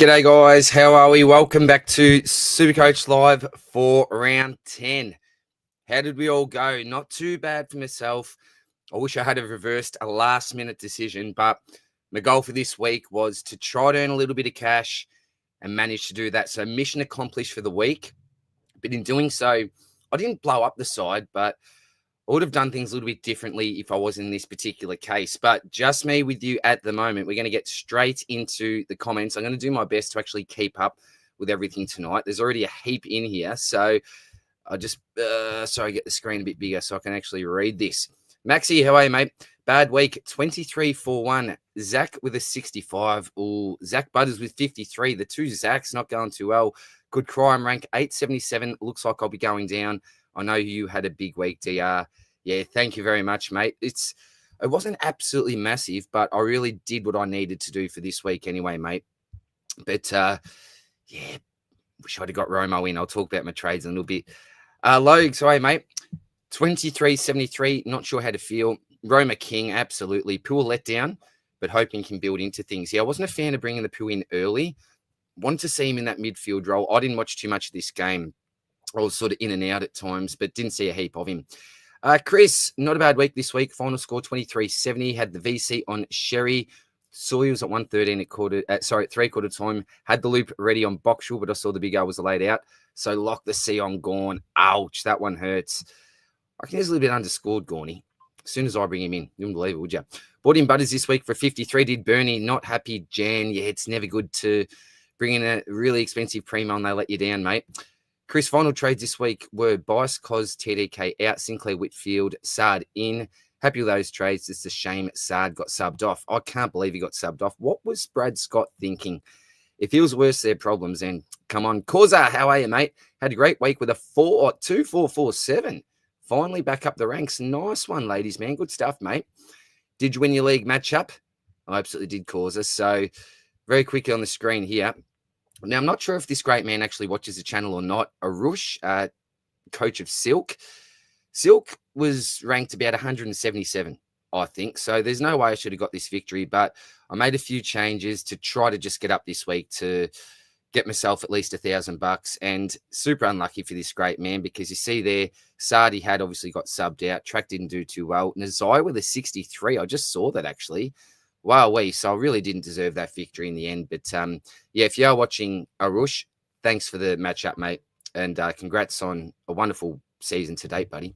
G'day guys, how are we? Welcome back to Supercoach Live for round 10. How did we all go? Not too bad for myself. I wish I had reversed a last minute decision, but my goal for this week was to try to earn a little bit of cash and manage to do that. So mission accomplished for the week. But in doing so, I didn't blow up the side, but I would have done things a little bit differently if I was in this particular case. But just me with you at the moment. We're going to get straight into the comments. I'm going to do my best to actually keep up with everything tonight. There's already a heap in here. So I just, get the screen a bit bigger so I can actually read this. Maxie, how are you, mate? Bad week, 23-4-1. Zach with a 65. Ooh, Zach Butters with 53. The two Zachs not going too well. Good crime rank, 877. Looks like I'll be going down. I know you had a big week, DR. Yeah, thank you very much, mate. It wasn't absolutely massive, but I really did what I needed to do for this week anyway, mate. But, yeah, wish I'd have got Romo in. I'll talk about my trades in a little bit. Logue, sorry, mate. 23-73, not sure how to feel. Roma King, absolutely. Pool letdown, but hoping can build into things. Yeah, I wasn't a fan of bringing the Pool in early. Wanted to see him in that midfield role. I didn't watch too much of this game. I was sort of in and out at times, but didn't see a heap of him. Chris, not a bad week this week. Final score 23-70. Had the VC on Sherry. Sawyers at 113 at three-quarter time. Had the loop ready on Boxall, but I saw the big O was laid out. So lock the C on Gorn. Ouch, that one hurts. I can easily been underscored, Gorny. As soon as I bring him in. You wouldn't believe it, would you? Bought in Butters this week for 53. Did Bernie. Not happy, Jan. Yeah, it's never good to bring in a really expensive primo and they let you down, mate. Chris, final trades this week were Bice, Cos, TDK out, Sinclair, Whitfield, Sard in. Happy with those trades. It's a shame Sard got subbed off. I can't believe he got subbed off. What was Brad Scott thinking? If he was worse their problems, then come on. Causa, how are you, mate? Had a great week with a 2-4-4-7. Finally back up the ranks. Nice one, ladies, man. Good stuff, mate. Did you win your league matchup? I absolutely did, Causa. So very quickly on the screen here. Now, I'm not sure if this great man actually watches the channel or not. Arush, coach of Silk. Silk was ranked about 177, I think. So there's no way I should have got this victory, but I made a few changes to try to just get up this week to get myself at least $1,000. And super unlucky for this great man because you see there, Sardi had obviously got subbed out. Track didn't do too well. Nazai with a 63. I just saw that actually. Wow, so I really didn't deserve that victory in the end. But, yeah, if you are watching Arush, thanks for the matchup, mate. And congrats on a wonderful season to date, buddy.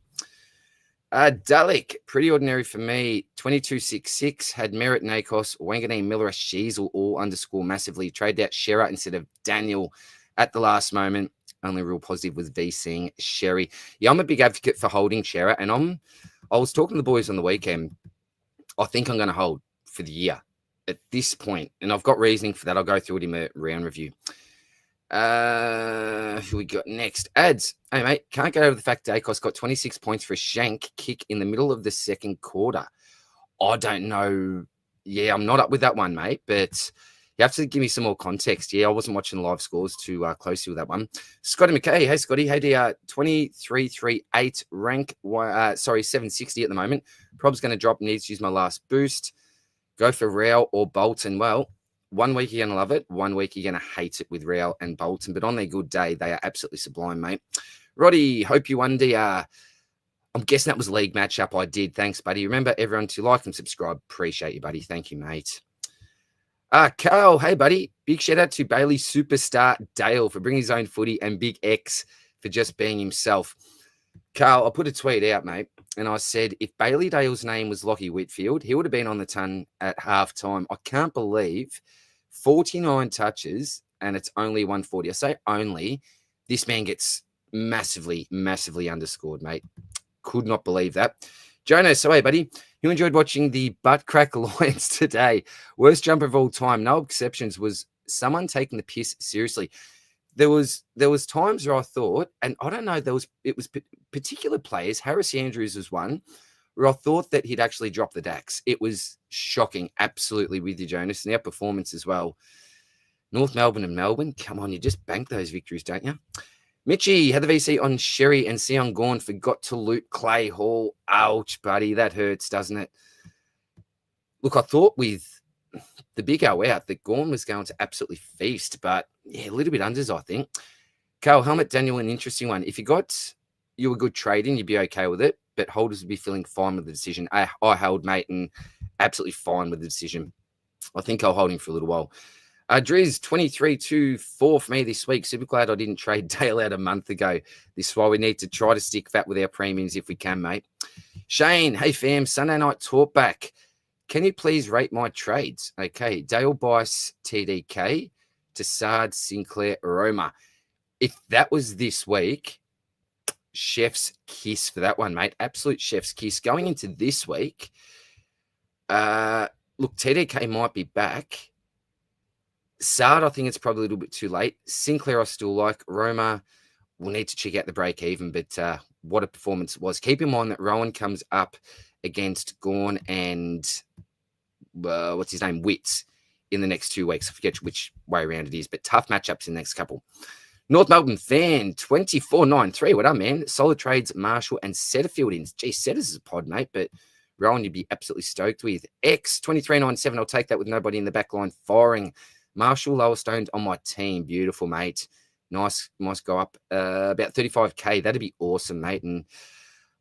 Dalek, pretty ordinary for me. 22-6-6, had Merritt, Nakos, Wanganeen, Miller, Sheasel all underscore massively. Traded out Shearer instead of Daniel at the last moment. Only real positive was VCing Sherry. Yeah, I'm a big advocate for holding Shearer. And I was talking to the boys on the weekend. I think I'm going to hold for the year at this point, and I've got reasoning for that. I'll go through it in a round review. Who we got next? Ads. Hey, mate, can't get over the fact Dacos got 26 points for a shank kick in the middle of the second quarter. I don't know. Yeah, I'm not up with that one, mate, but you have to give me some more context. Yeah, I wasn't watching live scores too closely with that one. Scotty McKay. Hey, Scotty. Hey, DR. 23-3-8 rank. 760 at the moment. Prob's going to drop. Needs to use my last boost. Go for Real or Bolton. Well, 1 week you're going to love it. 1 week you're going to hate it with Real and Bolton. But on their good day, they are absolutely sublime, mate. Roddy, hope you won, DR. I'm guessing that was a league matchup. I did. Thanks, buddy. Remember, everyone to like and subscribe. Appreciate you, buddy. Thank you, mate. Carl, hey, buddy. Big shout out to Bailey superstar Dale for bringing his own footy and Big X for just being himself. Carl, I put a tweet out, mate, and I said if Bailey Dale's name was Lockie Whitfield, he would have been on the ton at halftime. I can't believe 49 touches and it's only 140. I say only. This man gets massively, massively underscored, mate. Could not believe that. Jonas, so hey, buddy, you enjoyed watching the Butt Crack Alliance today. Worst jumper of all time. No exceptions. Was someone taking the piss seriously? There was times where I thought, and I don't know, it was particular players. Harris Andrews was one where I thought that he'd actually drop the Dax. It was shocking, absolutely with you, Jonas, and our performance as well. North Melbourne and Melbourne, come on, you just bank those victories, don't you? Mitchie had the VC on Sherry and Sion Gorn, forgot to loot Clay Hall. Ouch, buddy, that hurts, doesn't it? Look, I thought with the big O out that Gorn was going to absolutely feast, but yeah, a little bit unders, I think. Carl Helmet, Daniel, an interesting one. If you were good trading, you'd be okay with it, but holders would be feeling fine with the decision. I held, mate, and absolutely fine with the decision. I think I'll hold him for a little while. Driz, 23-4 for me this week. Super glad I didn't trade Dale out a month ago. This is why we need to try to stick fat with our premiums if we can, mate. Shane, hey fam, Sunday night talkback. Can you please rate my trades? Okay, Dale Bice, TDK, Tassard, Sinclair, Roma. If that was this week, chef's kiss for that one, mate. Absolute chef's kiss. Going into this week, look, TDK might be back. Sard, I think it's probably a little bit too late. Sinclair, I still like. Roma, we'll need to check out the break even, but what a performance it was. Keep in mind that Rowan comes up against Gorn and what's his name, Witts, in the next 2 weeks. I forget which way around it is, but tough matchups in the next couple. North Melbourne fan, 24-9-3. What up, man? Solid trades, Marshall and Setterfield in. Gee, Setters is a pod, mate, but Rowan you'd be absolutely stoked with. X, 23-9-7. I'll take that with nobody in the back line firing. Marshall, lowest owned on my team. Beautiful, mate. Nice go up. About 35K. That'd be awesome, mate. And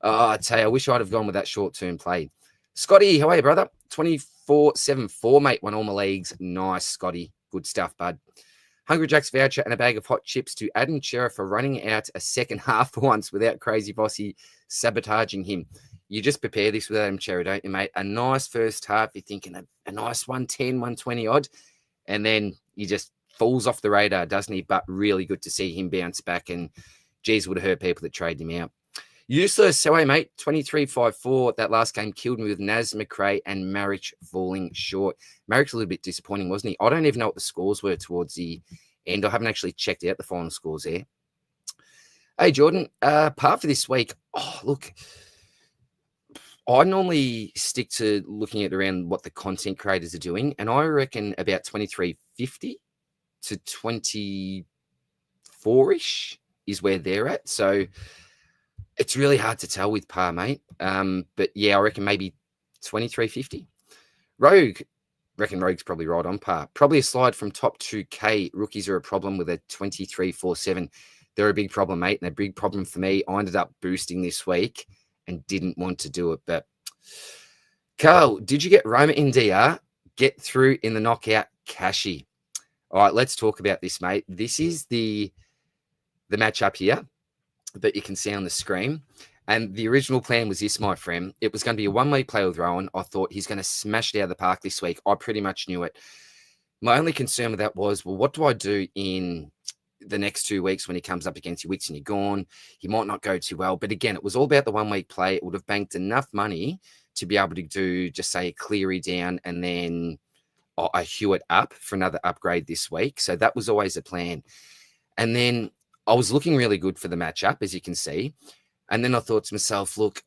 I'd say I wish I'd have gone with that short-term play. Scotty, how are you, brother? 24-7-4, mate. Won all my leagues. Nice, Scotty. Good stuff, bud. Hungry Jack's voucher and a bag of hot chips to Adam Sheriff for running out a second half for once without Crazy Bossy sabotaging him. You just prepare this with Adam Cherry, don't you, mate? A nice first half. You're thinking a nice 110, 120 odd. And then he just falls off the radar, doesn't he? But really good to see him bounce back. And, geez, would have hurt people that trade him out. Useless. So, hey, mate, 23-5-4. That last game killed me with Naz, McRae, and Marich falling short. Marich a little bit disappointing, wasn't he? I don't even know what the scores were towards the end. I haven't actually checked out the final scores there. Hey, Jordan, part for this week. Oh, look, I normally stick to looking at around what the content creators are doing, and I reckon about 23.50 to 24-ish is where they're at. So it's really hard to tell with par, mate. But yeah, I reckon maybe 23.50. Rogue, reckon Rogue's probably right on par. Probably a slide from top 2K. Rookies are a problem with a 23.47. They're a big problem, mate, and a big problem for me. I ended up boosting this week and didn't want to do it. But Carl, did you get Roma in DR? Get through in the knockout, Cashy. All right, let's talk about this, mate. This is the matchup here that you can see on the screen. And the original plan was this, my friend. It was going to be a one-week play with Rowan. I thought he's going to smash it out of the park this week. I pretty much knew it. My only concern with that was, well, what do I do in the next 2 weeks when he comes up against your Wits and you're gone? He might not go too well. But again, it was all about the one-week play. It would have banked enough money to be able to do, just say, a Cleary down and then a Hewitt up for another upgrade this week. So that was always a plan. And then I was looking really good for the matchup, as you can see. And then I thought to myself, look,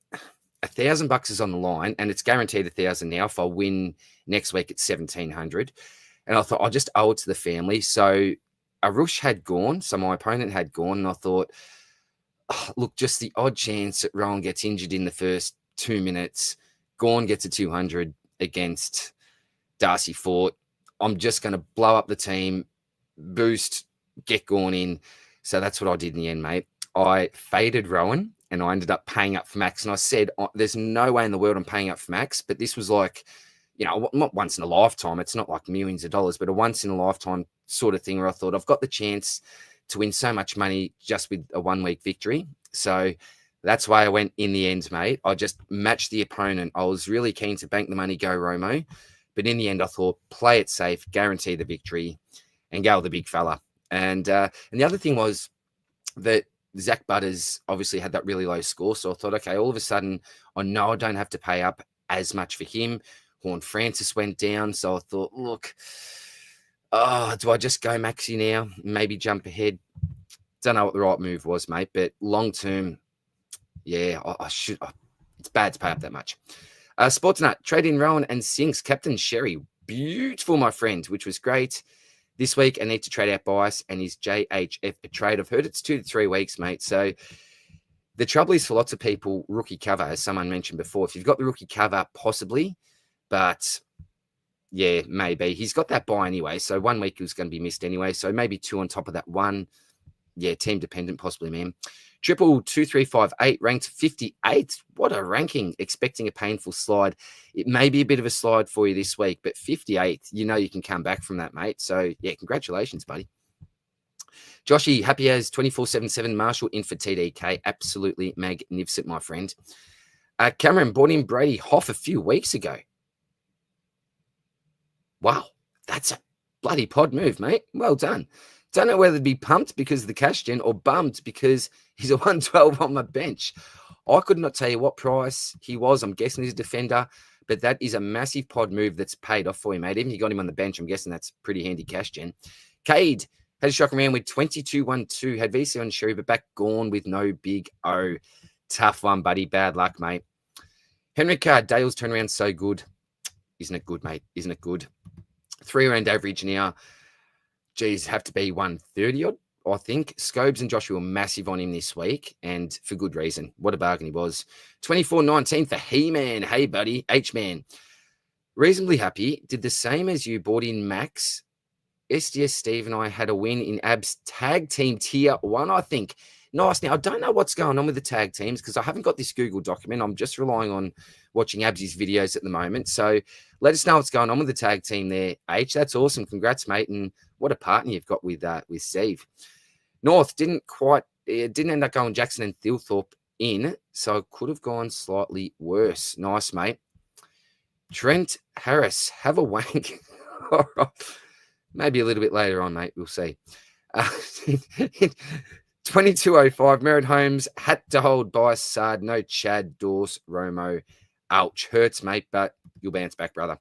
$1,000 is on the line and it's guaranteed 1,000 now if I win next week at 1,700. And I thought I'll just owe it to the family. So Arush had gone. So my opponent had gone. And I thought, look, just the odd chance that Rowan gets injured in the first 2 minutes. Gorn gets a 200 against Darcy Fort. I'm just going to blow up the team, boost, get Gorn in. So that's what I did in the end, mate. I faded Rowan and I ended up paying up for Max. And I said, there's no way in the world I'm paying up for Max. But this was like, you know, not once in a lifetime. It's not like millions of dollars, but a once in a lifetime sort of thing where I thought I've got the chance to win so much money just with a 1 week victory. So that's why I went in the end, mate. I just matched the opponent. I was really keen to bank the money, go Romo. But in the end, I thought, play it safe, guarantee the victory, and go with the big fella. And the other thing was that Zach Butters obviously had that really low score. So I thought, okay, all of a sudden, I know I don't have to pay up as much for him. Horn Francis went down. So I thought, look, do I just go Maxi now? Maybe jump ahead? Don't know what the right move was, mate. But long term, yeah, I should. It's bad to pay up that much. Sportsnut, trade in Rowan and Sinks. Captain Sherry, beautiful, my friend, which was great. This week, I need to trade out Bias and his JHF a trade. I've heard it's 2 to 3 weeks, mate. So the trouble is for lots of people, rookie cover, as someone mentioned before. If you've got the rookie cover, possibly, but Yeah, maybe. He's got that bye anyway, so 1 week was going to be missed anyway, so maybe 2 on top of that 1. Yeah, team dependent possibly, man. Triple 2358 ranked 58th. What a ranking. Expecting a painful slide. It may be a bit of a slide for you this week, but 58th, you know you can come back from that, mate. So, yeah, congratulations, buddy. Joshy, happy as 24/7/7 Marshall in for TDK. Absolutely magnificent, my friend. Cameron bought in Brady Hoff a few weeks ago. Wow, that's a bloody pod move, mate. Well done. Don't know whether to be pumped because of the cash gen or bummed because he's a 112 on my bench. I could not tell you what price he was. I'm guessing he's a defender, but that is a massive pod move that's paid off for you, mate. Even if you got him on the bench, I'm guessing that's pretty handy cash gen. Cade had a shock around with 22-1-2, had VC on Sherry, but back gone with no big O. Tough one, buddy. Bad luck, mate. Henry Card, Dale's turnaround so good. Isn't it good, mate? Isn't it good? 3-round average now. Geez, have to be 130 odd, I think. Scobes and Joshua were massive on him this week, and for good reason. What a bargain he was. 24-19 for He-Man. Hey, buddy. H-Man. Reasonably happy. Did the same as you. Bought in Max. SDS Steve and I had a win in Ab's tag team tier 1, I think. Nice. Now, I don't know what's going on with the tag teams because I haven't got this Google document. I'm just relying on watching Absy's videos at the moment. So let us know what's going on with the tag team there, H. That's awesome. Congrats, mate. And what a partner you've got with Steve. North didn't end up going Jackson and Thilthorpe in, so it could have gone slightly worse. Nice, mate. Trent Harris, have a wank. Maybe a little bit later on, mate. We'll see. 2205, Merritt Holmes had to hold by Sard. No Chad, Dawes, Romo. Ouch. Hurts, mate, but you'll bounce back, brother.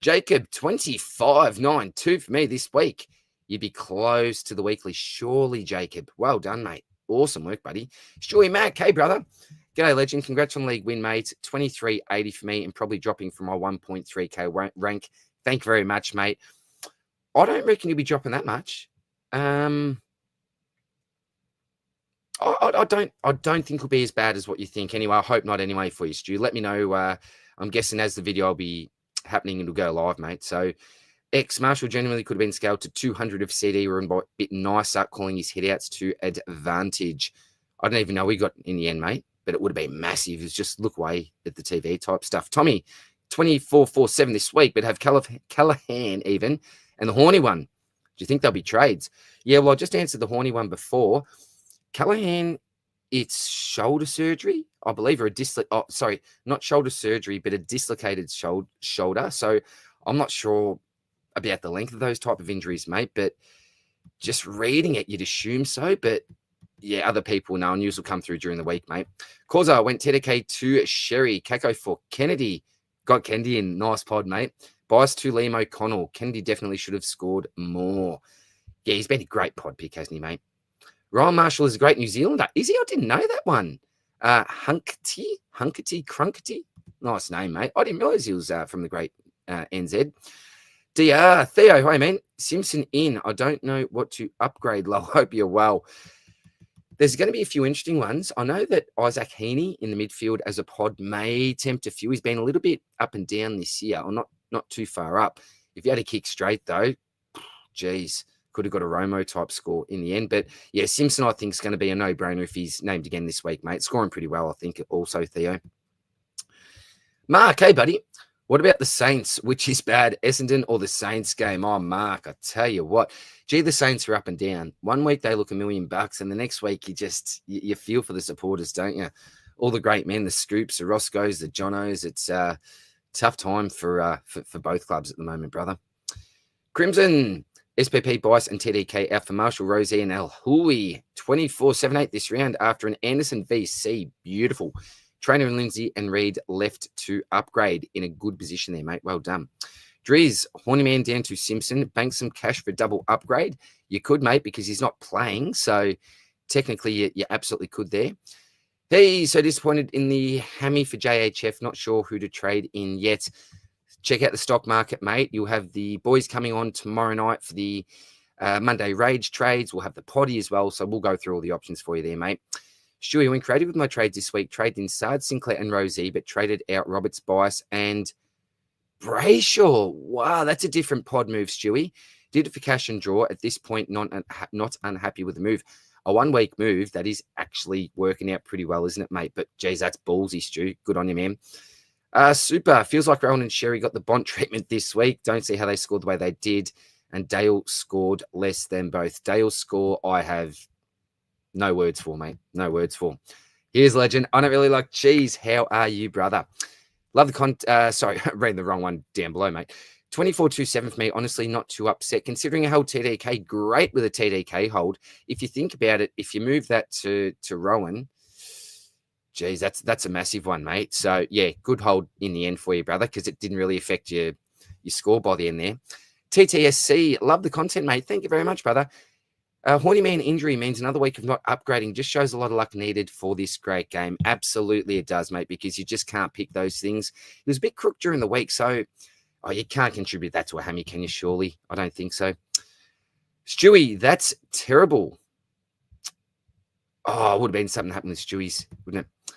Jacob, 2592 for me this week. You'd be close to the weekly, surely, Jacob. Well done, mate. Awesome work, buddy. Stewie Mac, hey, brother. G'day, legend. Congrats on league win, mate. 2380 for me and probably dropping from my 1.3K rank. Thank you very much, mate. I don't reckon you'll be dropping that much. I don't think it'll be as bad as what you think. Anyway, I hope not anyway for you, Stu. Let me know. I'm guessing as the video will be happening, it'll go live, mate. So Marshall genuinely could have been scaled to 200 of CD or a bit nicer, calling his hitouts to advantage. I don't even know we got in the end, mate, but it would have been massive. It's just look away at the TV type stuff. Tommy, 24-4-7 this week, but have Callahan even and the horny one. Do you think there'll be trades? Yeah, well, I just answered the horny one before. Callahan, it's shoulder surgery, I believe, or not shoulder surgery, but a dislocated shoulder. So I'm not sure about the length of those type of injuries, mate, but just reading it, you'd assume so. But yeah, other people know, news will come through during the week, mate. Causa went TDK to Sherry. Kako for Kennedy. Got Kennedy in. Nice pod, mate. Bias to Liam O'Connell. Kennedy definitely should have scored more. Yeah, he's been a great pod pick, hasn't he, mate? Ryan Marshall is a great New Zealander. Is he? I didn't know that one. Hunkety. Nice name, mate. I didn't realize he was from the great NZ. DR. Theo, hi, man. Simpson in. I don't know what to upgrade. Lol. Hope you're well. There's going to be a few interesting ones. I know that Isaac Heaney in the midfield as a pod may tempt a few. He's been a little bit up and down this year, or not too far up. If you had to kick straight, though, geez, could have got a Romo type score in the end. But yeah, Simpson, I think, is going to be a no-brainer if he's named again this week, mate. Scoring pretty well, I think, also, Theo. Mark, hey, buddy. What about the Saints? Which is bad, Essendon or the Saints game? Oh, Mark, I tell you what. Gee, the Saints are up and down. 1 week they look $1 million, and the next week you feel for the supporters, don't you? All the great men, the Scoops, the Rosscos, the Jonos. It's a tough time for both clubs at the moment, brother. Crimson, SPP, Bice, and TDK out for Marshall, Rosie, and El Hui. 24-7-8 this round after an Anderson VC. Beautiful. Trainer and Lindsay and Reed left to upgrade in a good position there, mate. Well done. Driz, horny man down to Simpson. Bank some cash for double upgrade. You could, mate, because he's not playing. So technically, you absolutely could there. Hey, so disappointed in the hammy for JHF. Not sure who to trade in yet. Check out the stock market, mate. You'll have the boys coming on tomorrow night for the Monday Rage trades. We'll have the potty as well. So we'll go through all the options for you there, mate. Stewie, went creative with my trades this week. Traded in Sard, Sinclair, and Rosie, but traded out Roberts, Bias, and Brayshaw. Wow, that's a different pod move, Stewie. Did it for cash and draw. At this point, not unhappy with the move. A 1 week move that is actually working out pretty well, isn't it, mate? But geez, that's ballsy, Stu. Good on you, man. Super. Feels like Rowan and Sherry got the Bont treatment this week. Don't see how they scored the way they did. And Dale scored less than both. Dale's score, I have no words for, mate. No words for. Here's legend. I don't really like cheese. How are you, brother? Love the sorry, reading the wrong one down below, mate. 24-27 for me. Honestly, not too upset. Considering I held TDK, great with a TDK hold. If you think about it, if you move that to Rowan, geez, that's a massive one, mate. So, yeah, good hold in the end for you, brother, because it didn't really affect your score by the end there. TTSC, love the content, mate. Thank you very much, brother. Horny Man injury means another week of not upgrading. Just shows a lot of luck needed for this great game. Absolutely it does, mate, because you just can't pick those things. It was a bit crook during the week, so you can't contribute that to a hammy, can you, surely? I don't think so. Stewie, that's terrible. Oh, it would have been something happened with Stewie's, wouldn't it?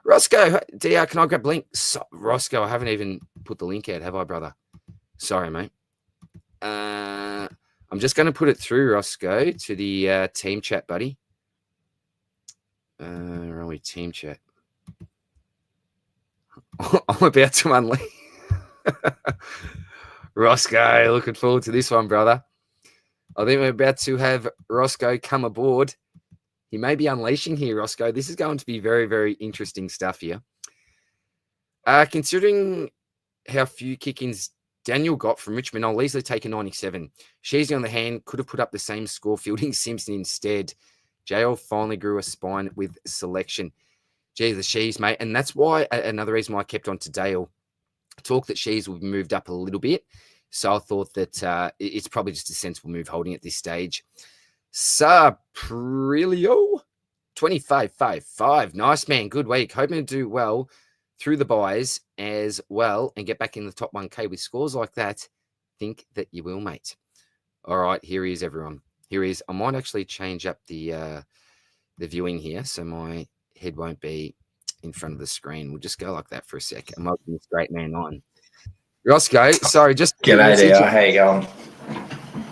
Rossco, DR, can I grab the link? Rossco, I haven't even put the link out, have I, brother? Sorry, mate. I'm just going to put it through, Rossco, to the team chat, buddy. Where are we? Team chat. I'm about to unleash. Rossco, looking forward to this one, brother. I think we're about to have Rossco come aboard. He may be unleashing here, Rossco. This is going to be very, very interesting stuff here. Considering how few kick-ins Daniel got from Richmond, I'll easily take a 97. Sheezy on the hand could have put up the same score, fielding Simpson instead. JL finally grew a spine with selection. Gee, the Shees, mate. And that's why another reason why I kept on to Dale. Talk that Shees will be moved up a little bit. So I thought that it's probably just a sensible move holding at this stage. Saprilio, 25-5-5. Nice, man. Good week. Hoping to do well through the buys as well and get back in the top 1K with scores like that. Think that you will, mate. All right, here he is, everyone. Here he is. I might actually change up the viewing here so my head won't be in front of the screen. We'll just go like that for a sec. I'm opening this great man on. Roscoe, sorry, just g'day there. How you going?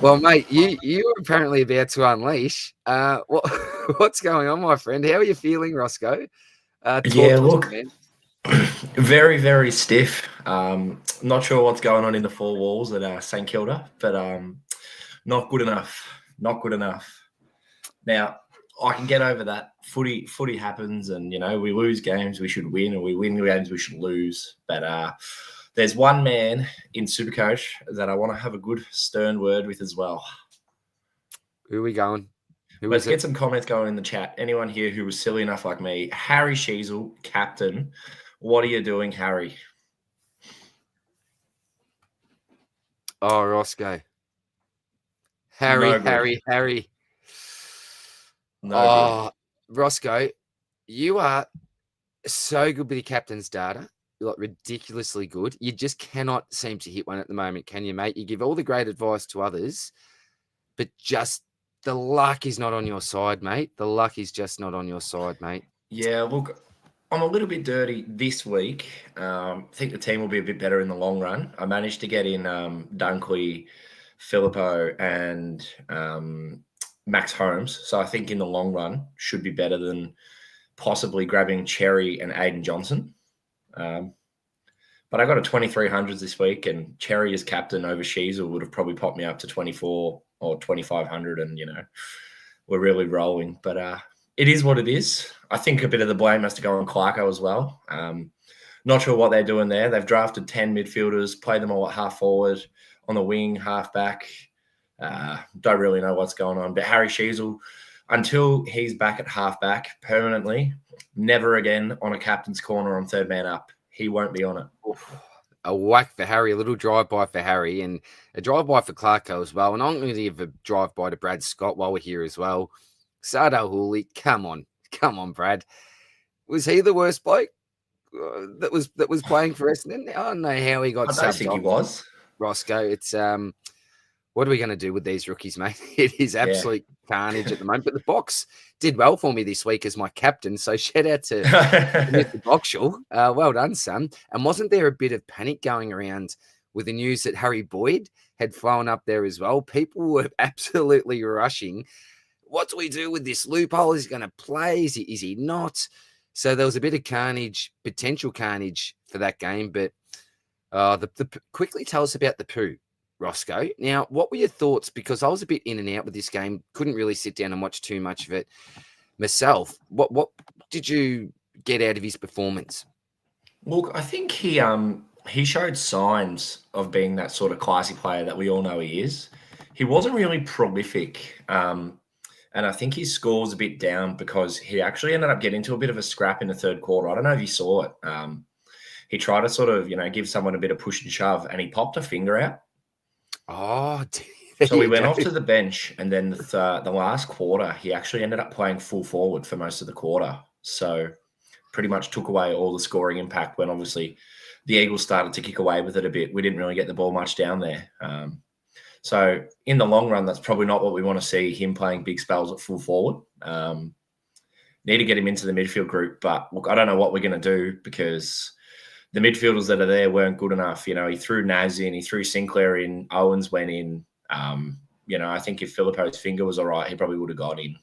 Well, mate, you were apparently about to unleash. What's going on, my friend? How are you feeling, Roscoe? Yeah, look, very, very stiff. Not sure what's going on in the four walls at St Kilda, but not good enough. Not good enough. Now, I can get over that. Footy happens, and we lose games we should win, and we win games we should lose. But there's one man in Supercoach that I want to have a good stern word with as well. Who are we going? Let's get some comments going in the chat. Anyone here who was silly enough like me? Harry Sheasel, captain. What are you doing, Harry? Oh, Rossco. Harry. No good. Rossco, you are so good with your captain's data. You're like ridiculously good. You just cannot seem to hit one at the moment, can you, mate? You give all the great advice to others, but just the luck is not on your side, mate. The luck is just not on your side, mate. Yeah, look, I'm a little bit dirty this week. I think the team will be a bit better in the long run. I managed to get in Dunkley, Filippo, and Max Holmes. So I think in the long run should be better than possibly grabbing Cherry and Aiden Johnson. But I got a 2300s this week, and Cherry as captain over Sheasel would have probably popped me up to 24 or 2500, and we're really rolling. But it is what it is. I think a bit of the blame has to go on Clarko as well. Not sure what they're doing there. They've drafted 10 midfielders, played them all at half forward, on the wing, half back. Don't really know what's going on. But Harry Sheasel, until he's back at half back permanently, never again on a captain's corner on third man up. He won't be on it. A whack for Harry, a little drive-by for Harry, and a drive-by for Clarko as well. And I'm going to give a drive-by to Brad Scott while we're here as well. Sardo Hooley, come on, Brad. Was he the worst bloke that was playing for Essendon? I don't know how he got subbed. I don't think he was. Rossco, it's what are we going to do with these rookies, mate? It is Yeah. absolute carnage at the moment. But the box did well for me this week as my captain. So shout out to Mr. Boxall. Well done, son. And wasn't there a bit of panic going around with the news that Harry Boyd had flown up there as well? People were absolutely rushing. What do we do with this loophole? Is he going to play? Is he not? So there was a bit of carnage, potential carnage for that game. But quickly tell us about the poo, Rossco. Now, what were your thoughts? Because I was a bit in and out with this game. Couldn't really sit down and watch too much of it myself. What did you get out of his performance? Look, I think he showed signs of being that sort of classy player that we all know he is. He wasn't really prolific. And I think his score was a bit down because he actually ended up getting into a bit of a scrap in the third quarter. I don't know if you saw it. He tried to sort of, give someone a bit of push and shove, and he popped a finger out. Oh, so we went off to the bench, and then the last quarter, he actually ended up playing full forward for most of the quarter. So pretty much took away all the scoring impact when obviously the Eagles started to kick away with it a bit. We didn't really get the ball much down there. So in the long run, that's probably not what we want to see, him playing big spells at full forward. Need to get him into the midfield group. But look, I don't know what we're going to do because the midfielders that are there weren't good enough. He threw Naz in, he threw Sinclair in, Owens went in. I think if Filippo's finger was all right, he probably would have got in.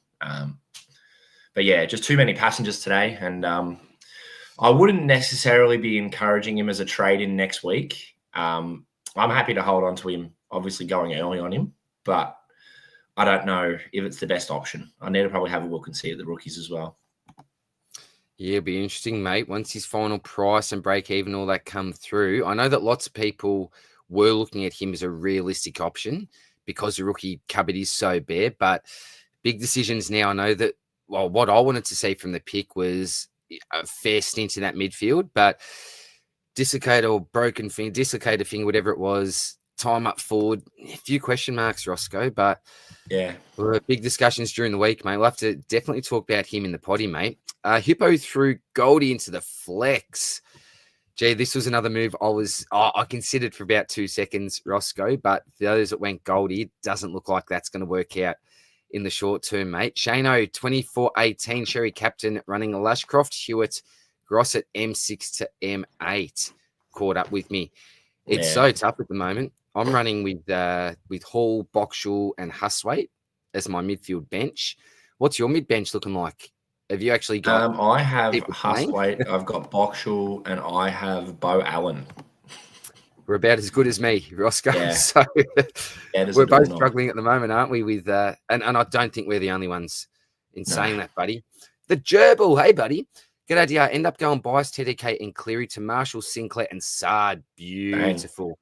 But yeah, just too many passengers today. And I wouldn't necessarily be encouraging him as a trade in next week. I'm happy to hold on to him, obviously going early on him, but I don't know if it's the best option. I need to probably have a look and see at the rookies as well. Yeah, it'll be interesting, mate. Once his final price and break even, all that come through. I know that lots of people were looking at him as a realistic option because the rookie cupboard is so bare, but big decisions now. I know that, well, what I wanted to see from the pick was a fair stint in that midfield, but dislocated finger, whatever it was, time up forward, a few question marks, Rossco, but yeah, big discussions during the week, mate. We'll have to definitely talk about him in the potty, mate. Hippo threw Goldie into the flex. Gee, this was another move I considered for about 2 seconds, Rossco, but for those that went Goldie, it doesn't look like that's going to work out in the short term, mate. Shano, 24-18, Sherry captain, running a Lashcroft, Hewitt, Grossett, M6 to M8, caught up with me. It's so tough at the moment. I'm running with Hall, Boxall, and Huswaite as my midfield bench. What's your mid bench looking like? Have you actually got? I have Huswaite, I've got Boxall, and I have Bo Allen. We're about as good as me, Rossco. Yeah. So we're both struggling at the moment, aren't we? With and I don't think we're the only ones in saying that, buddy. The gerbil, hey, buddy. Good idea. End up going Bias, TDK, and Cleary to Marshall, Sinclair, and Sard. Beautiful.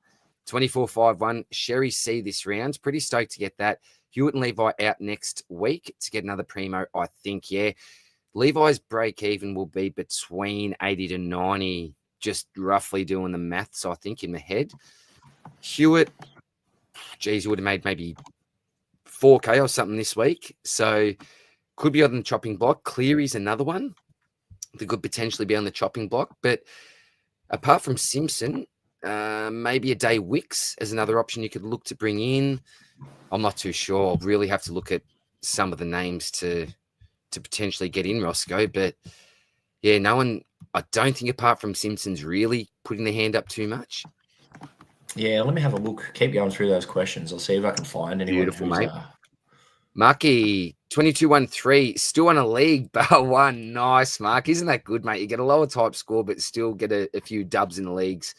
24-5-1. Sherry C this round. Pretty stoked to get that. Hewitt and Levi out next week to get another primo, I think. Yeah. Levi's break even will be between 80 to 90, just roughly doing the maths, I think, in the head. Hewitt, geez, would have made maybe 4K or something this week. So could be on the chopping block. Cleary's another one that could potentially be on the chopping block. But apart from Simpson, maybe a day Wicks as another option you could look to bring in. I'm not too sure. I'll really have to look at some of the names to potentially get in, Rossco. But yeah, no one, I don't think apart from Simpson's really putting their hand up too much. Yeah, let me have a look. Keep going through those questions. I'll see if I can find anyone. Beautiful, mate. Marky, 22-1-3, still on a league, bar one. Nice, Mark. Isn't that good, mate? You get a lower type score, but still get a few dubs in the leagues.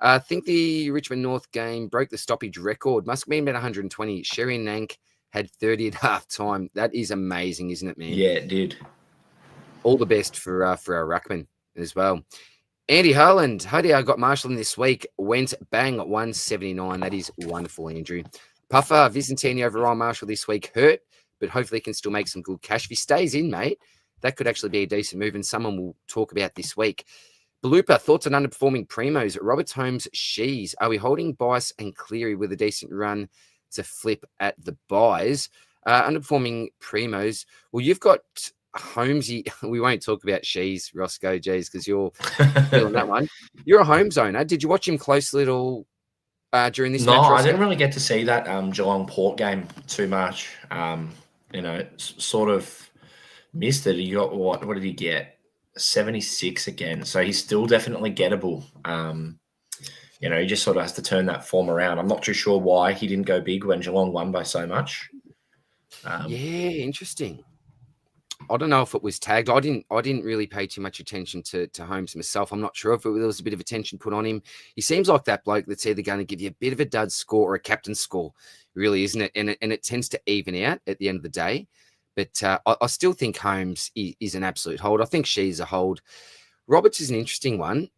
I think the Richmond North game broke the stoppage record. Must have been about 120. Sherry and Nank had 30 at half time. That is amazing, isn't it, man? Yeah, it did. All the best for our ruckman as well. Andy Harland, Hodia got Marshall in this week. Went bang at 179. That is wonderful, Andrew. Puffer, Vicentini over Ryan Marshall this week. Hurt, but hopefully can still make some good cash. If he stays in, mate, that could actually be a decent move and someone we'll talk about this week. Blooper, thoughts on underperforming primos. Roberts, Holmes, Shees. Are we holding Bice and Cleary with a decent run to flip at the buys? Underperforming primos. Well, you've got Holmesy. We won't talk about Shees, Rossco, G's, because you're feeling that one. You're a Holmes owner. Did you watch him closely at all during this No, match, I Rossco? didn't really get to see that Geelong Port game too much. Sort of missed it. He got what did he get? 76 again. So he's still definitely gettable. He just sort of has to turn that form around. I'm not too sure why he didn't go big when Geelong won by so much. Yeah, interesting. I don't know if it was tagged. I didn't really pay too much attention to Holmes myself. I'm not sure if there was a bit of attention put on him. He seems like that bloke that's either going to give you a bit of a dud score or a captain score, really, isn't it? And it tends to even out at the end of the day. But I still think Holmes is an absolute hold. I think she's a hold. Roberts is an interesting one.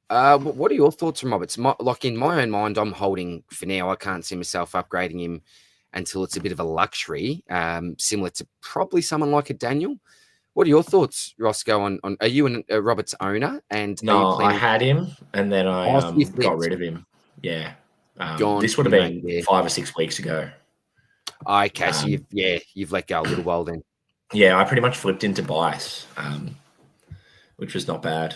What are your thoughts on Roberts? In my own mind, I'm holding for now. I can't see myself upgrading him until it's a bit of a luxury, similar to probably someone like a Daniel. What are your thoughts, Rossco, on are you a Roberts owner? And no, I had him and then I got rid of him. Yeah. This would have been 5 or 6 weeks ago. Okay, so you've let go a little while then. Yeah, I pretty much flipped into Bice, which was not bad.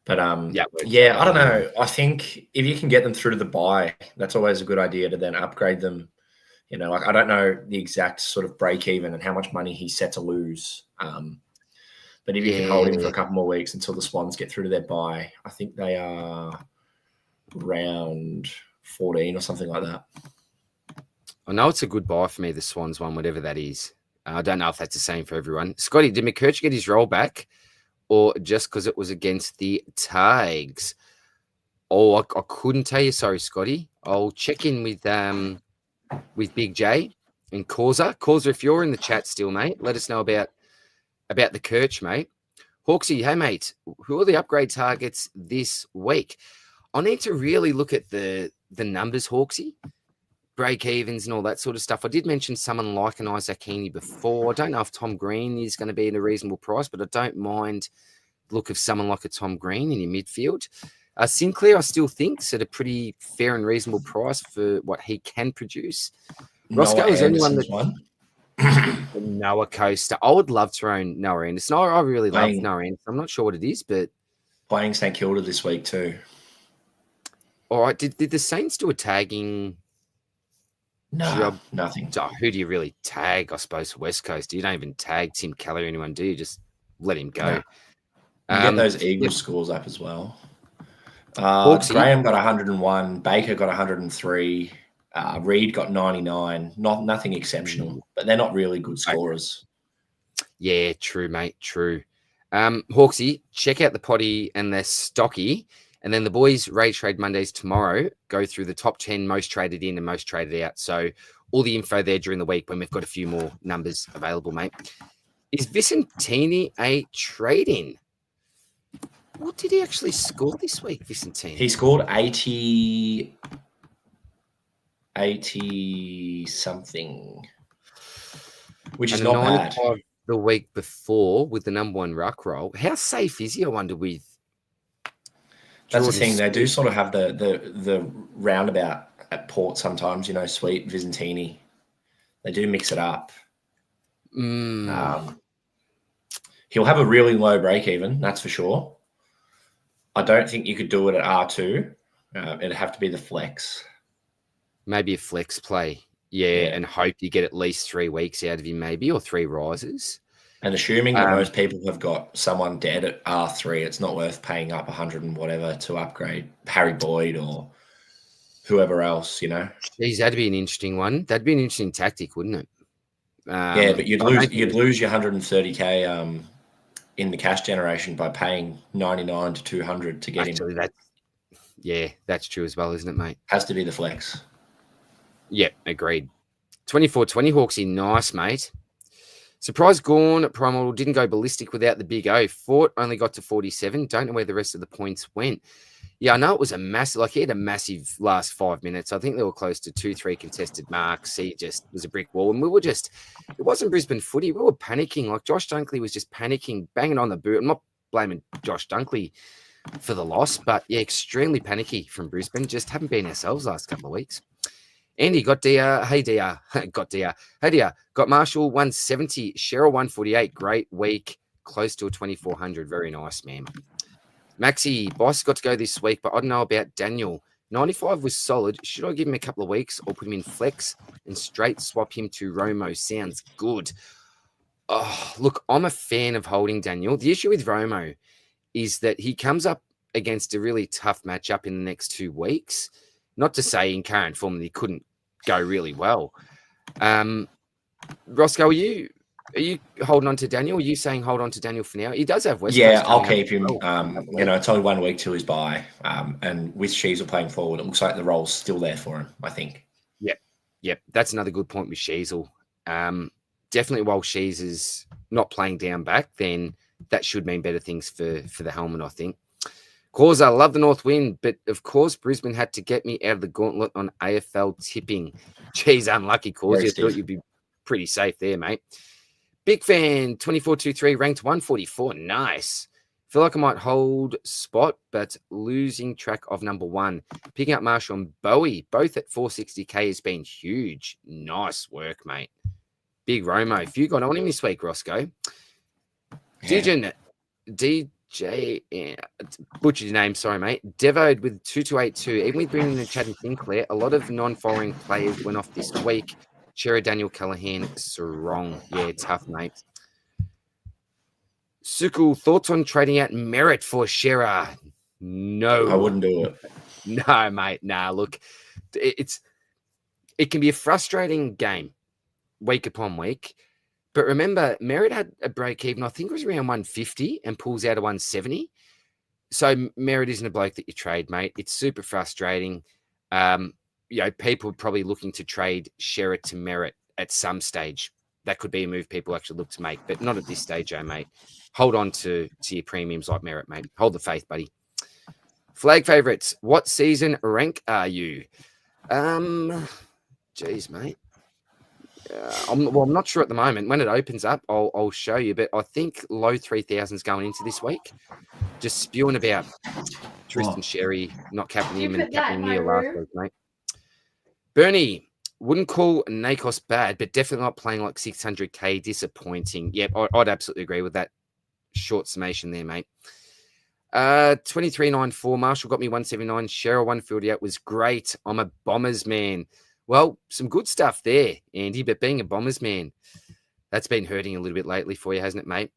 But I don't know. I think if you can get them through to the bye, that's always a good idea to then upgrade them. I don't know the exact sort of break even and how much money he's set to lose. But if you can hold him for a couple more weeks until the Swans get through to their bye, I think they are round 14 or something like that. I know it's a good buy for me, the Swans one, whatever that is. I don't know if that's the same for everyone. Scotty, did McKerch get his roll back or just because it was against the Tigers? Oh, I couldn't tell you. Sorry, Scotty. I'll check in with Big J and Causa. Causa, if you're in the chat still, mate, let us know about the Kirch, mate. Hawksy, hey, mate, who are the upgrade targets this week? I need to really look at the numbers, Hawksy. Break-evens and all that sort of stuff. I did mention someone like an Isaac Heaney before. I don't know if Tom Green is going to be at a reasonable price, but I don't mind the look of someone like a Tom Green in your midfield. Sinclair, I still think, is at a pretty fair and reasonable price for what he can produce. Rossco, is there anyone that Noah Coaster? I would love to own Noah Anderson. I really love Noah Anderson. I'm not sure what it is, but playing St Kilda this week too. All right, did the Saints do a tagging? No, nothing. So who do you really tag? I suppose West Coast. You don't even tag Tim Keller or anyone, do you? Just let him go. No. You get those Eagles scores up as well. Graham got 101. Baker got 103. Reed got 99. Nothing exceptional, but they're not really good scorers. Yeah, true, mate. True. Hawksy, check out the potty and the stocky. And then the boys, Raid Trade Mondays tomorrow, go through the top 10 most traded in and most traded out. So all the info there during the week when we've got a few more numbers available, mate. Is Vicentini a trade-in? What did he actually score this week, Vicentini? He scored 80 something, which is not bad. The week before with the number one ruck roll. How safe is he, I wonder, with That's the thing. They do sort of have the roundabout at Port sometimes, Sweet, Vicentini. They do mix it up. He'll have a really low break even, that's for sure. I don't think you could do it at R2. It'd have to be the flex. Maybe a flex play. Yeah, and hope you get at least 3 weeks out of him, maybe, or 3 rises. And assuming that most people have got someone dead at R3, it's not worth paying up 100 and whatever to upgrade Harry Boyd or whoever else, Geez, that'd be an interesting one. That'd be an interesting tactic, wouldn't it? Yeah, but you'd lose your 130K in the cash generation by paying 99 to 200 to get him. That's true as well, isn't it, mate? Has to be the flex. Yeah, agreed. 24-20 Hawksy, nice, mate. Surprise Gorn Primal didn't go ballistic without the big O. Fort only got to 47. Don't know where the rest of the points went. Yeah, I know it was a massive, he had a massive last 5 minutes. I think they were close to 2-3 contested marks. He just was a brick wall. And it wasn't Brisbane footy. We were panicking. Josh Dunkley was just panicking, banging on the boot. I'm not blaming Josh Dunkley for the loss, but yeah, extremely panicky from Brisbane. Just haven't been ourselves last couple of weeks. Andy got DR. Hey, DR. Got DR. Hey, DR. Got Marshall 170. Cheryl 148. Great week. Close to a 2400. Very nice, man. Maxi, Boss got to go this week, but I don't know about Daniel. 95 was solid. Should I give him a couple of weeks or put him in flex and straight swap him to Romo? Sounds good. Oh, look, I'm a fan of holding Daniel. The issue with Romo is that he comes up against a really tough matchup in the next 2 weeks. Not to say in current form that he couldn't go really well. Rossco, are you holding on to Daniel? Are you saying hold on to Daniel for now? He does have West Coast. I'll keep him. It's only 1 week to his bye. And with Sheasel playing forward, it looks like the role's still there for him, I think. Yep. That's another good point with Sheasel. Definitely while Shees is not playing down back, then that should mean better things for the helmet, I think. Causa, love the North Wind, but of course Brisbane had to get me out of the gauntlet on AFL tipping. Geez, unlucky, Causa. I thought you'd be pretty safe there, mate. Big fan, 2423, ranked 144. Nice. Feel like I might hold spot, but losing track of number 1. Picking up Marshall and Bowie, both at 460k, has been huge. Nice work, mate. Big Romo. If you got on him this week, Rossco. Yeah. DJ, butchered your name, sorry, mate. Devoed with 2282. Even with bringing in Chad and Sinclair, a lot of non-following players went off this week. Shera, Daniel Callahan, Sarong. Yeah, tough, mate. Sukul, thoughts on trading out Merritt for Shera? No. I wouldn't do it. No, mate. Nah, look, it can be a frustrating game week upon week. But remember, Merritt had a break even, I think it was around 150 and pulls out of 170. So Merritt isn't a bloke that you trade, mate. It's super frustrating. People are probably looking to trade Sherrod to Merritt at some stage. That could be a move people actually look to make, but not at this stage, mate. Hold on to your premiums like Merritt, mate. Hold the faith, buddy. Flag favourites. What season rank are you? Geez, mate. I'm not sure at the moment. When it opens up, I'll show you. But I think low 3,000s going into this week. Just spewing about Tristan Sherry not capping him and capping Neil last week, mate. Bernie, wouldn't call Nakos bad, but definitely not playing like 600k. Disappointing. Yep, I'd absolutely agree with that short summation there, mate. 2394. Marshall got me 179. Cheryl 148 was great. I'm a Bombers man. Well, some good stuff there, Andy, but being a Bombers man, that's been hurting a little bit lately for you, hasn't it, mate?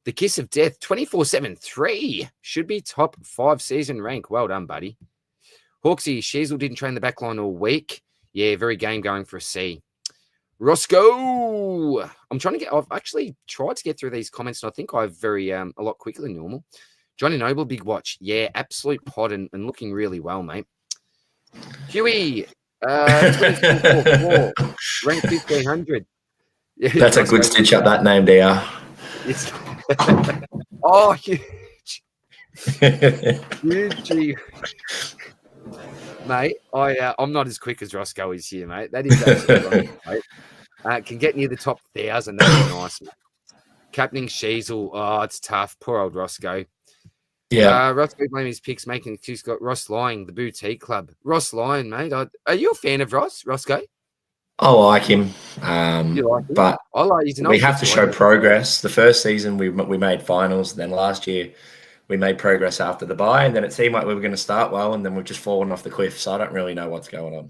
The Kiss of Death, 24-7-3, should be top 5 season rank. Well done, buddy. Hawksy, Sheasel didn't train the back line all week. Yeah, very game going for a C. Rossco, I've actually tried to get through these comments, and I think I've a lot quicker than normal. Johnny Noble, big watch. Yeah, absolute pod and looking really well, mate. Huey, 24-4, ranked 1,500. Yeah, that's a good stitch up that name there. It's oh, huge. Huge. Mate, I'm not as quick as Rossco is here, mate. That is absolutely right, mate. Can get near the top 1,000. That'd be nice. Captaining Sheasel. Oh, it's tough. Poor old Rossco. Yeah. Rossco blaming his picks, making the excuse. Got Ross Lying, the boutique club. Ross Lying, mate. Are you a fan of Rossco? I like him. You like him? But I like we have to show progress. The first season we made finals. Then last year we made progress after the bye, and then it seemed like we were going to start well, and then we've just fallen off the cliff. So I don't really know what's going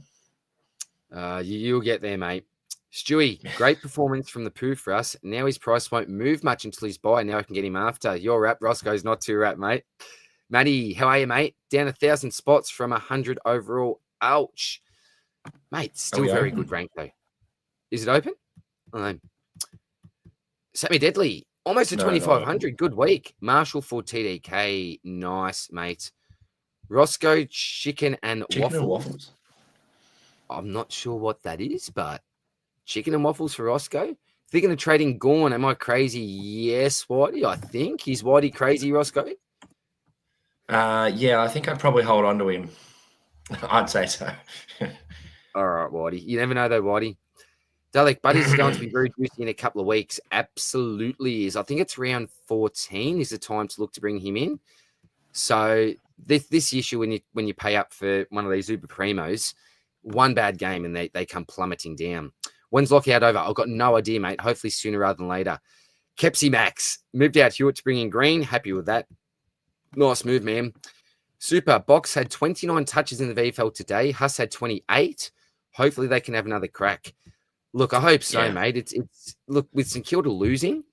on. You'll get there, mate. Stewie, great performance from the poo for us. Now his price won't move much until he's buy. Now I can get him after. Your rap, Roscoe's not too rap, mate. Matty, how are you, mate? Down 1,000 spots from 100 overall. Ouch. Mate, still very good rank, though. Is it open? Sammy Deadly, almost a 2,500. Good week. Marshall for TDK. Nice, mate. Rossco, chicken and waffles. I'm not sure what that is, but chicken and waffles for Rossco. Thinking of trading Gorn. Am I crazy? Yes, Whitey. I think. Is Whitey crazy, Rossco? Yeah, I think I'd probably hold on to him. I'd say so. All right, Whitey. You never know, though, Whitey. Dalek Buddy's going to be very juicy in a couple of weeks. Absolutely is. I think it's round 14 is the time to look to bring him in. So this issue when you pay up for one of these Uber Primos, one bad game and they come plummeting down. When's lockout over? I've got no idea, mate. Hopefully sooner rather than later. Kepsy Max moved out Hewitt to bring in Green. Happy with that. Nice move, man. Super. Box had 29 touches in the VFL today. Huss had 28. Hopefully they can have another crack. Look, I hope so, mate. It's look, with St Kilda losing,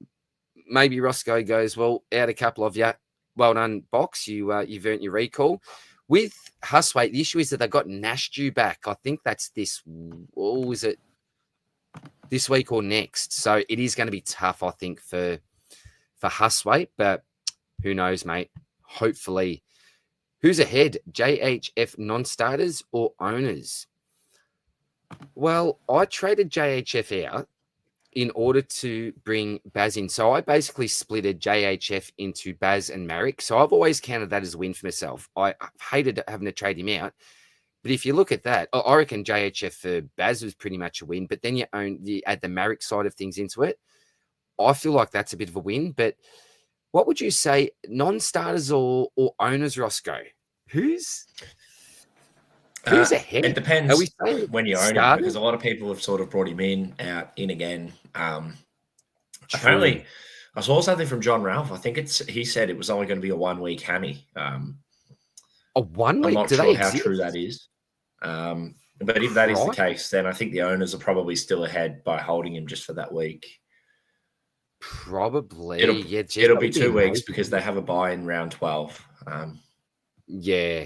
maybe Rossco goes, well, out a couple of you. Well done, Box. You've earned your recall. With Huswaite, the issue is that they got Nashdew back. I think that's this. Oh, is it this week or next? So it is going to be tough, I think, for Huswaite. But who knows, mate? Hopefully, who's ahead? JHF non-starters or owners? Well, I traded JHF out in order to bring Baz in. So I basically splitted JHF into Baz and Marek. So I've always counted that as a win for myself. I hated having to trade him out. But if you look at that, I reckon JHF for Baz was pretty much a win. But then you add the Marek side of things into it. I feel like that's a bit of a win. But what would you say, non-starters or owners, Rossco? Who's ahead? It depends Are we saying when you own him, because a lot of people have sort of brought him in again. Apparently, I saw something from John Ralph. I think he said it was only going to be a 1 week hammy. A 1 week? I'm not sure how true that is. But if that is the case, then I think the owners are probably still ahead by holding him just for that week. Probably. It'll be 2 weeks because they have a buy in round 12. Yeah.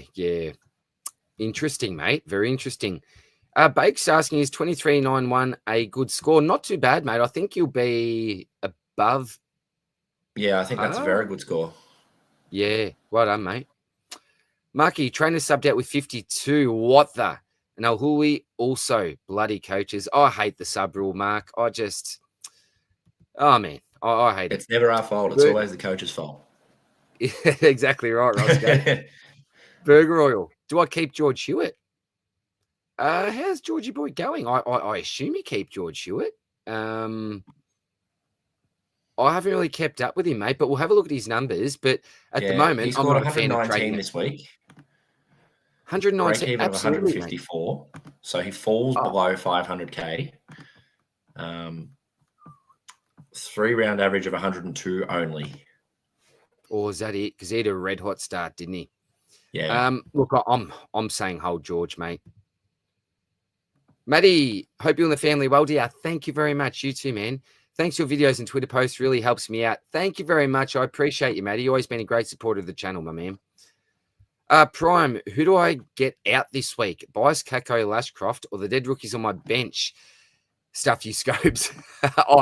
Interesting, mate. Very interesting. Bake's asking, is 23.91 a good score? Not too bad, mate. I think you'll be above. Yeah, I think that's a very good score. Yeah, well done, mate. Marky, trainer subbed out with 52. What the? And Alhui also bloody coaches. I hate the sub rule, Mark. I hate it. It's never our fault. It's always the coach's fault. Exactly right, Rossco. Burger Oil. Do I keep George Hewitt? How's Georgie boy going? I assume you keep George Hewitt. I haven't really kept up with him, mate, but we'll have a look at his numbers. But at the moment, I'm not a fan of trading this week. 119, absolutely, 154. Mate. So he falls below 500k. 3-round average of 102 only. Or is that it? Because he had a red hot start, didn't he? Yeah. Look, I'm saying hold George, mate. Matty, hope you and the family well, dear. Thank you very much. You too, man. Thanks for your videos and Twitter posts. Really helps me out. Thank you very much. I appreciate you, Matty. You've always been a great supporter of the channel, my man. Prime, who do I get out this week? Bias, Kako, Lashcroft, or the dead rookies on my bench? Stuff you, Scobes.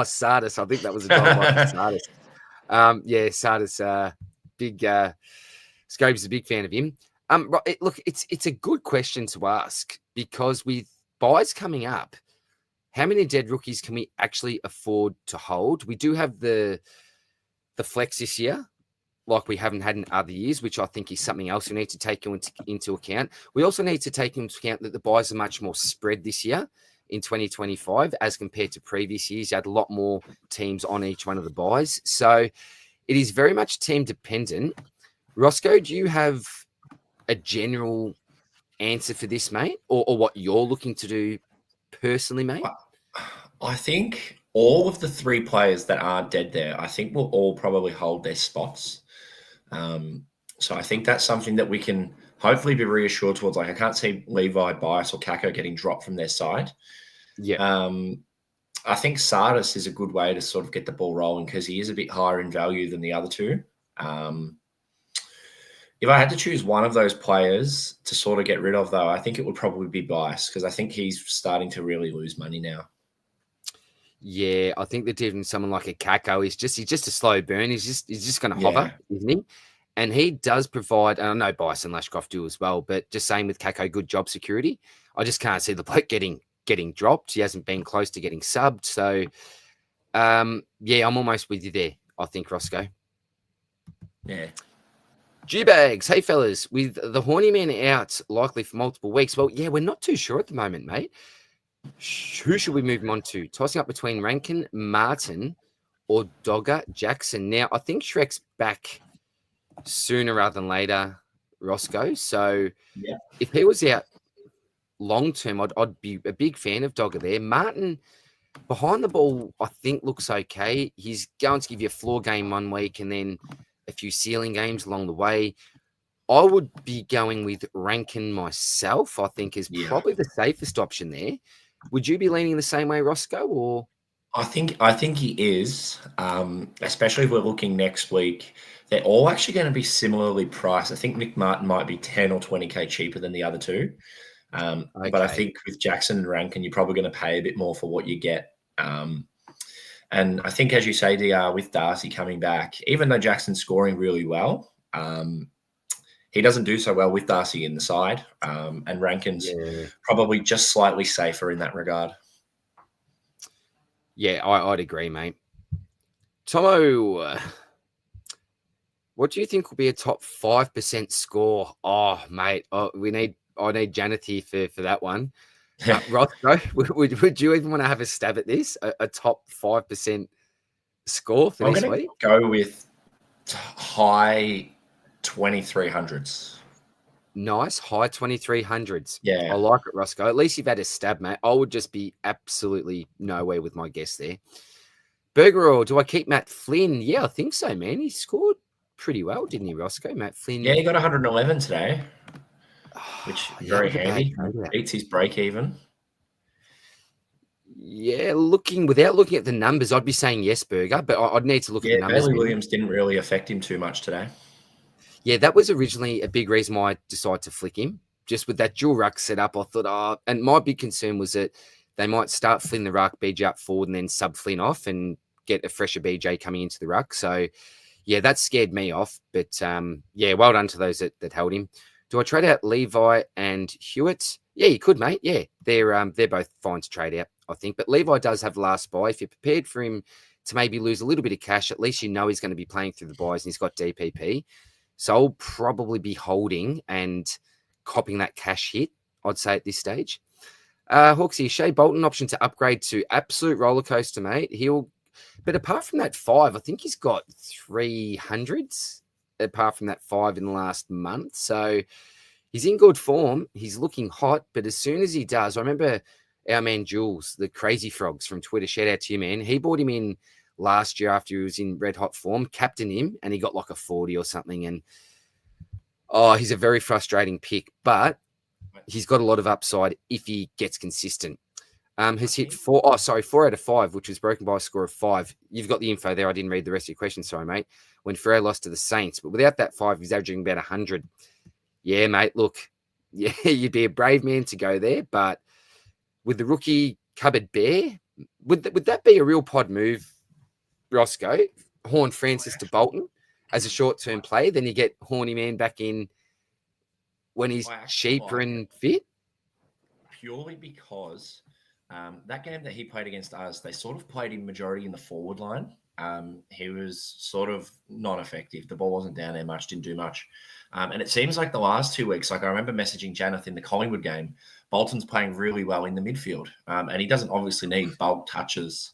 Sardis. I think that was a dog. Sardis. Sardis. Big. Scobes is a big fan of him. Look, it's a good question to ask because with buys coming up, how many dead rookies can we actually afford to hold? We do have the flex this year, like we haven't had in other years, which I think is something else we need to take into account. We also need to take into account that the buys are much more spread this year in 2025 as compared to previous years. You had a lot more teams on each one of the buys. So it is very much team dependent. Rossco, do you have a general answer for this, mate, or what you're looking to do personally, mate? I think all of the 3 players that are dead there, I think will all probably hold their spots. So I think that's something that we can hopefully be reassured towards. Like, I can't see Levi, Bias, or Kako getting dropped from their side. Yeah. I think Sardis is a good way to sort of get the ball rolling because he is a bit higher in value than the other 2. If I had to choose one of those players to sort of get rid of, though, I think it would probably be Bias because I think he's starting to really lose money now. Yeah, I think that even someone like a Kako he's just a slow burn. He's just going to hover, isn't he? And he does provide, and I know Bias and Lashcroft do as well, but just saying with Kako, good job security. I just can't see the bloke getting dropped. He hasn't been close to getting subbed. So, I'm almost with you there, I think, Rossco. Yeah. G-Bags, hey fellas, with the horny man out likely for multiple weeks. Well, yeah, we're not too sure at the moment, mate. Who should we move him on to? Tossing up between Rankin, Martin, or Dogger Jackson. Now, I think Shrek's back sooner rather than later, Rossco. So if he was out long term, I'd be a big fan of Dogger there. Martin, behind the ball, I think looks okay. He's going to give you a floor game 1 week and then a few ceiling games along the way. I would be going with Rankin myself. I think is Yeah. probably the safest option there. Would you be leaning the same way, Rossco, or? I think he is, especially if we're looking next week. They're all actually going to be similarly priced. I think Nick Martin might be 10 or 20K cheaper than the other two. But I think with Jackson and Rankin, you're probably going to pay a bit more for what you get. And I think, as you say, DR, with Darcy coming back, even though Jackson's scoring really well, he doesn't do so well with Darcy in the side. And Rankin's probably just slightly safer in that regard. Yeah, I'd agree, mate. Tomo, what do you think will be a top 5% score? Oh, mate, I need Janath here for that one. Rossco, would you even want to have a stab at this? A top 5% score for this week? Go with high 2300s. Nice, high 2300s. Yeah. I like it, Rossco. At least you've had a stab, mate. I would just be absolutely nowhere with my guess there. Burger Oil, do I keep Matt Flynn? Yeah, I think so, man. He scored pretty well, didn't he, Rossco? Matt Flynn. Yeah, he got 111 today, which is very handy. Beats his break even. Yeah, without looking at the numbers, I'd be saying yes, Burger, but I'd need to look at the numbers. Bailey Williams didn't really affect him too much today. Yeah, that was originally a big reason why I decided to flick him. Just with that dual ruck set up, I thought, and my big concern was that they might start Flynn the ruck, BJ up forward, and then sub Flynn off and get a fresher BJ coming into the ruck. So, yeah, that scared me off. But, yeah, well done to those that held him. Do I trade out Levi and Hewitt? Yeah, you could, mate. Yeah, they're both fine to trade out, I think. But Levi does have last buy. If you're prepared for him to maybe lose a little bit of cash, at least you know he's going to be playing through the buys and he's got DPP. So I'll probably be holding and copping that cash hit, I'd say, at this stage. Hawksy, Shea Bolton option to upgrade to absolute roller coaster, mate. But apart from that 5, I think he's got 300s apart from that 5 in the last month. So he's in good form. He's looking hot. But as soon as he does, I remember our man Jules, the Crazy Frogs from Twitter, shout out to you, man. He bought him in last year after he was in red hot form, captained him, and he got like a 40 or something. And he's a very frustrating pick, but he's got a lot of upside if he gets consistent. Has hit 4 out of 5, which was broken by a score of 5. You've got the info there. I didn't read the rest of your question. Sorry, mate. When Ferrer lost to the Saints, but without that 5, he's averaging about 100. Yeah, mate. Look, yeah, you'd be a brave man to go there, but with the rookie cupboard bare, would that be a real pod move, Rossco? Horn Francis to Bolton as a short-term play, then you get Horny Man back in when he's cheaper and fit? Purely because that game that he played against us, they sort of played him majority in the forward line. He was sort of non-effective. The ball wasn't down there much, didn't do much. And it seems like the last 2 weeks, like I remember messaging Janath in the Collingwood game, Bolton's playing really well in the midfield. And he doesn't obviously need bulk touches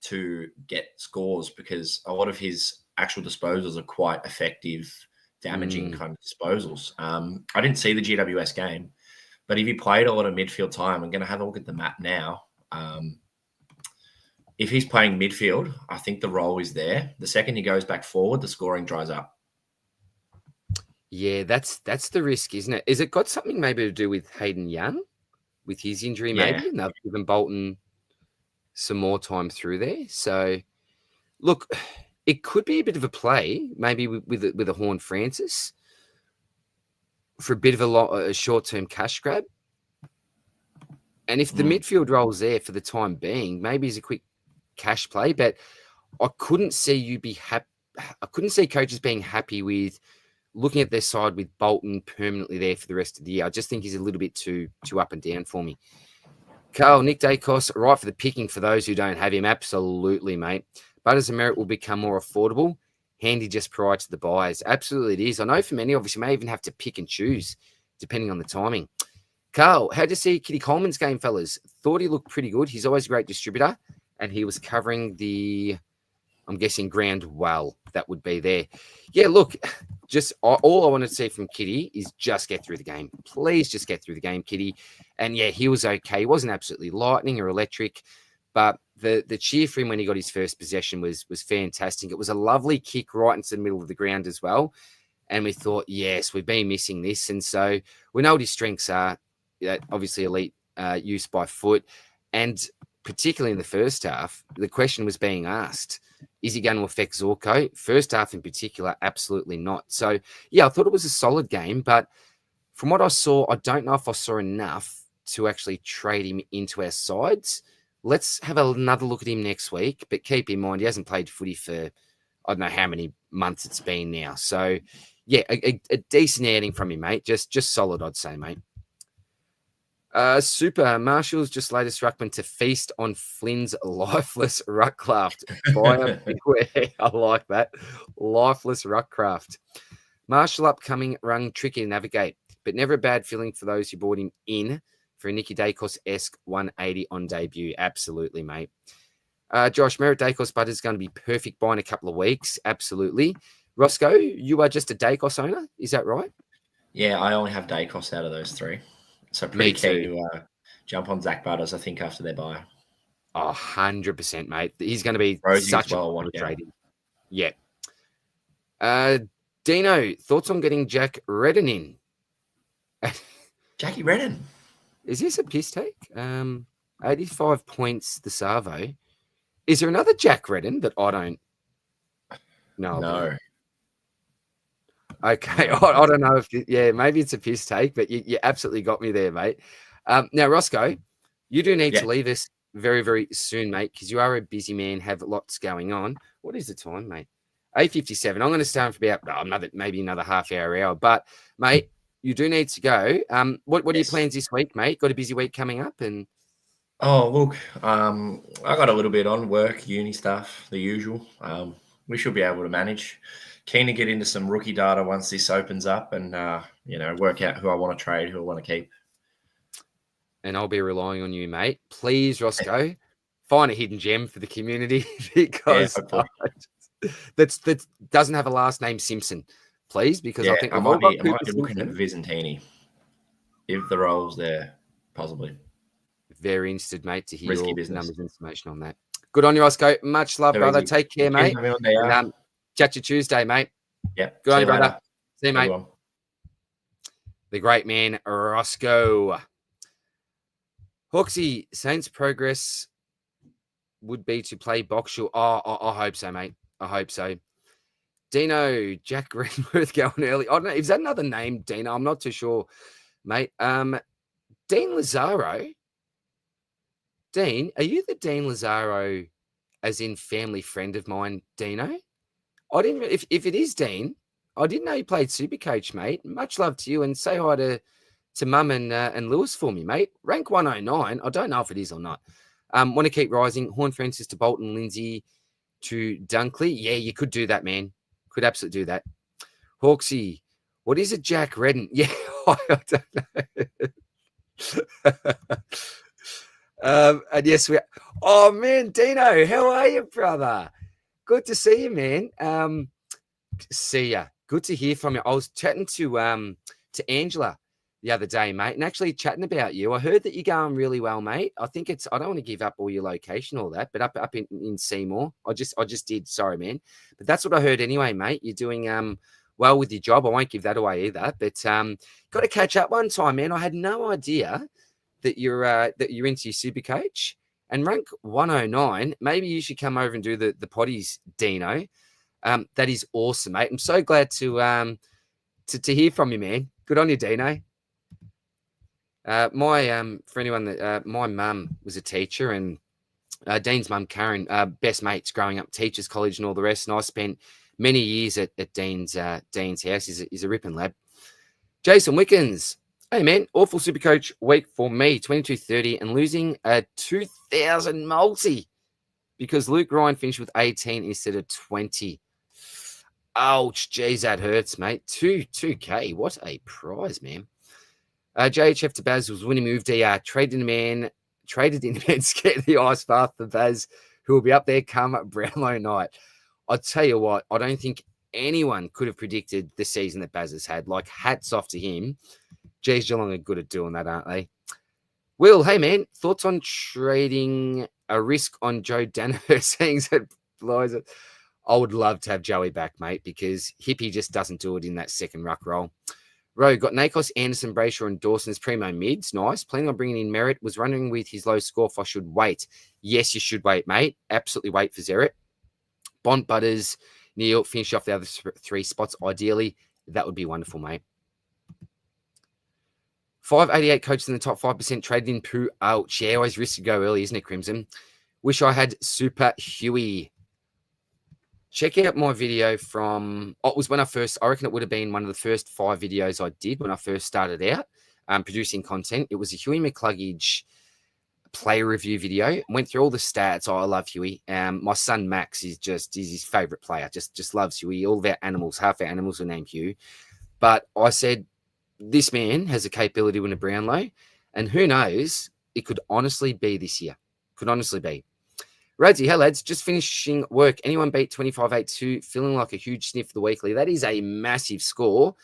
to get scores because a lot of his actual disposals are quite effective, damaging kind of disposals. I didn't see the GWS game, but if he played a lot of midfield time, I'm going to have a look at the map now. If he's playing midfield, I think the role is there. The second he goes back forward, the scoring dries up. Yeah, that's the risk, isn't it? Is it got something maybe to do with Hayden Young, with his injury maybe? And they've given Bolton some more time through there. So, look, it could be a bit of a play, maybe with a Horn Francis for a bit of a short-term cash grab. And if the midfield role's there for the time being, maybe it's a quick cash play. But I couldn't see you be happy. I couldn't see coaches being happy with looking at their side with Bolton permanently there for the rest of the year. I just think he's a little bit too up and down for me. Carl, Nick Dacos, right for the picking for those who don't have him. Absolutely, mate. Butters and Merit will become more affordable. Handy just prior to the buys. Absolutely it is. I know for many of us, you may even have to pick and choose depending on the timing. Carl, how'd you see Kitty Coleman's game, fellas? Thought he looked pretty good. He's always a great distributor, and he was covering the, I'm guessing, ground well. That would be there. Yeah, look, just all I want to see from Kitty is just get through the game. Please just get through the game, Kitty. And yeah, he was okay. He wasn't absolutely lightning or electric, but the cheer for him when he got his first possession was fantastic. It was a lovely kick right into the middle of the ground as well. And we thought, yes, we've been missing this. And so we know what his strengths are. Obviously, elite use by foot. And particularly in the first half, the question was being asked, is he going to affect Zorko? First half in particular, absolutely not. So, yeah, I thought it was a solid game. But from what I saw, I don't know if I saw enough to actually trade him into our sides. Let's have another look at him next week. But keep in mind, he hasn't played footy for I don't know how many months it's been now. So, yeah, a decent outing from him, mate. Just solid, I'd say, mate. Super Marshall's just latest ruckman to feast on Flynn's lifeless ruckcraft. Fire beware. I like that. Lifeless ruckcraft. Marshall upcoming rung tricky to navigate, but never a bad feeling for those who brought him in for a Nicky Dacos-esque 180 on debut. Absolutely, mate. Josh, Merritt Dacos Butter is going to be perfect by in a couple of weeks. Absolutely. Rossco, you are just a Dacos owner. Is that right? Yeah, I only have Dacos out of those three. So pretty keen to jump on Zach Butters, I think, after their bye. 100%, mate. He's going to be Rosie's such a one trading. Yeah. Dino, thoughts on getting Jack Redden in? Jackie Redden. Is this a piss take? 85 points, the Savo. Is there another Jack Redden that I don't know? No. About? Okay, I don't know if maybe it's a piss take, but you absolutely got me there, mate. Now, Rossco, you do need to leave us very, very soon, mate, because you are a busy man, have lots going on. What is the time, mate? 8:57. I'm going to stay on for about maybe another half hour. But, mate, you do need to go. What are your plans this week, mate? Got a busy week coming up, and oh look, I got a little bit on work, uni stuff, the usual. We should be able to manage. Keen to get into some rookie data once this opens up, and work out who I want to trade, who I want to keep. And I'll be relying on you, mate. Please, Rossco, find a hidden gem for the community because that doesn't have a last name Simpson, please. Because I think I might be looking at Vizentini if the role's there, possibly. Very interested, mate, to hear your numbers information on that. Good on you, Rossco. Much love, brother. Take care, mate. And, chat you Tuesday, mate. Yeah. Good on you, brother. See you, mate. The great man, Rossco. Hawksy, Saints' progress would be to play Boxall. I hope so, mate. I hope so. Dino, Jack Greenworth going early. I don't know. Is that another name, Dino? I'm not too sure, mate. Dean Lazaro. Dean, are you the Dean Lazaro as in family friend of mine, Dino? I didn't. If it is Dean, I didn't know you played Supercoach, mate. Much love to you, and say hi to Mum and Lewis for me, mate. Rank 109. I don't know if it is or not. Want to keep rising. Horn Francis to Bolton, Lindsay to Dunkley. Yeah, you could do that, man. Could absolutely do that. Hawksy, what is it, Jack Redden? Yeah, I don't know. And yes, we are. Oh, man, Dino, how are you, brother? Good to see you, man. See ya. Good to hear from you. I was chatting to Angela the other day, mate, and actually chatting about you. I heard that you're going really well, mate. I think I don't want to give up all your location, all that, but up in Seymour. I just did. Sorry, man. But that's what I heard anyway, mate. You're doing well with your job. I won't give that away either. But got to catch up one time, man. I had no idea that you're into your Supercoach and rank 109. Maybe you should come over and do the potties, Dino. That is awesome, mate. I'm so glad to hear from you, man. Good on you, Dino. For anyone that my mum was a teacher, and Dean's mum Karen, best mates growing up, teachers college and all the rest. And I spent many years at Dean's house. He's a ripping lad. Jason Wickens, hey man, awful Supercoach week for me, 22-30, and losing a 2,000 multi because Luke Ryan finished with 18 instead of 20. Ouch, geez, that hurts, mate. 2K, what a prize, man. JHF to Baz was winning move DR, traded in a man, scared the ice bath for Baz, who will be up there come Brownlow night. I'll tell you what, I don't think anyone could have predicted the season that Baz has had. Like, hats off to him. Geez, Geelong are good at doing that, aren't they? Will, hey man, thoughts on trading a risk on Joe Danaher, saying that blows it? I would love to have Joey back, mate, because Hippie just doesn't do it in that second ruck role. Rowe got Nakos, Anderson, Brayshaw, and Dawson's primo mids. Nice. Planning on bringing in Merritt. Was running with his low score if I should wait. Yes, you should wait, mate. Absolutely wait for Zeret. Bond, Butters, Neil, finish off the other 3 spots. Ideally, that would be wonderful, mate. 588 coaches in the top 5% traded in Pooh. Ouch. Yeah, always risk to go early, isn't it, Crimson? Wish I had Super Huey. Check out my video from, it was when I reckon it would have been one of the first 5 videos I did when I first started out producing content. It was a Huey McCluggage player review video. Went through all the stats. Oh, I love Huey. My son Max is his favorite player. Just loves Huey. All of our animals, half our animals are named Hugh. But I said, this man has a capability to win a Brownlow, and who knows, it could honestly be this year. Could honestly be. Radsy, hey lads, just finishing work. Anyone beat 25-82, feeling like a huge sniff for the weekly. That is a massive score.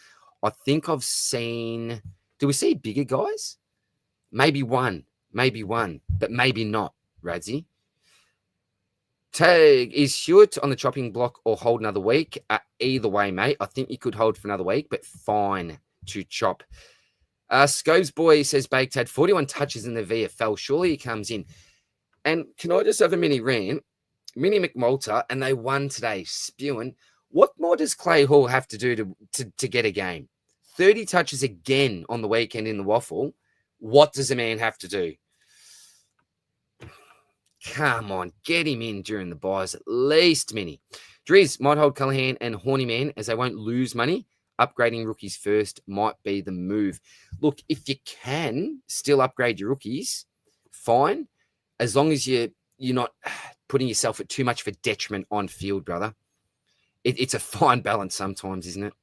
I think I've seen, do we see bigger guys? Maybe one, but maybe not, Radsy. Tag, is Hewitt on the chopping block or hold another week? Either way, mate. I think you could hold for another week, but fine to chop. Scobes boy says Baked had 41 touches in the VFL. Surely he comes in. And can I just have a mini rant? Mini McMalta, and they won today, spewing. What more does Clay Hall have to do to get a game? 30 touches again on the weekend in the waffle. What does a man have to do? Come on, get him in during the buys at least, Mini. Driz might hold Callaghan and Horny Man as they won't lose money. Upgrading rookies first might be the move. Look, if you can still upgrade your rookies, fine. As long as you're not putting yourself at too much of a detriment on field, brother. It's a fine balance sometimes, isn't it?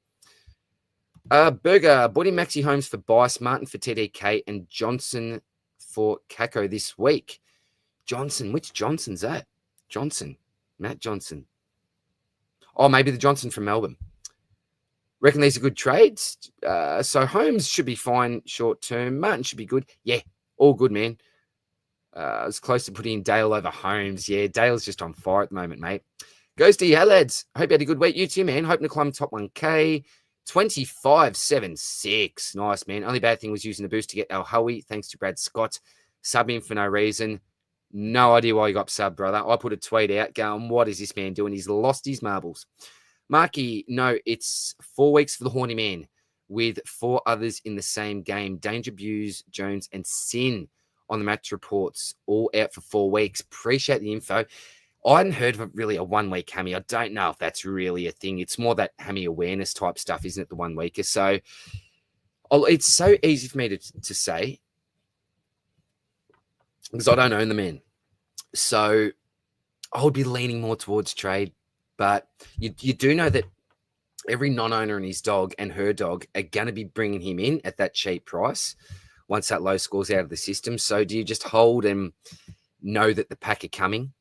Burger, bought in Maxi Holmes for Bice, Martin for TDK, and Johnson for Kako this week. Johnson, which Johnson's that? Matt Johnson. Oh, maybe the Johnson from Melbourne. Reckon these are good trades. So Holmes should be fine short term. Martin should be good. Yeah, all good, man. I was close to putting Dale over Holmes. Yeah, Dale's just on fire at the moment, mate. Goes to you, hey, lads. Hope you had a good week. You too, man. Hoping to climb top 1K. 25.76. Nice, man. Only bad thing was using the boost to get El Howie. Thanks to Brad Scott. Sub him for no reason. No idea why you got sub, brother. I put a tweet out going, what is this man doing? He's lost his marbles. Marky, no, it's 4 weeks for the Horny Man with 4 others in the same game. Danger, Buse, Jones, and Sin on the match reports, all out for 4 weeks. Appreciate the info. I hadn't heard of really a 1 week hammy. I don't know if that's really a thing. It's more that hammy awareness type stuff, isn't it? The 1 weeker. So it's so easy for me to say because I don't own the man. So I would be leaning more towards trade. But you do know that every non-owner and his dog and her dog are going to be bringing him in at that cheap price once that low score's out of the system. So do you just hold and know that the pack are coming?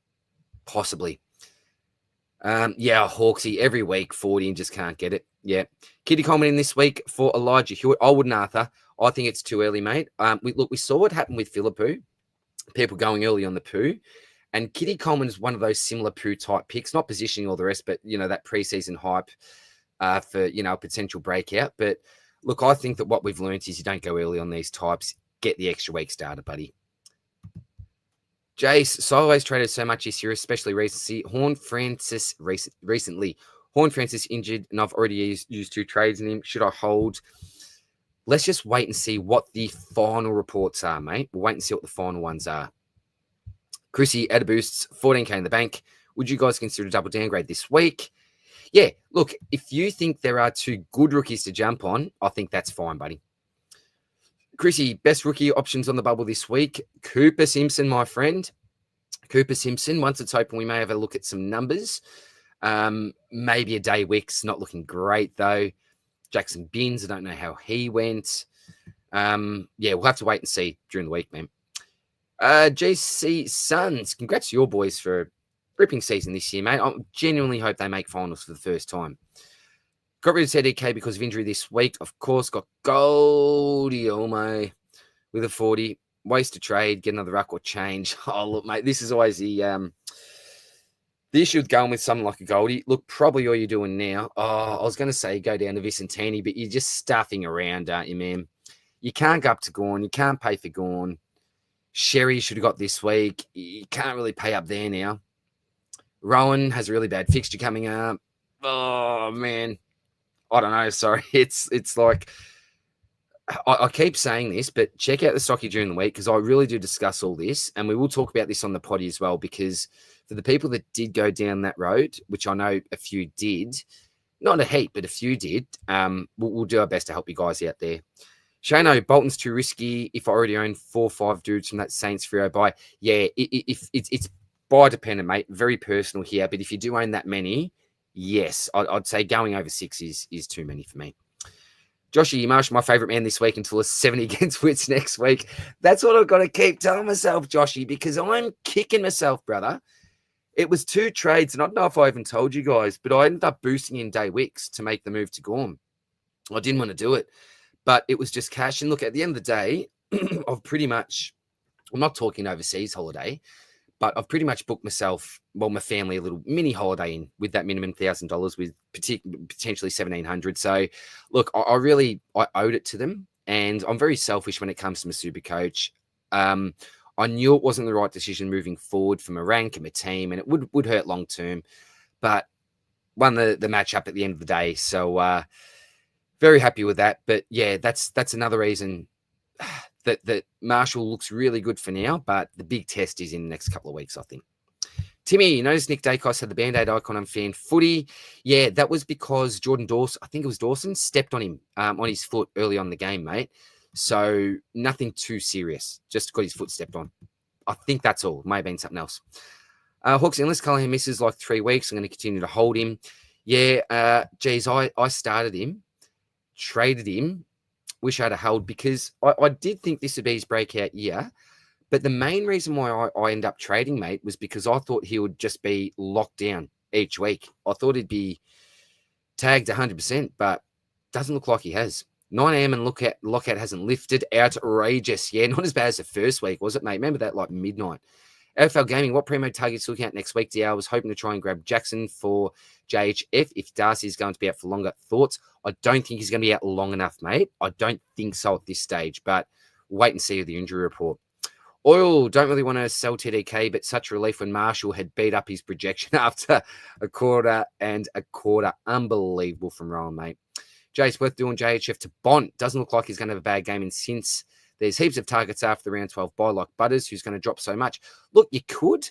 Possibly. Yeah, Hawksy every week 40 and just can't get it. Yeah. Kitty Coleman in this week for Elijah Hewitt. I wouldn't, Arthur. I think it's too early, mate. We saw what happened with Philippou. People going early on the poo. And Kitty Coleman is one of those similar poo type picks, not positioning all the rest, but, that preseason hype for, a potential breakout. But look, I think that what we've learned is you don't go early on these types. Get the extra week started, buddy. Jace, so I always traded so much this year, especially recently. Horn Francis injured, and I've already used 2 trades in him. Should I hold? Let's just wait and see what the final reports are, mate. We'll wait and see what the final ones are. Chrissy, add a boosts, 14K in the bank. Would you guys consider a double downgrade this week? Yeah, look, if you think there are 2 good rookies to jump on, I think that's fine, buddy. Chrissy, best rookie options on the bubble this week. Cooper Simpson, my friend. Cooper Simpson. Once it's open, we may have a look at some numbers. Maybe a day Wicks, not looking great, though. Jackson Binns, I don't know how he went. Yeah, we'll have to wait and see during the week, man. JC Suns, congrats to your boys for a ripping season this year, mate. I genuinely hope they make finals for the first time. Got rid of TDK because of injury this week. Of course, got Goldie Olmo with a 40. Waste to trade, get another ruck or change. Oh, look, mate, this is always the The issue with going with something like a Goldie, look, probably all you're doing now, I was going to say go down to Vicentini, but you're just stuffing around, aren't you, man? You can't go up to Gorn. You can't pay for Gorn. Sherry should have got this week. You can't really pay up there now. Rowan has a really bad fixture coming up. Oh, man. I don't know. Sorry. It's like, I keep saying this, but check out the stocky during the week because I really do discuss all this. And we will talk about this on the potty as well, because for the people that did go down that road, which I know a few did, not a heap, but a few did, we'll do our best to help you guys out there. Shano, Bolton's too risky. If I already own 4 or 5 dudes from that Saints Freo buy, yeah, if it's buy dependent, mate. Very personal here. But if you do own that many, yes, I'd say going over 6 is too many for me. Joshy Marsh, my favourite man this week until a 70 against Wits next week. That's what I've got to keep telling myself, Joshy, because I'm kicking myself, brother. It was 2 trades, and I don't know if I even told you guys, but I ended up boosting in Day Wicks to make the move to Gorm. I didn't want to do it, but it was just cash. And look, at the end of the day, I've pretty much, I'm not talking overseas holiday, but I've pretty much booked myself, well, my family, a little mini holiday in with that minimum $1,000 with potentially $1,700. So, look, I owed it to them, and I'm very selfish when it comes to my Supercoach. I knew it wasn't the right decision moving forward for my rank and my team, and it would hurt long term, but won the match up at the end of the day. So, very happy with that. But yeah, that's another reason that Marshall looks really good for now, but the big test is in the next couple of weeks, I think. Timmy, you notice Nick Dacos had the Band-Aid icon on fan footy. Yeah, that was because Jordan Dawson, I think it was Dawson, stepped on him on his foot early on in the game, mate. So nothing too serious, just got his foot stepped on. I think that's all. May have been something else. Hawks, unless Callahan misses like 3 weeks, I'm going to continue to hold him. Yeah, geez, I started him, traded him. Wish I'd have held because I did think this would be his breakout year. But the main reason why I ended up trading, mate, was because I thought he would just be locked down each week. I thought he'd be tagged 100%, but doesn't look like he has. 9 a.m. and lockout hasn't lifted. Outrageous. Yeah, not as bad as the first week, was it, mate? Remember that, like midnight. AFL Gaming, what primo targets looking at next week? I was hoping to try and grab Jackson for JHF if Darcy is going to be out for longer. Thoughts? I don't think he's going to be out long enough, mate. I don't think so at this stage, but wait and see with the injury report. Oil, don't really want to sell TDK, but such relief when Marshall had beat up his projection after a quarter and a quarter. Unbelievable from Rowan, mate. Jay's worth doing JHF to Bont. Doesn't look like he's going to have a bad game, and since there's heaps of targets after the round 12 bye, like Butters, who's going to drop so much. Look, you could,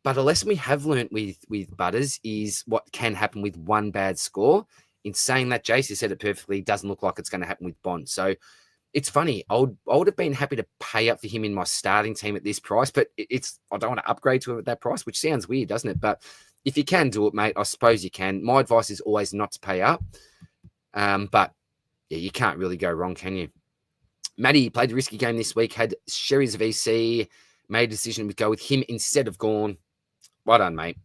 but a lesson we have learnt with Butters is what can happen with one bad score. In saying that, Jace has said it perfectly. Doesn't look like it's going to happen with Bond. So it's funny. I would have been happy to pay up for him in my starting team at this price, but I don't want to upgrade to him at that price, which sounds weird, doesn't it? But if you can do it, mate, I suppose you can. My advice is always not to pay up. But yeah, you can't really go wrong, can you? Matty played a risky game this week, had Sherry's VC, made a decision to go with him instead of Gorn. Well done, mate.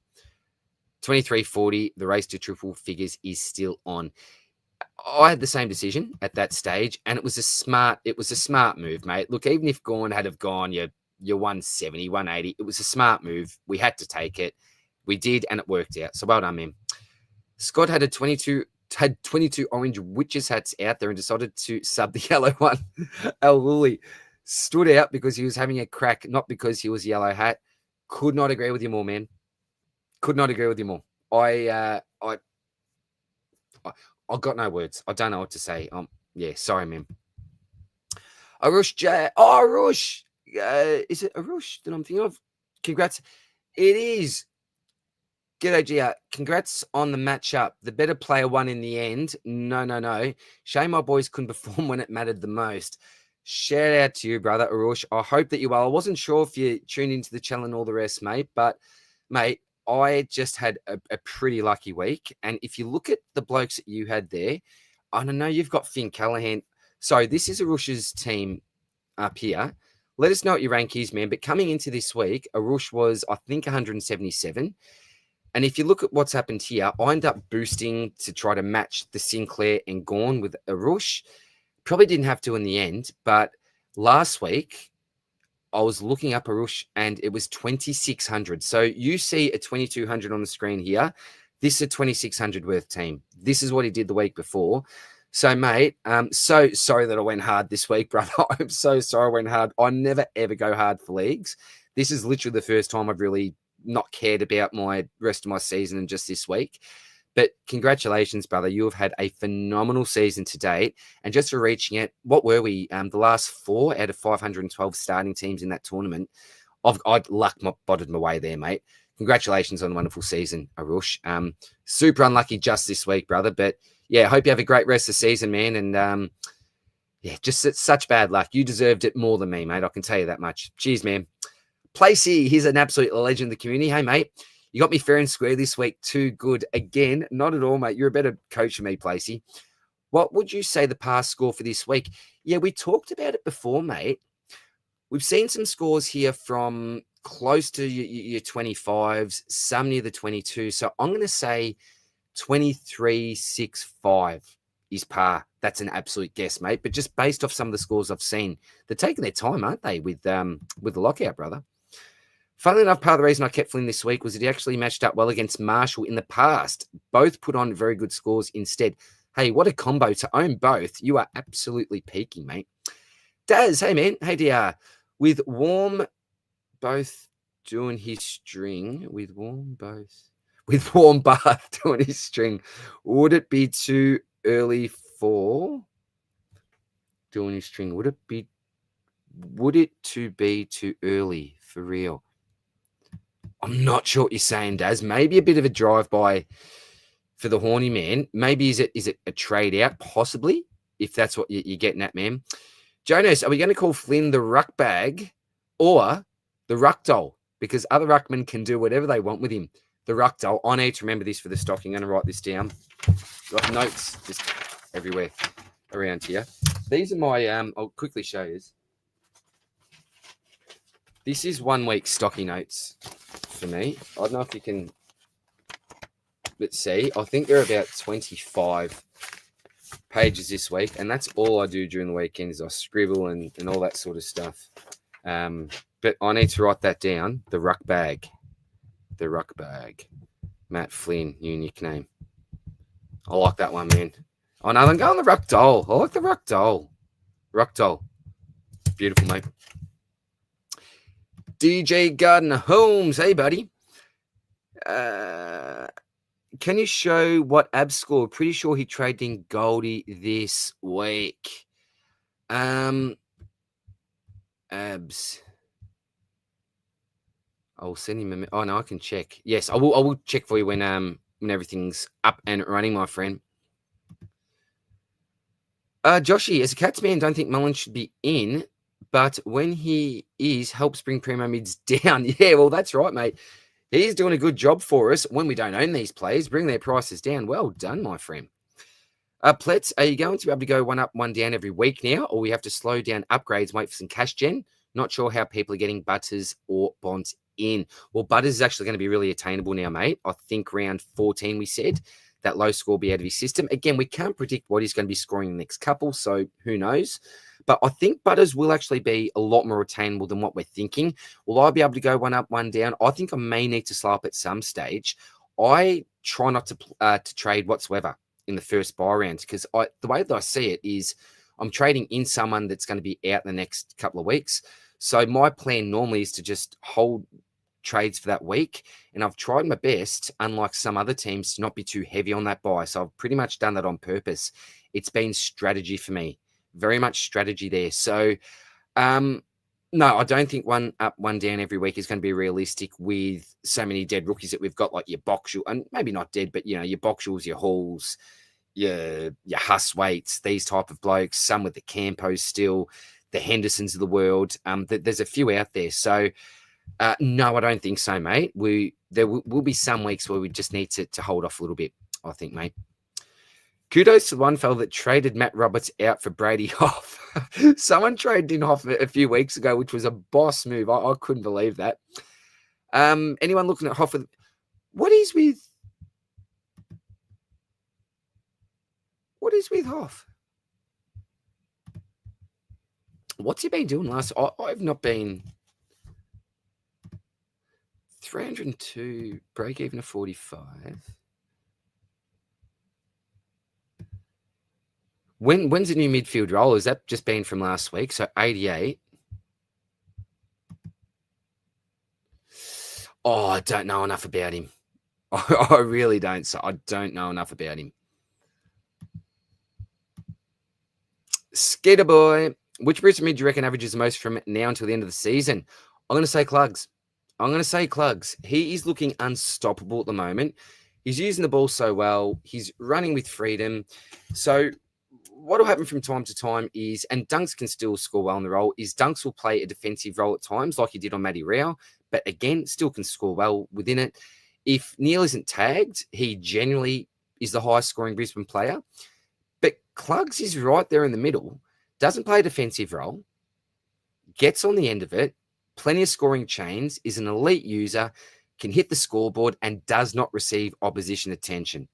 23.40, the race to triple figures is still on. I had the same decision at that stage, and it was a smart move, mate. Look, even if Gorn had have gone, you're 170, 180, it was a smart move. We had to take it. We did, and it worked out. So well done, man. Scott had 22 orange witches hats out there and decided to sub the yellow one. El Lully stood out because he was having a crack, not because he was yellow hat. Could not agree with you more, man. Could not agree with you more. I got no words. I don't know what to say. Yeah, sorry, man. Arush J. Oh, Arush. Is it Arush that I'm thinking of? Congrats. It is. G'day, Gia. Congrats on the matchup. The better player won in the end. No. Shame my boys couldn't perform when it mattered the most. Shout out to you, brother Arush. I hope that you well. I wasn't sure if you tuned into the channel and all the rest, mate. But, mate, I just had a pretty lucky week. And if you look at the blokes that you had there, I don't know, you've got Finn Callahan. So this is Arush's team up here. Let us know what your rank is, man. But coming into this week, Arush was, I think, 177. And if you look at what's happened here, I end up boosting to try to match the Sinclair and Gorn with Arush. Probably didn't have to in the end, but last week, I was looking up Arush and it was 2,600. So you see a 2,200 on the screen here. This is a 2,600 worth team. This is what he did the week before. So, mate, so sorry that I went hard this week, brother. I'm so sorry I went hard. I never, ever go hard for leagues. This is literally the first time I've really not cared about my rest of my season and just this week. But congratulations, brother. You have had a phenomenal season to date. And just for reaching it, what were we? The last 4 out of 512 starting teams in that tournament. I'd botted my way there, mate. Congratulations on the wonderful season, Arush. Super unlucky just this week, brother. But yeah, hope you have a great rest of the season, man. And yeah, just such bad luck. You deserved it more than me, mate. I can tell you that much. Cheers, man. Placey, he's an absolute legend of the community. Hey, mate. You got me fair and square this week. Too good. Again, not at all, mate. You're a better coach than me, Placey. What would you say the past score for this week? Yeah, we talked about it before, mate. We've seen some scores here from close to your 25s, some near the 22. So I'm going to say 23.65 is par. That's an absolute guess, mate. But just based off some of the scores I've seen, they're taking their time, aren't they, with the lockout, brother? Funnily enough, part of the reason I kept Flynn this week was that he actually matched up well against Marshall in the past. Both put on very good scores instead. Hey, what a combo to own both. You are absolutely peaking, mate. Daz, hey, man. Hey, DR. With Warm both doing his string, with Warm Bath doing his string, would it be too early for doing his string? Would it to be too early for real? I'm not sure what you're saying, Daz. Maybe a bit of a drive-by for the horny man. Maybe is it a trade out? Possibly, if that's what you're getting at, man. Jonas, are we going to call Flynn the ruck bag or the ruck doll? Because other ruckmen can do whatever they want with him. The ruck doll. I need to remember this for the stocking. I'm going to write this down. Got notes just everywhere around here. These are my, I'll quickly show you. This is 1 week stocky notes for me. I don't know if you can, let's see. I think they're about 25 pages this week. And that's all I do during the weekend is I scribble and all that sort of stuff. But I need to write that down. The ruck bag. The ruck bag. Matt Flynn, unique name. I like that one, man. Oh, no, I'm going the ruck doll. I like the ruck doll. Ruck doll. Beautiful, mate. DJ Gardner Holmes. Hey, buddy. Can you show what Abs scored? Pretty sure he traded in Goldie this week. Abs. I'll send him a... Oh, no, I can check. Yes, I will check for you when everything's up and running, my friend. Joshy, as a Cats man, don't think Mullen should be in, but when he is, helps bring primo mids down. Yeah, well, that's right, mate. He's doing a good job for us when we don't own these players, bring their prices down. Well done, my friend. Plets, are you going to be able to go 1 up, 1 down every week now, or we have to slow down upgrades and wait for some cash gen? Not sure how people are getting Butters or Bonds in. Well, Butters is actually going to be really attainable now, mate. I think round 14, we said. That low score will be out of his system. Again, we can't predict what he's going to be scoring in the next couple, so who knows? But I think Butters will actually be a lot more attainable than what we're thinking. Will I be able to go 1 up, 1 down? I think I may need to slow up at some stage. I try not to trade whatsoever in the first buy round because the way that I see it is I'm trading in someone that's going to be out in the next couple of weeks. So my plan normally is to just hold trades for that week, and I've tried my best, unlike some other teams, to not be too heavy on that buy. So I've pretty much done that on purpose. It's been strategy for me, very much strategy there. So no, I don't think 1 up, 1 down every week is going to be realistic with so many dead rookies that we've got, like your Boxall, and maybe not dead, but your Boxalls, your Halls, your Huswaits, these type of blokes, some with the Campos still, the Hendersons of the world. There's a few out there. So no, I don't think so, mate. There will be some weeks where we just need to hold off a little bit, I think, mate. Kudos to the one fella that traded Matt Roberts out for Brady Hoff. Someone traded in Hoff a few weeks ago, which was a boss move. I couldn't believe that. Anyone looking at Hoff? What is with Hoff? What's he been doing last? I've not been 302, break even of 45. When's the new midfield role? Is that just been from last week? So 88. Oh, I don't know enough about him. I really don't. So I don't know enough about him. Skater boy. Which Brisbane mid do you reckon averages the most from now until the end of the season? I'm going to say Clugs. He is looking unstoppable at the moment. He's using the ball so well. He's running with freedom. So what will happen from time to time is, and Dunks can still score well in the role, is Dunks will play a defensive role at times like he did on Matty Rao, but again, still can score well within it. If Neil isn't tagged, he generally is the highest scoring Brisbane player. But Clugs is right there in the middle, doesn't play a defensive role, gets on the end of it, plenty of scoring chains, is an elite user, can hit the scoreboard, and does not receive opposition attention.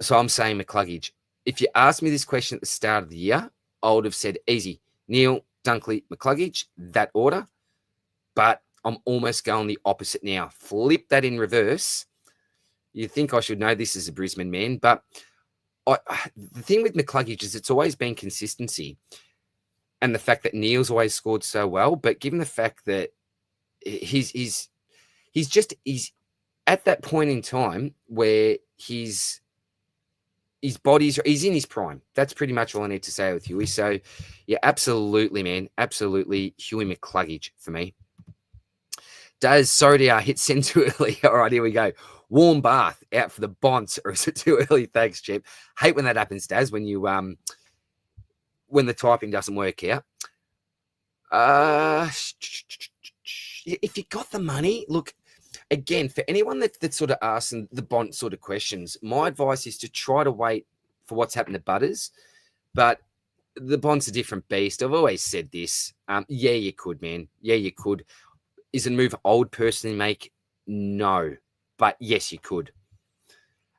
So I'm saying McCluggage. If you asked me this question at the start of the year, I would have said easy. Neil, Dunkley, McCluggage, that order. But I'm almost going the opposite now. Flip that in reverse. You think I should know this as a Brisbane man, but the thing with McCluggage is it's always been consistency and the fact that Neil's always scored so well. But given the fact that he's at that point in time where he's in his prime. That's pretty much all I need to say with Huey. So, yeah, absolutely, man. Absolutely, Huey McCluggage for me. Does Sodiar hit send too early? All right, here we go. Warm bath out for the Bonds, or is it too early? Thanks, Chip. Hate when that happens, Daz, when you when the typing doesn't work out. If you got the money, look. Again, for anyone that sort of asking the Bont sort of questions, my advice is to try to wait for what's happened to Butters. But the Bont's a different beast. I've always said this. Yeah, you could, man. Yeah, you could. Is it a move I would personally make? No. But yes, you could.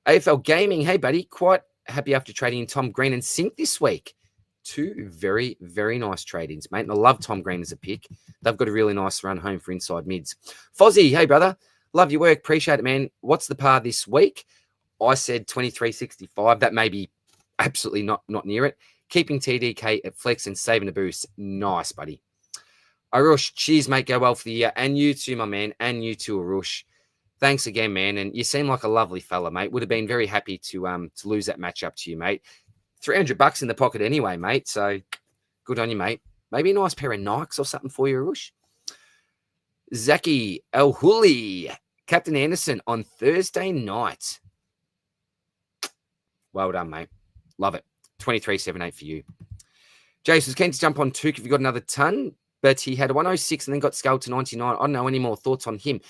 AFL Gaming, hey, buddy. Quite happy after trading in Tom Green and Sink this week. Two very, very nice trade-ins, mate. And I love Tom Green as a pick. They've got a really nice run home for inside mids. Fozzie, hey, brother. Love your work. Appreciate it, man. What's the par this week? I said 23.65. That may be absolutely not near it. Keeping TDK at flex and saving a boost. Nice, buddy. Arush, cheers, mate. Go well for the year. And you too, my man. And you too, Arush. Thanks again, man. And you seem like a lovely fella, mate. Would have been very happy to lose that matchup to you, mate. $300 in the pocket anyway, mate. So good on you, mate. Maybe a nice pair of Nikes or something for you, Arush. Zaki El Huli, Captain Anderson on Thursday night. Well done, mate. Love it. 23.78 for you. Jason's keen to jump on Took if you got another ton, but he had a 106 and then got scaled to 99. I don't know any more thoughts on him.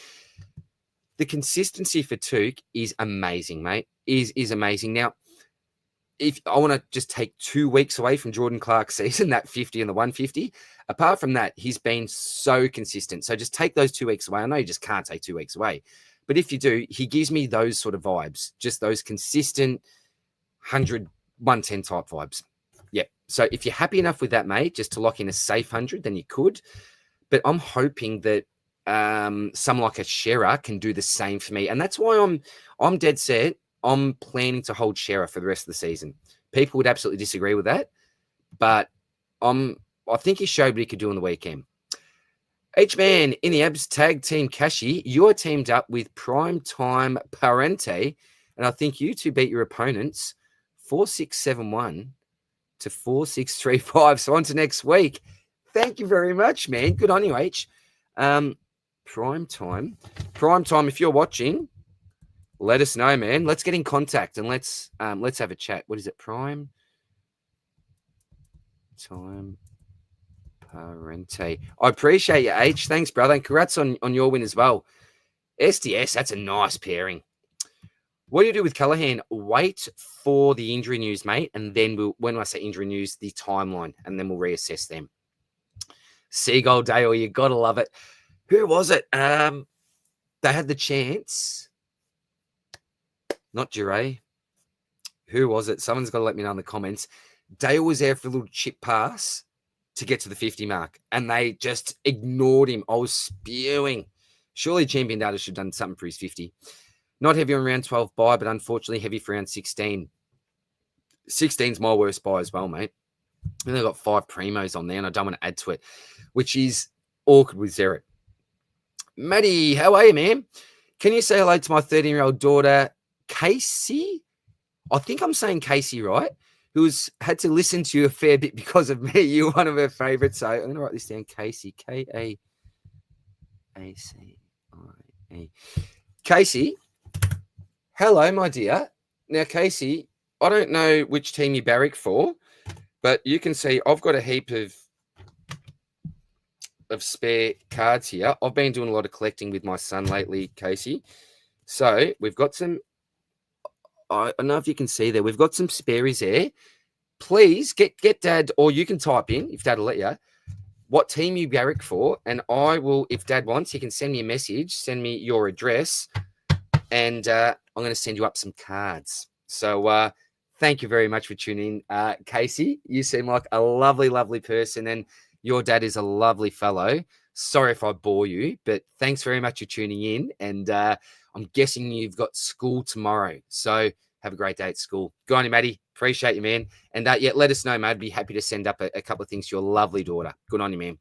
The consistency for Took is amazing, mate. Is amazing. Now, if I want to just take 2 weeks away from Jordan Clark's season, that 50 and the 150, apart from that, he's been so consistent. So just take those 2 weeks away. I know you just can't take 2 weeks away, but if you do, he gives me those sort of vibes, just those consistent 100, 110 type vibes. Yeah. So if you're happy enough with that, mate, just to lock in a safe 100, then you could. But I'm hoping that some like a Shearer can do the same for me. And that's why I'm dead set. I'm planning to hold Shearer for the rest of the season. People would absolutely disagree with that, but I think he showed what he could do on the weekend. H-Man in the Abs tag team Kashi, you're teamed up with Primetime Parente, and I think you two beat your opponents 4-6-7-1 to 4-6-3-5. So on to next week. Thank you very much, man. Good on you, H. Primetime, if you're watching, let us know, man. Let's get in contact and let's have a chat. What is it? Prime Time Parente. I appreciate you, H. Thanks, brother. And congrats on your win as well. SDS, that's a nice pairing. What do you do with Callaghan? Wait for the injury news, mate. And then when I say injury news, the timeline, and then we'll reassess them. Seagull Dale, you got to love it. Who was it? They had the chance. Not Jure. Who was it? Someone's got to let me know in the comments. Dale was there for a little chip pass to get to the 50 mark, and they just ignored him. I was spewing Surely Champion Data should have done something for his 50. Not heavy on round 12 buy, but unfortunately heavy for round 16. 16's my worst buy as well, mate. And they've got 5 primos on there, and I don't want to add to it, which is awkward with Zero. Maddie, how are you, man? Can you say hello to my 13-year-old daughter, Casey? I think I'm saying Casey, right? Who's had to listen to you a fair bit because of me. You're one of her favorites. So I'm going to write this down. Casey, K-A-A-C-I-E. Casey, hello, my dear. Now, Casey, I don't know which team you barrack for, but you can see I've got a heap of spare cards here. I've been doing a lot of collecting with my son lately, Casey. So we've got some, I don't know if you can see there, we've got some spares there. Please get Dad, or you can type in, if Dad will let you, what team you barrack for, and I will, if Dad wants, he can send me a message, send me your address, and I'm going to send you up some cards. So thank you very much for tuning in, Casey. You seem like a lovely, lovely person, and your dad is a lovely fellow. Sorry if I bore you, but thanks very much for tuning in. And I'm guessing you've got school tomorrow. So have a great day at school. Go on, Maddie. Appreciate you, man. And yeah, let us know, mate. I'd be happy to send up a couple of things to your lovely daughter. Good on you, man.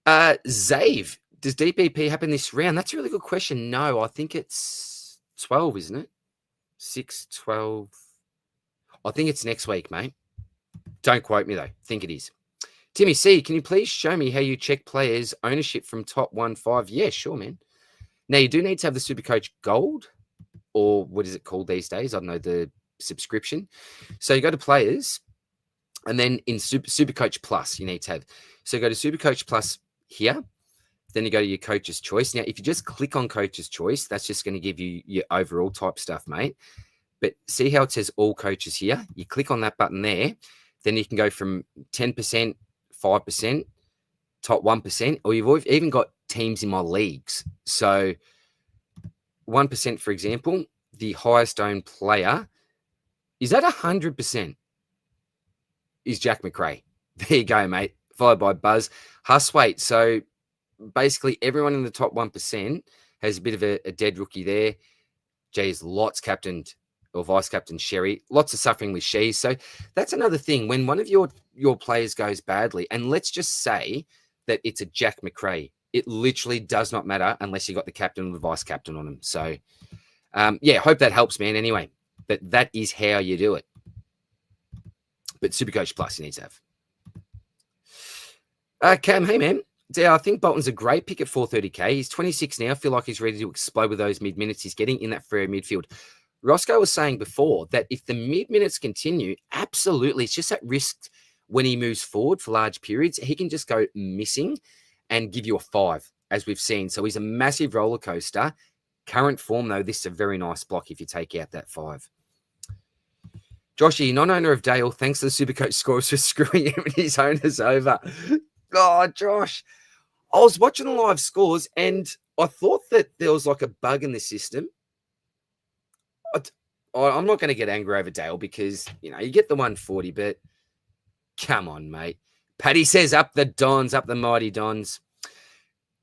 Zave, does DPP happen this round? That's a really good question. No, I think it's 12, isn't it? 6, 12. I think it's next week, mate. Don't quote me, though. I think it is. Timmy C, can you please show me how you check players' ownership from top 1-5? Yeah, sure, man. Now, you do need to have the Supercoach Gold, or what is it called these days? I don't know, the subscription. So you go to players, and then in Supercoach Plus, you need to have. So go to Supercoach Plus here. Then you go to your Coach's Choice. Now, if you just click on Coach's Choice, that's just going to give you your overall type stuff, mate. But see how it says all coaches here? You click on that button there. Then you can go from 10%, 5%, top 1%, or you've even got teams in my leagues. So 1%, for example, the highest owned player is at 100% is Jack McRae. There you go, mate. Followed by Buzz Huswaite. So basically everyone in the top 1% has a bit of a dead rookie there. Geez, lots captained or vice captain Sherry, lots of suffering with Shees. So that's another thing. When one of your players goes badly, and let's just say that it's a Jack McRae, it literally does not matter unless you got the captain or the vice captain on him. So yeah, hope that helps, man. Anyway, but that is how you do it. But Supercoach Plus you need to have. Cam, hey man. Yeah, I think Bolton's a great pick at 430k. He's 26 now. I feel like he's ready to explode with those mid minutes. He's getting in that Freo midfield. Rossco was saying before that if the mid minutes continue, absolutely, it's just that risk when he moves forward for large periods. He can just go missing and give you a 5, as we've seen. So he's a massive roller coaster. Current form, though, this is a very nice block if you take out that 5. Joshy, non-owner of Dale, thanks to the Supercoach scores for screwing him and his owners over. Oh, Josh, I was watching the live scores and I thought that there was like a bug in the system. I'm not going to get angry over Dale because, you know, you get the 140, but come on, mate. Paddy says up the Dons, up the mighty Dons.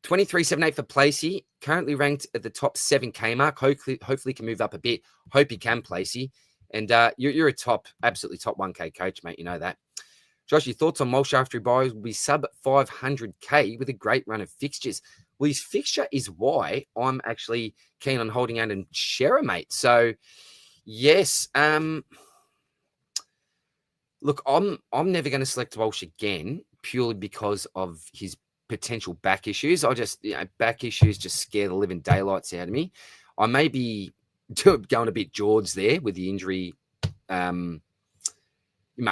23.78 for Placey, currently ranked at the top 7K mark. Hopefully can move up a bit. Hope he can, Placey. And you're a absolutely top 1K coach, mate. You know that. Josh, your thoughts on Walsh after he buys will be sub 500k with a great run of fixtures. Well, his fixture is why I'm actually keen on holding out and share a mate. So, yes. Look, I'm never going to select Walsh again purely because of his potential back issues. Back issues just scare the living daylights out of me. I may be going a bit George there with the injury.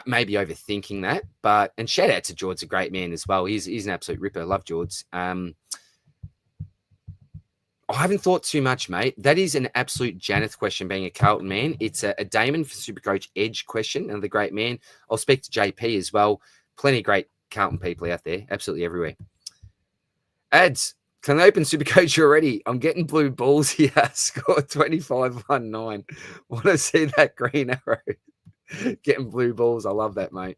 Maybe overthinking that, and shout out to George, a great man as well. He's an absolute ripper. Love George. I haven't thought too much, mate. That is an absolute Janath question, being a Carlton man. It's a Damon for Supercoach Edge question, and the great man. I'll speak to JP as well. Plenty of great Carlton people out there, absolutely everywhere. Ads, can I open Supercoach already? I'm getting blue balls here. Score 25-19. Want to see that green arrow? Getting blue balls. I love that, mate.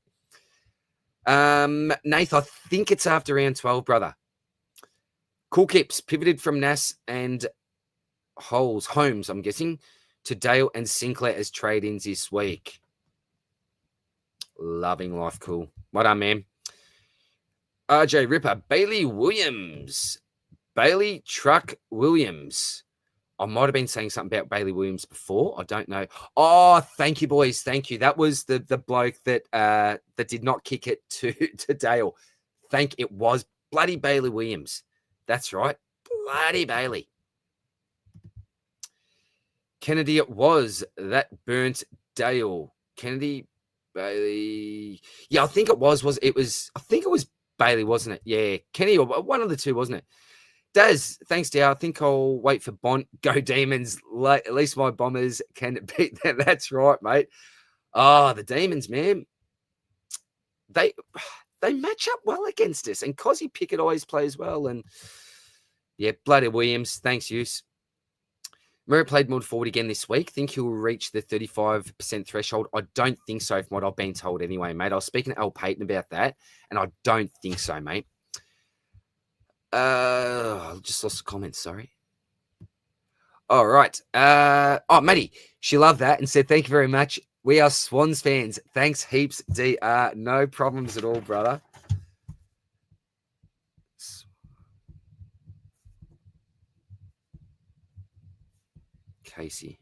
Nath, I think it's after round 12, brother. Cool Kips pivoted from Nas and Holmes, I'm guessing, to Dale and Sinclair as trade-ins this week. Loving life, cool. What up, man? RJ Ripper, Bailey Williams. Bailey Truck Williams. I might have been saying something about Bailey Williams before. I don't know. Oh, thank you, boys. Thank you. That was the bloke that did not kick it to Dale. It was bloody Bailey Williams. That's right. Bloody Bailey. Kennedy, it was that burnt Dale. Kennedy, Bailey. Yeah, I think it was. I think it was Bailey, wasn't it? Yeah. Kenny, or one of the two, wasn't it? Daz, thanks, Dow. I think I'll wait for Bont. Go Demons. At least my Bombers can beat them. That's right, mate. Oh, the Demons, man. They match up well against us. And Cozzy Pickett always plays well. And, yeah, bloody Williams. Thanks, Use. Murray played more forward again this week. Think he'll reach the 35% threshold? I don't think so, from what I've been told anyway, mate. I was speaking to Al Payton about that, and I don't think so, mate. I just lost the comments, sorry. All right. Maddie, she loved that and said, thank you very much. We are Swans fans. Thanks heaps, DR. No problems at all, brother. Casey.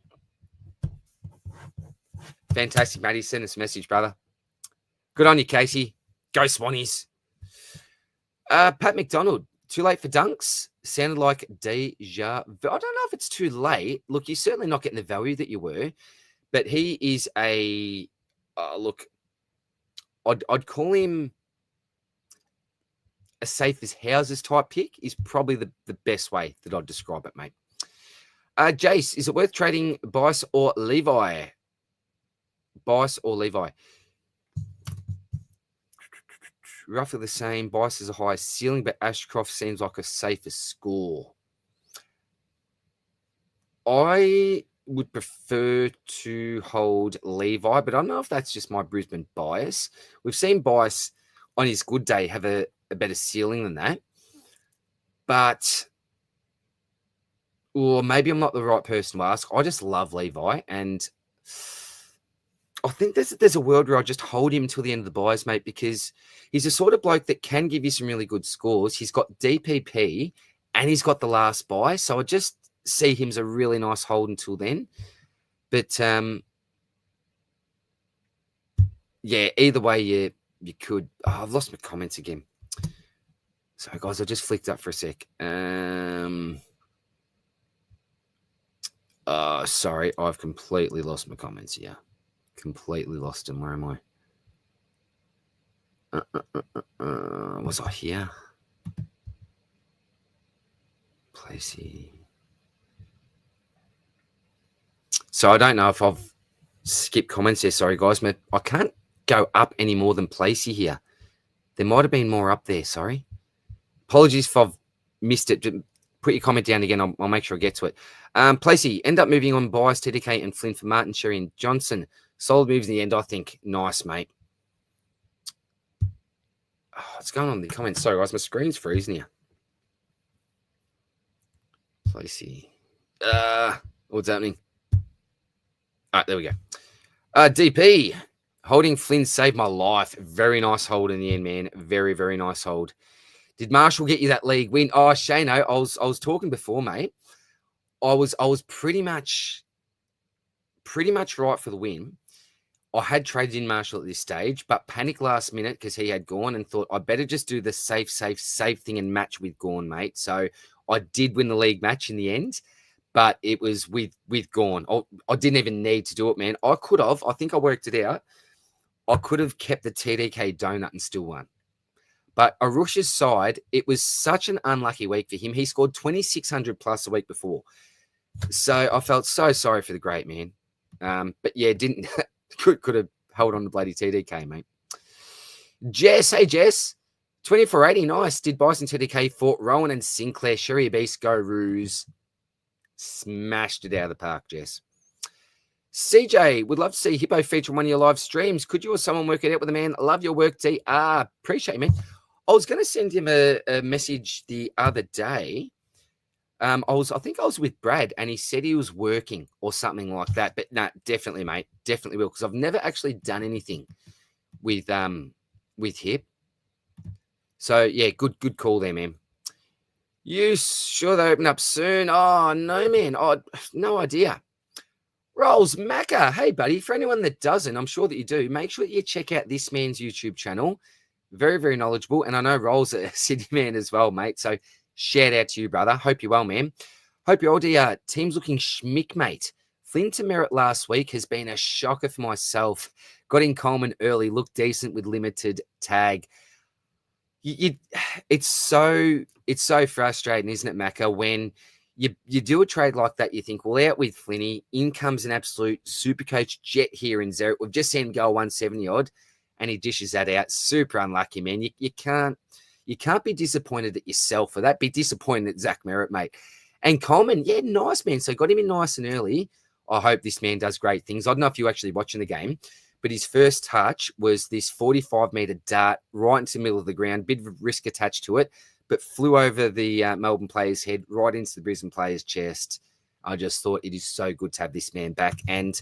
Fantastic, Maddie. Send us a message, brother. Good on you, Casey. Go Swannies. Pat McDonald. Too late for dunks? Sounded like deja vu. I don't know if it's too late. Look, you're certainly not getting the value that you were, but he is a look. I'd call him a safe as houses type pick. Is probably the best way that I'd describe it, mate. Jace, is it worth trading Bice or Levi? Bice or Levi? Roughly the same. Bice has a higher ceiling, but Ashcroft seems like a safer score. I would prefer to hold Levi, but I don't know if that's just my Brisbane bias. We've seen Bice on his good day have a better ceiling than that. But, or maybe I'm not the right person to ask. I just love Levi, and I think there's a world where I just hold him till the end of the buys, mate, because he's the sort of bloke that can give you some really good scores. He's got DPP and he's got the last buy. So I just see him as a really nice hold until then. But, yeah, either way, you could. Oh, I've lost my comments again. Sorry, guys, I just flicked up for a sec. Sorry, I've completely lost my comments here. Completely lost them. Where am I? Was I here? Placey. So I don't know if I've skipped comments there. Sorry, guys. I can't go up any more than Placey here. There might have been more up there. Sorry. Apologies if I've missed it. Put your comment down again. I'll make sure I get to it. Placey, end up moving on Bias, TDK, and Flynn for Martin, Sherry, and Johnson. Solid moves in the end, I think. Nice, mate. Oh, what's going on in the comments? Sorry, guys. My screen's freezing here. Placey. What's happening? All right, there we go. DP. Holding Flynn saved my life. Very nice hold in the end, man. Very, very nice hold. Did Marshall get you that league win? Oh, Shano, I was talking before, mate. I was pretty much right for the win. I had traded in Marshall at this stage, but panicked last minute because he had gone and thought I better just do the safe thing and match with Gorn, mate. So I did win the league match in the end, but it was with Gorn. I didn't even need to do it, man. I could have. I think I worked it out. I could have kept the TDK donut and still won. But Arush's side, it was such an unlucky week for him. He scored 2,600 plus a week before. So I felt so sorry for the great man. But yeah, didn't could have held on to bloody TDK, mate. Jess, hey Jess. 2480, nice. Did Bison TDK for Rowan and Sinclair. Sherry Beast, go Roos. Smashed it out of the park, Jess. CJ, would love to see Hippo feature on one of your live streams. Could you or someone work it out with a man? Love your work, DR. Appreciate you, man. I was going to send him a message the other day. I think I was with Brad, and he said he was working or something like that. But no, definitely, mate, definitely will, because I've never actually done anything with Hip. So yeah, good call there, man. You sure they open up soon? Oh no, man. Oh, no idea. Rolls Macca. Hey, buddy. For anyone that doesn't, I'm sure that you do. Make sure that you check out this man's YouTube channel. Very, very knowledgeable. And I know Rolls a Sydney man as well, mate. So shout out to you, brother. Hope you're well, man. Hope your old team's looking schmick, mate. Flynn to Merritt last week has been a shocker for myself. Got in Coleman early, looked decent with limited tag. It's so frustrating, isn't it, Macca, when you do a trade like that, you think, well, out with Flinny, in comes an absolute Supercoach jet here in Zerrett. We've just seen him go 170 odd, and he dishes that out. Super unlucky, man. You can't be disappointed at yourself for that. Be disappointed at Zach Merritt, mate. And Coleman, yeah, nice, man. So got him in nice and early. I hope this man does great things. I don't know if you're actually watching the game, but his first touch was this 45-meter dart right into the middle of the ground, bit of risk attached to it, but flew over the Melbourne player's head, right into the Brisbane player's chest. I just thought it is so good to have this man back. And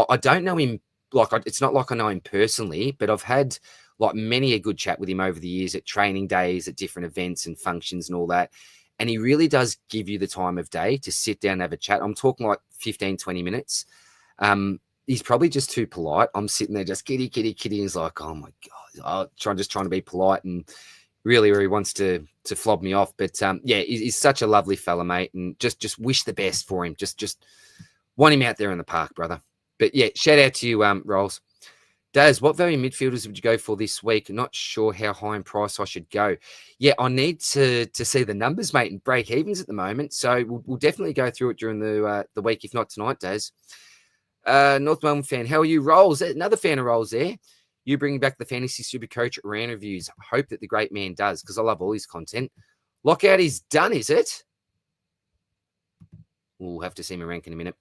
I don't know him, it's not like I know him personally, but I've had like many a good chat with him over the years at training days, at different events and functions and all that. And he really does give you the time of day to sit down and have a chat. I'm talking like 15, 20 minutes. He's probably just too polite. I'm sitting there just kitty. He's like, oh my God, just trying to be polite and really wants to flob me off. But yeah, he's such a lovely fella, mate. And just wish the best for him. Just want him out there in the park, brother. But yeah, shout out to you, Rolls. Daz, what value midfielders would you go for this week? Not sure how high in price I should go. Yeah, I need to see the numbers, mate, and break evens at the moment. So we'll definitely go through it during the week, if not tonight, Daz. North Melbourne fan, how are you? Rolls, another fan of Rolls there. You bringing back the Fantasy Supercoach Rant reviews. I hope that the great man does, because I love all his content. Lockout is done, is it? We'll have to see my rank in a minute.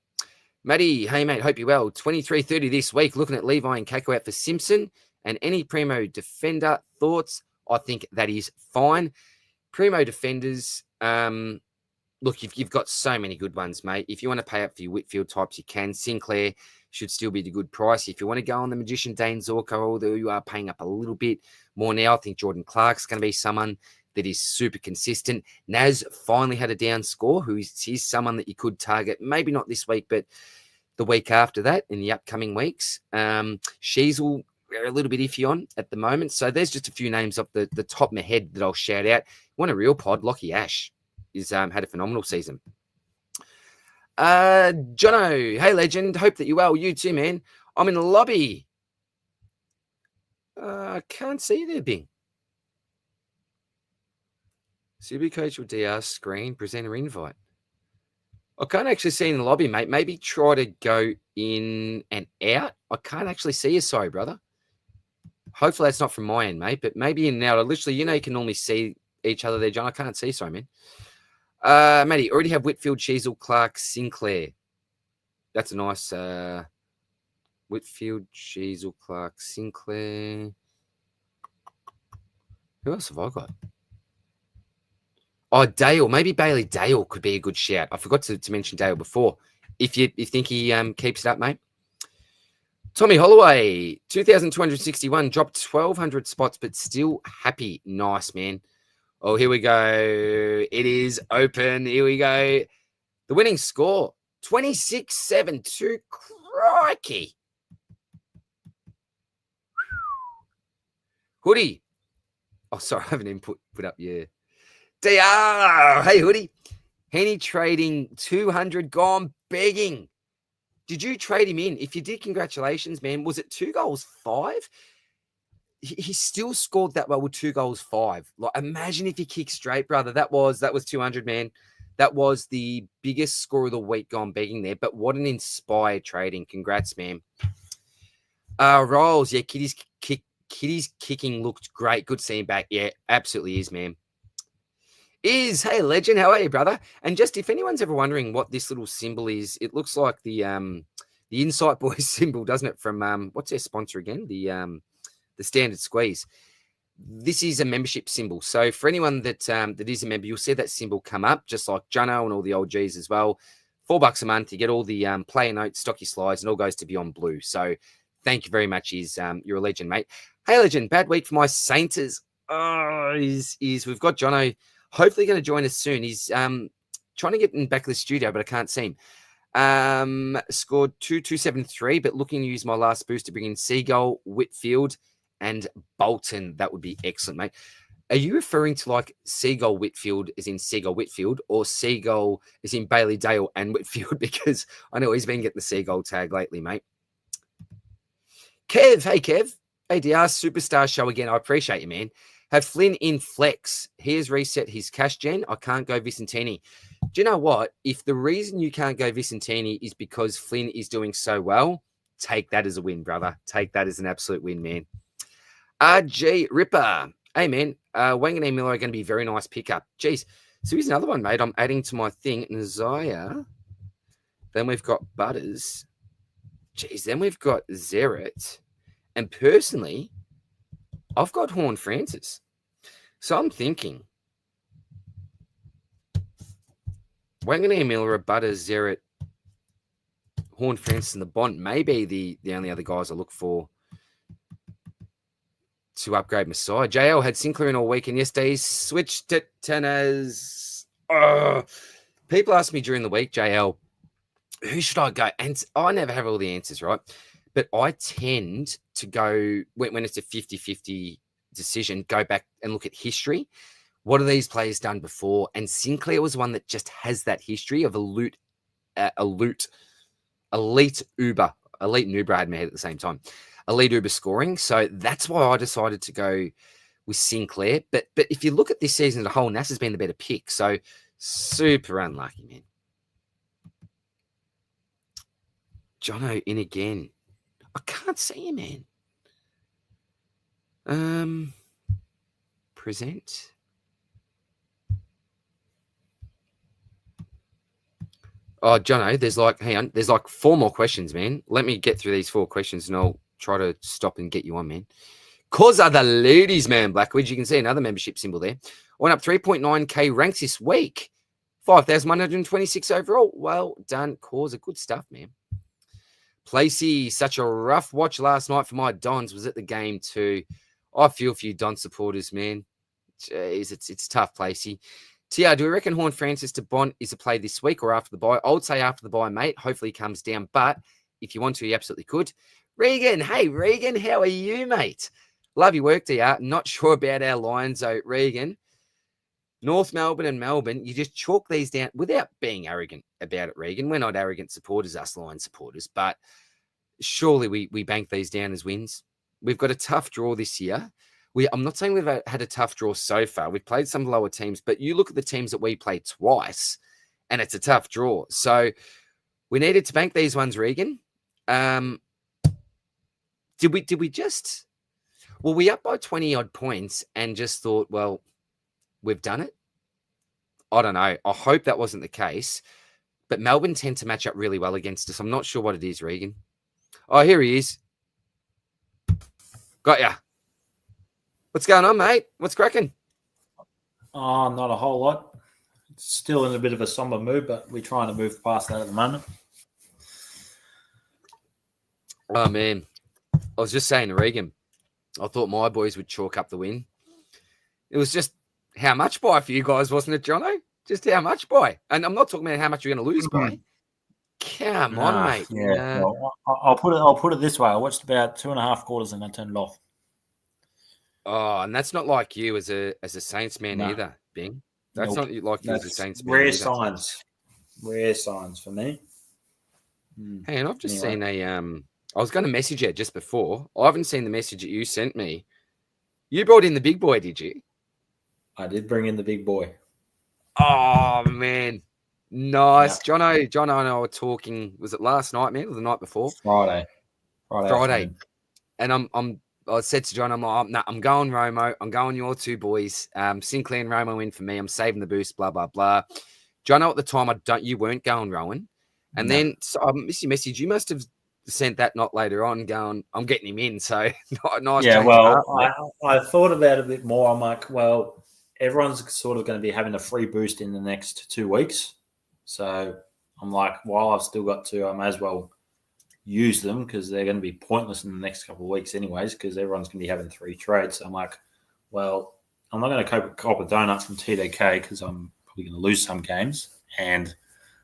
Matty, hey, mate, hope you're well. 23.30 this week, looking at Levi and Kako out for Simpson. And any Primo defender thoughts? I think that is fine. Primo defenders, look, you've got so many good ones, mate. If you want to pay up for your Whitfield types, you can. Sinclair should still be the good price. If you want to go on the Magician Dane Zorko, although you are paying up a little bit more now, I think Jordan Clark's going to be someone that is super consistent. Naz finally had a down score, he's someone that you could target, maybe not this week, but the week after that in the upcoming weeks. Sheasel, we're a little bit iffy on at the moment. So there's just a few names off the top of my head that I'll shout out. Want a real pod, Lockie Ash is had a phenomenal season. Jono, hey legend, hope that you're well. You too, man. I'm in the lobby. Can't see you there, Bing. Supercoach or DR screen, presenter invite. I can't actually see you in the lobby, mate. Maybe try to go in and out. I can't actually see you, sorry, brother. Hopefully that's not from my end, mate, but maybe in and out. I literally, you can normally see each other there, John. I can't see, sorry, man. Matty, already have Whitfield, Sheasel, Clark, Sinclair. That's a nice Whitfield, Sheasel, Clark, Sinclair. Who else have I got? Oh, Dale. Maybe Bailey Dale could be a good shout. I forgot to mention Dale before. If you think he keeps it up, mate. Tommy Holloway, 2,261, dropped 1,200 spots, but still happy. Nice, man. Oh, here we go. It is open. Here we go. The winning score, 26-7-2. Crikey. Hoodie. Oh, sorry, I haven't even put up, yeah. DR. Hey, Hoodie. Henny trading 200, gone begging. Did you trade him in? If you did, congratulations, man. Was it 2 goals, 5? He still scored that well with 2 goals, 5. Like, imagine if he kicked straight, brother. That was 200, man. That was the biggest score of the week gone begging there. But what an inspired trading. Congrats, man. Rolls. Yeah, Kitty's kicking looked great. Good seeing back. Yeah, absolutely is, man. Hey, legend, how are you, brother? And just if anyone's ever wondering what this little symbol is, it looks like the Insight Boys symbol, doesn't it? From what's their sponsor again? The Standard Squeeze. this is a membership symbol. So for anyone that that is a member, you'll see that symbol come up, just like Jono and all the old Gs as well. $4 a month, you get all the player notes, stocky slides, and all goes to Beyond Blue. So thank you very much. You're a legend, mate. Hey, legend, bad week for my Sainters. Oh, we've got Jono hopefully going to join us soon. He's trying to get in back of the studio, but I can't see him. Scored 2,273, but looking to use my last boost to bring in Seagull, Whitfield, and Bolton. That would be excellent, mate. Are you referring to like Seagull Whitfield as in Seagull Whitfield, or Seagull as in Bailey Dale and Whitfield? Because I know he's been getting the Seagull tag lately, mate. Kev, hey Kev. ADR Superstar Show again. I appreciate you, man. Have Flynn in flex. He has reset his cash gen. I can't go Vicentini. Do you know what? If the reason you can't go Vicentini is because Flynn is doing so well, take that as a win, brother. Take that as an absolute win, man. RG Ripper. Hey, man. Wang and Miller are going to be a very nice pickup. Jeez. So here's another one, mate. I'm adding to my thing. Nazaya. Then we've got Butters. Jeez. Then we've got Zeret. And personally, I've got Horn Francis. So I'm thinking Wanganeen Miller, Butters, Zeret, Horn Francis, and the Bond may be the only other guys I look for to upgrade Messiah. JL had Sinclair in all week, and yesterday he switched to tenors. People ask me during the week, JL, who should I go? And I never have all the answers, right? But I tend to go, when it's a 50-50 decision, go back and look at history. What have these players done before? And Sinclair was one that just has that history of elite Uber. Elite and Uber I had in my head at the same time. Elite Uber scoring. So that's why I decided to go with Sinclair. But if you look at this season as a whole, Nass has been the better pick. So super unlucky, man. Jono in again. I can't see him, man. Present. Oh, Jono, there's like 4 more questions, man. Let me get through these 4 questions and I'll try to stop and get you on, man. Cause are the ladies, man, Blackwood. You can see another membership symbol there. Went up 3.9K ranks this week. 5,126 overall. Well done, Cause. Good stuff, man. Placey, such a rough watch last night for my Dons. Was at the game too. I feel for you Don supporters, man. Jeez, it's tough, Placey. TR, do we reckon Horn Francis to Bond is a play this week or after the bye? I would say after the bye, mate. Hopefully he comes down, but if you want to, you absolutely could. Regan, hey, Regan, how are you, mate? Love your work, TR. Not sure about our Lions, though, Regan. North Melbourne and Melbourne, you just chalk these down without being arrogant about it, Regan. We're not arrogant supporters, us Lions supporters, but surely we bank these down as wins. We've got a tough draw this year. I'm not saying we've had a tough draw so far. We've played some lower teams, but you look at the teams that we played twice, and it's a tough draw. So we needed to bank these ones, Regan. Did we just... Well, we up by 20-odd points and just thought, well, we've done it? I don't know. I hope that wasn't the case. But Melbourne tend to match up really well against us. I'm not sure what it is, Regan. Oh, here he is. Got ya. What's going on, mate? What's cracking? Oh, not a whole lot. It's still in a bit of a somber mood, but we're trying to move past that at the moment. Oh, man. I was just saying to Regan, I thought my boys would chalk up the win. It was just how much by for you guys, wasn't it, Jono? Just how much by. And I'm not talking about how much you're going to lose by. Come on, mate. Yeah, well, I'll put it this way. I watched about 2.5 quarters and I turned it off. Oh, and that's not like you as a Saints man either, Bing. That's not like you as a Saints man. Rare signs. Rare signs for me. Hey, and I've just seen I was going to message you just before. I haven't seen the message that you sent me. You brought in the big boy, did you? I did bring in the big boy. Oh, man. Nice. Yeah. Jono and I were talking, was it last night, man, or the night before? Friday. And I said to John, I'm going Romo. I'm going your 2 boys. Sinclair and Romo in for me. I'm saving the boost, blah, blah, blah. Jono, at the time, you weren't going Rowan. And then so I missed your message. You must have sent that not later on going, I'm getting him in. So nice. Yeah, change of well, heart, mate. I thought about it a bit more. I'm like, well, everyone's sort of going to be having a free boost in the next 2 weeks. So I'm like, while I've still got two, I may as well use them because they're going to be pointless in the next couple of weeks anyways because everyone's going to be having 3 trades. So I'm like, well, I'm not going to cop a donut from TDK because I'm probably going to lose some games. And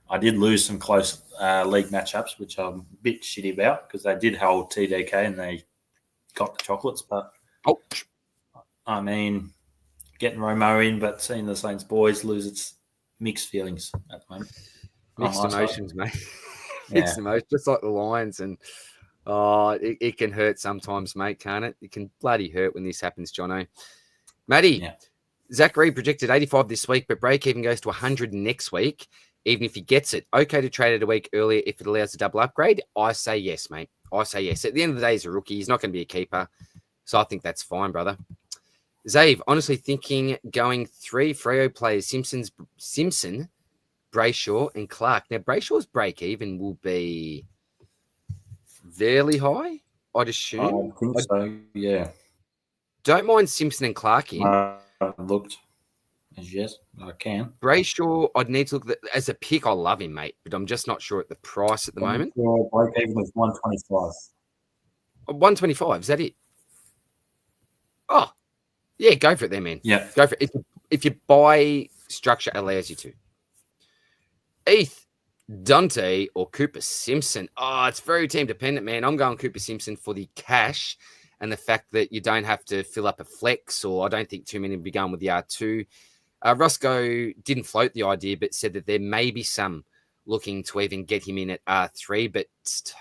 I did lose some close league matchups, which I'm a bit shitty about because they did hold TDK and they got the chocolates. But, I mean, getting Romo in, but seeing the Saints boys lose, it's mixed feelings at the moment. Mixed emotions, mate. Yeah. Mixed emotions, just like the Lions. And it can hurt sometimes, mate, can't it? It can bloody hurt when this happens, Jono. Matty, Zach Reed projected 85 this week, but break even goes to 100 next week. Even if he gets it, okay to trade it a week earlier if it allows a double upgrade? I say yes, mate. I say yes. At the end of the day, he's a rookie. He's not going to be a keeper. So I think that's fine, brother. Zave, honestly thinking going 3 Freo players, Simpson, Brayshaw, and Clark. Now, Brayshaw's break even will be fairly high, I'd assume. I think so, yeah. Don't mind Simpson and Clark in. I looked. Yes, I can. Brayshaw, I'd need to look at as a pick. I love him, mate, but I'm just not sure at the price at the moment. Break even was 125. 125, is that it? Oh, yeah, go for it then, man. Yeah. Go for it. If you buy structure allows you to. Heath, Dante, or Cooper Simpson. Oh, it's very team dependent, man. I'm going Cooper Simpson for the cash and the fact that you don't have to fill up a flex, or I don't think too many will be going with the R2. Rossco didn't float the idea, but said that there may be some looking to even get him in at R3, but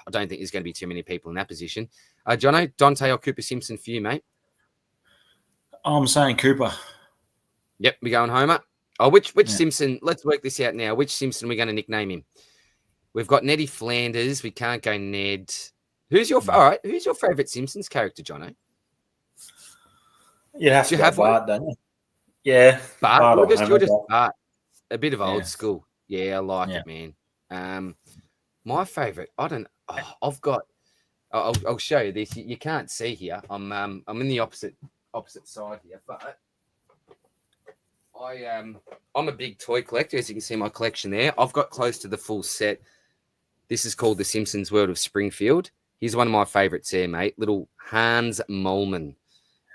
I don't think there's going to be too many people in that position. Jono, Dante or Cooper Simpson for you, mate? I'm saying Cooper. Yep, we're going Homer. Oh, which Simpson? Let's work this out now. Which Simpson are we going to nickname him? We've got Neddy Flanders. We can't go Ned. Who's your favorite Simpsons character, Jono? You'd have to have Bart, don't you? Yeah, Bart. Or just Bart. A bit of old school. Yeah, I like it, man. My favorite. I don't. Oh, I've got. I'll show you this. You can't see here. I'm in the opposite side here, but I'm a big toy collector, as you can see my collection there. I've got close to the full set. This is called The Simpsons World of Springfield. He's one of my favorites there, mate. Little Hans Molman.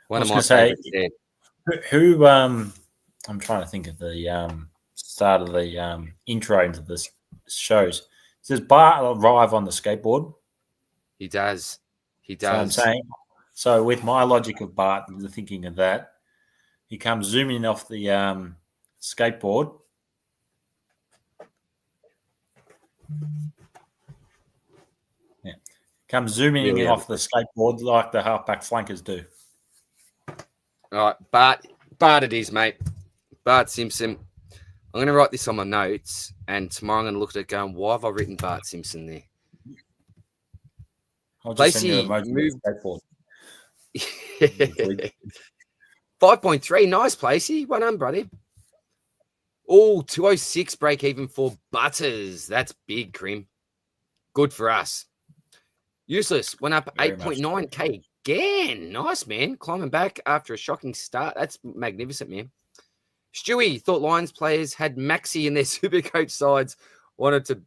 One of my favorites there. Who I'm trying to think of the start of the intro into this shows. Does Bart arrive on the skateboard? He does. So I'm saying, so with my logic of Bart, the thinking of that, he comes zooming off the skateboard. Yeah, comes zooming in off the skateboard like the halfback flankers do. All right, Bart it is, mate. Bart Simpson. I'm going to write this on my notes, and tomorrow I'm going to look at it going, why have I written Bart Simpson there? I'll just send you an emoji skateboard. 5.3. Nice, Placey. Well done, buddy. Oh, 206 break even for Butters. That's big, Crim. Good for us. Useless. Went up 8.9K again. Nice, man. Climbing back after a shocking start. That's magnificent, man. Stewie thought Lions players had Maxi in their Supercoach sides, wanted to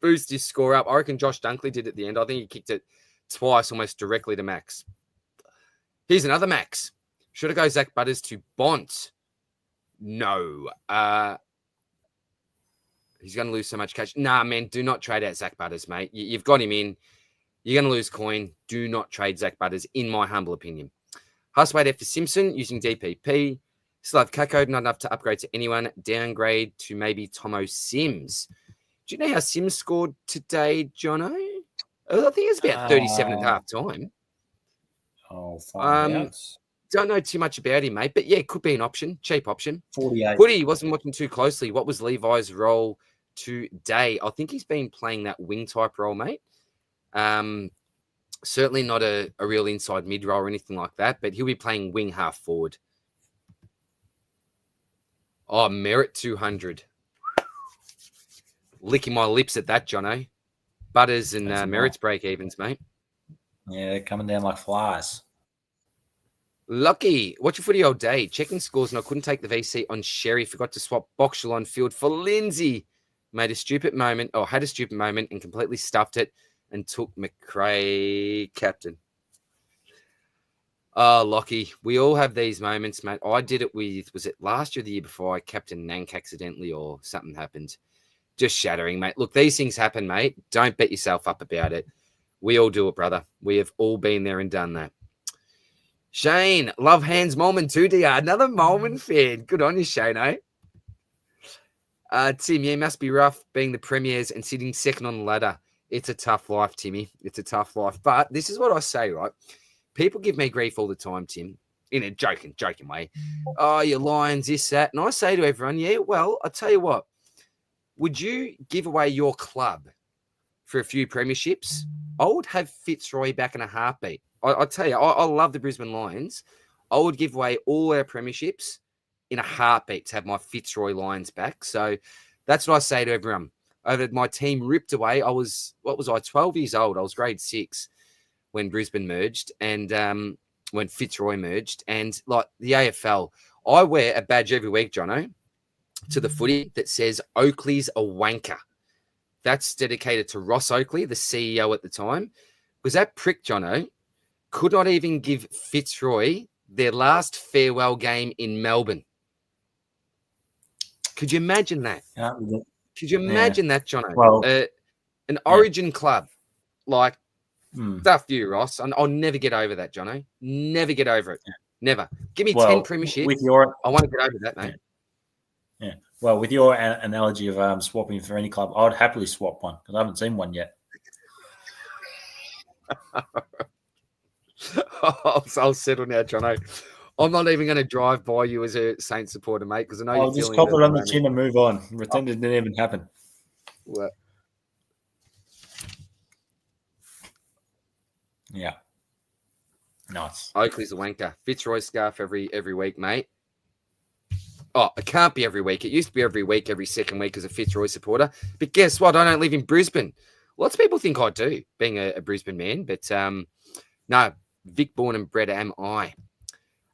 boost his score up. I reckon Josh Dunkley did at the end. I think he kicked it twice, almost directly to Max. Here's another Max. Should I go Zach Butters to Bont? No. He's going to lose so much cash. Nah, man, do not trade out Zach Butters, mate. You've got him in. You're going to lose coin. Do not trade Zach Butters, in my humble opinion. Huswade for Simpson using DPP. Still have Kako, not enough to upgrade to anyone. Downgrade to maybe Tomo Sims. Do you know how Sims scored today, Jono? I think it's about 37 at half time. I'll find out. Don't know too much about him, mate. But yeah, could be an option. Cheap option. 48. Woody wasn't watching too closely. What was Levi's role today? I think he's been playing that wing type role, mate. Certainly not a real inside mid role or anything like that, but he'll be playing wing half forward. Oh, Merit 200. Licking my lips at that, Jono. Butters and That's Merritt's break evens, mate. Yeah, they're coming down like flies. Lucky, watch your footy all day. Checking scores, and I couldn't take the VC on Sherry. Forgot to swap Boxall on field for Lindsay. Had a stupid moment and completely stuffed it and took McRae captain. Oh, Lockie, we all have these moments, mate. I did it with, was it last year or the year before? I captained Nank accidentally or something happened. Just shattering, mate. Look, these things happen, mate. Don't bet yourself up about it. We all do it, brother. We have all been there and done that. Shane, love hands Molman 2DR. Another Molman fan. Good on you, Shane, eh? Tim, yeah, must be rough being the premiers and sitting second on the ladder. It's a tough life, Timmy. It's a tough life. But this is what I say, right? People give me grief all the time, Tim, in a joking way. Oh, your Lions, this, that. And I say to everyone, yeah, well, I'll tell you what. Would you give away your club for a few premierships? I would have Fitzroy back in a heartbeat. I'll tell you, I love the Brisbane Lions. I would give away all our premierships in a heartbeat to have my Fitzroy Lions back. So that's what I say to everyone. My team ripped away. I was 12 years old. I was grade 6 when Brisbane merged and when Fitzroy merged. And like the AFL, I wear a badge every week, Jono, to the footy that says Oakley's a wanker. That's dedicated to Ross Oakley, the CEO at the time. Was that prick, Jono, could not even give Fitzroy their last farewell game in Melbourne. Could you imagine that? Could you imagine that, Jono? Well, an Origin club like stuff you, Ross. And I'll never get over that, Jono. Never get over it. Never. Give me 10 premierships. I want to get over that, mate. Yeah. Well, with your analogy of swapping for any club, I would happily swap one because I haven't seen one yet. I'll settle now, Jono. I'm not even going to drive by you as a Saints supporter, mate, because I know I'll just cop it on the chin and move on. Pretend it didn't even happen. What? Yeah. Nice. Oakley's a wanker. Fitzroy scarf every week, mate. Oh, it can't be every week. It used to be every week, every second week as a Fitzroy supporter. But guess what? I don't live in Brisbane. Lots of people think I do, being a Brisbane man. But no, Vic born and bred am I.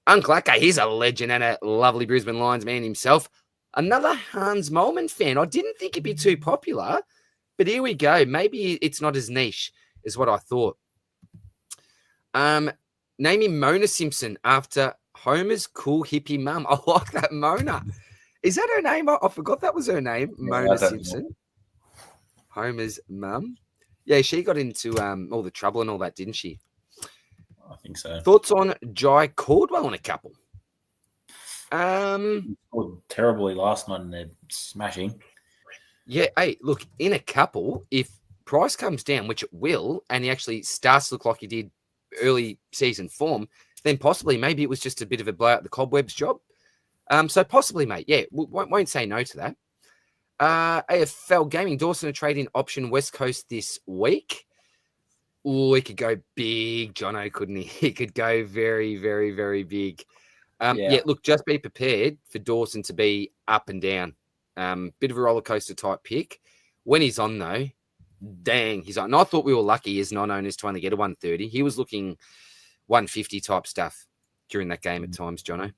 Uncle Akka, he's a legend and a lovely Brisbane Lions man himself. Another Hans Molman fan. I didn't think it'd be too popular, but here we go. Maybe it's not as niche as what I thought. Naming Mona Simpson after Homer's cool hippie mum. I like that, Mona. Is that her name? I forgot that was her name, Mona Simpson. Homer's mum. Yeah, she got into all the trouble and all that, didn't she? I think so. Thoughts on Jai Caldwell in a couple? Scored terribly last night and they're smashing. Yeah, hey, look, in a couple, if Price comes down, which it will, and he actually starts to look like he did early season form, then possibly maybe it was just a bit of a blow out the cobwebs job. So possibly, mate. Yeah, won't say no to that. AFL Gaming, Dawson a trade-in option West Coast this week. Oh, he could go big, Jono, couldn't he? He could go very, very, very big. Yeah, look, just be prepared for Dawson to be up and down. Bit of a roller coaster type pick. When he's on, though, dang, he's on. And I thought we were lucky as non-owners to only get a 130. He was looking 150 type stuff during that game at times, Jono.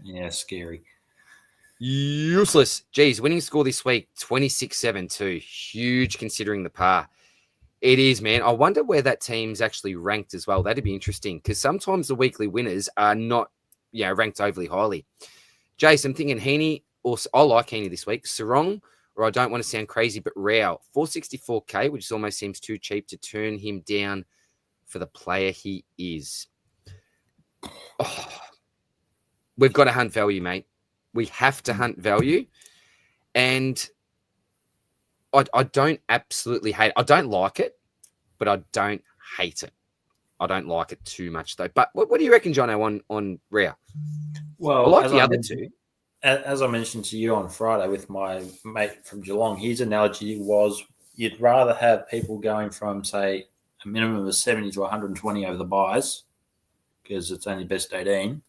Yeah, scary. Useless. Geez, winning score this week, 26-7-2. Huge considering the par. It is, man. I wonder where that team's actually ranked as well. That'd be interesting because sometimes the weekly winners are not, ranked overly highly. Jason, I'm thinking Heaney, or I like Heaney this week. Sarong, or I don't want to sound crazy, but Rao, 464K, which almost seems too cheap to turn him down for the player he is. Oh, we've got to hunt value, mate. We have to hunt value. And I don't absolutely hate it. I don't like it, but I don't hate it. I don't like it too much, though. But what do you reckon, Jono, on Rao? Well, I like the other two. As I mentioned to you on Friday with my mate from Geelong, his analogy was you'd rather have people going from, say, a minimum of 70 to 120 over the buys because it's only best 18,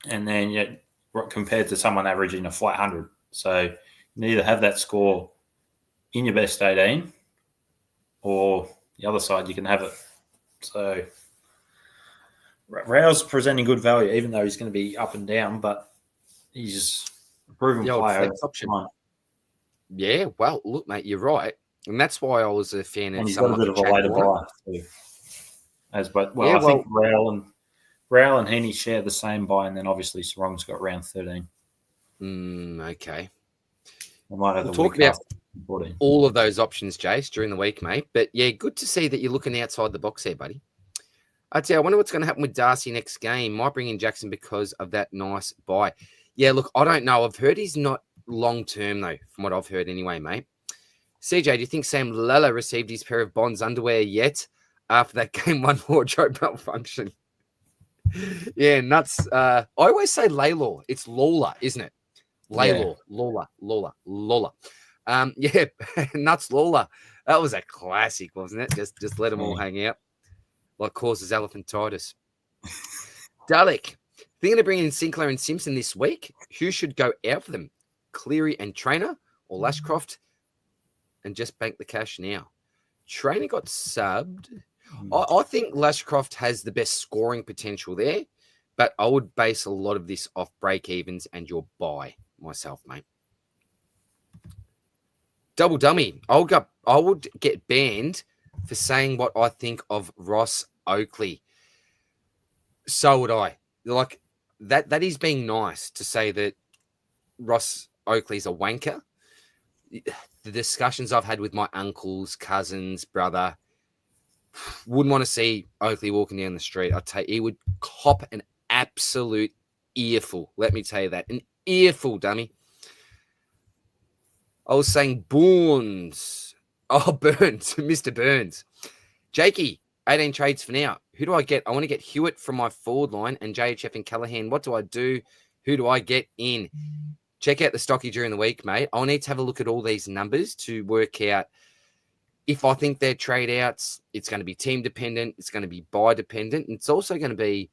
and then compared to someone averaging a flat 100. So you need to have that score in your best 18 or the other side, you can have it. So Rao's presenting good value, even though he's going to be up and down, but he's a proven The old player. flex option. Yeah, well, look, mate, you're right. And that's why I was a fan of And he's got a someone bit like of a Jack later Warner. buy. I think Raoul and Heaney share the same buy, and then obviously Sarong's got round 13. Okay. I might have We'll the talk week about after 14. all of those options, Jace, during the week, mate. But yeah, good to see that you're looking outside the box there, buddy. I'd say I wonder what's going to happen with Darcy next game. Might bring in Jackson because of that nice buy. Yeah, look, I don't know. I've heard he's not long-term, though, from what I've heard anyway, mate. CJ, do you think Sam Lella received his pair of Bonds underwear yet after that game one wardrobe malfunction? Yeah, nuts. I always say Laylor. It's Lola, isn't it? Laylor, yeah. Lola. Yeah, nuts Lola. That was a classic, wasn't it? Just let them all hang out. Like causes elephantitis. Dalek, thinking of bringing in Sinclair and Simpson this week. Who should go out for them? Cleary and Trainer or Lashcroft? And just bank the cash now. Trainer got subbed. I think Lashcroft has the best scoring potential there, but I would base a lot of this off break evens and your buy myself, mate. Double dummy. I would get banned for saying what I think of Ross Oakley. So would I. Like that is being nice to say that Ross Oakley's a wanker. The discussions I've had with my uncles, cousins, brother, wouldn't want to see Oakley walking down the street. I'd tell you, he would cop an absolute earful. Let me tell you that. An earful, dummy. I was saying Burns. Oh, Burns. Mr. Burns. Jakey, 18 trades for now. Who do I get? I want to get Hewitt from my forward line and JHF and Callahan. What do I do? Who do I get in? Check out the stocky during the week, mate. I'll need to have a look at all these numbers to work out if I think they're trade outs. It's going to be team dependent. It's going to be buy dependent. And it's also going to be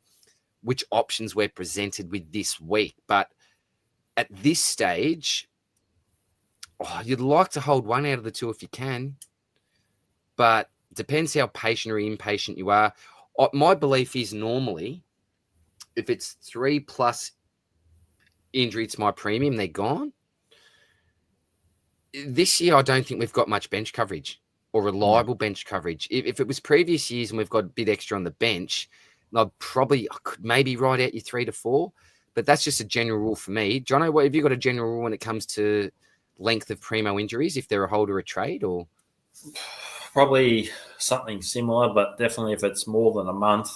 which options we're presented with this week. But at this stage, you'd like to hold one out of the two if you can. But depends how patient or impatient you are. My belief is normally if it's 3+ injury to my premium, they're gone. This year, I don't think we've got much bench coverage or reliable bench coverage. If it was previous years and we've got a bit extra on the bench, I could maybe ride out your 3 to 4, but that's just a general rule for me. Jono, what have you got a general rule when it comes to length of primo injuries, if they're a hold or a trade? Or probably something similar, but definitely if it's more than a month,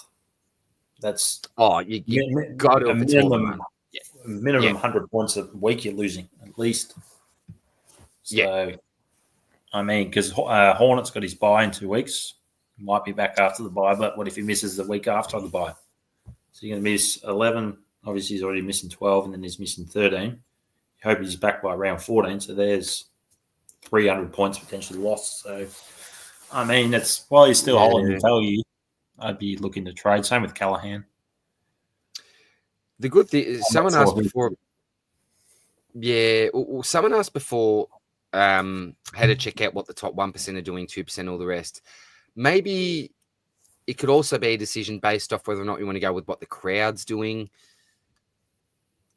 that's you got to if it's more than a month. Minimum 100 points a week you're losing, at least. So, I mean, because Hornet's got his bye in 2 weeks. He might be back after the bye, but what if he misses the week after the bye? So you're going to miss 11. Obviously, he's already missing 12, and then he's missing 13. You hope he's back by round 14, so there's 300 points potentially lost. So, I mean, it's while he's still holding the value, I'd be looking to trade. Same with Callahan. The good thing is someone asked before. Yeah, someone asked before how to check out what the top 1% are doing, 2%, all the rest. Maybe it could also be a decision based off whether or not you want to go with what the crowd's doing.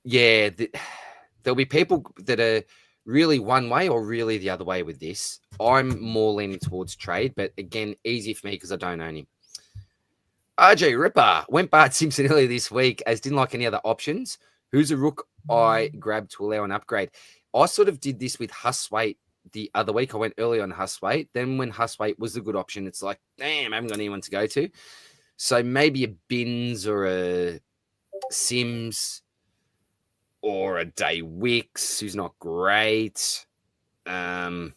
Yeah, there'll be people that are really one way or really the other way with this. I'm more leaning towards trade, but again, easy for me because I don't own him. RJ Ripper went Bart Simpson earlier this week as didn't like any other options. Who's a rook I grabbed to allow an upgrade? I sort of did this with Huswaite the other week. I went early on Huswaite. Then when Huswaite was a good option, it's like, damn, I haven't got anyone to go to. So maybe a Binns or a Sims or a Day Wicks, who's not great. Well,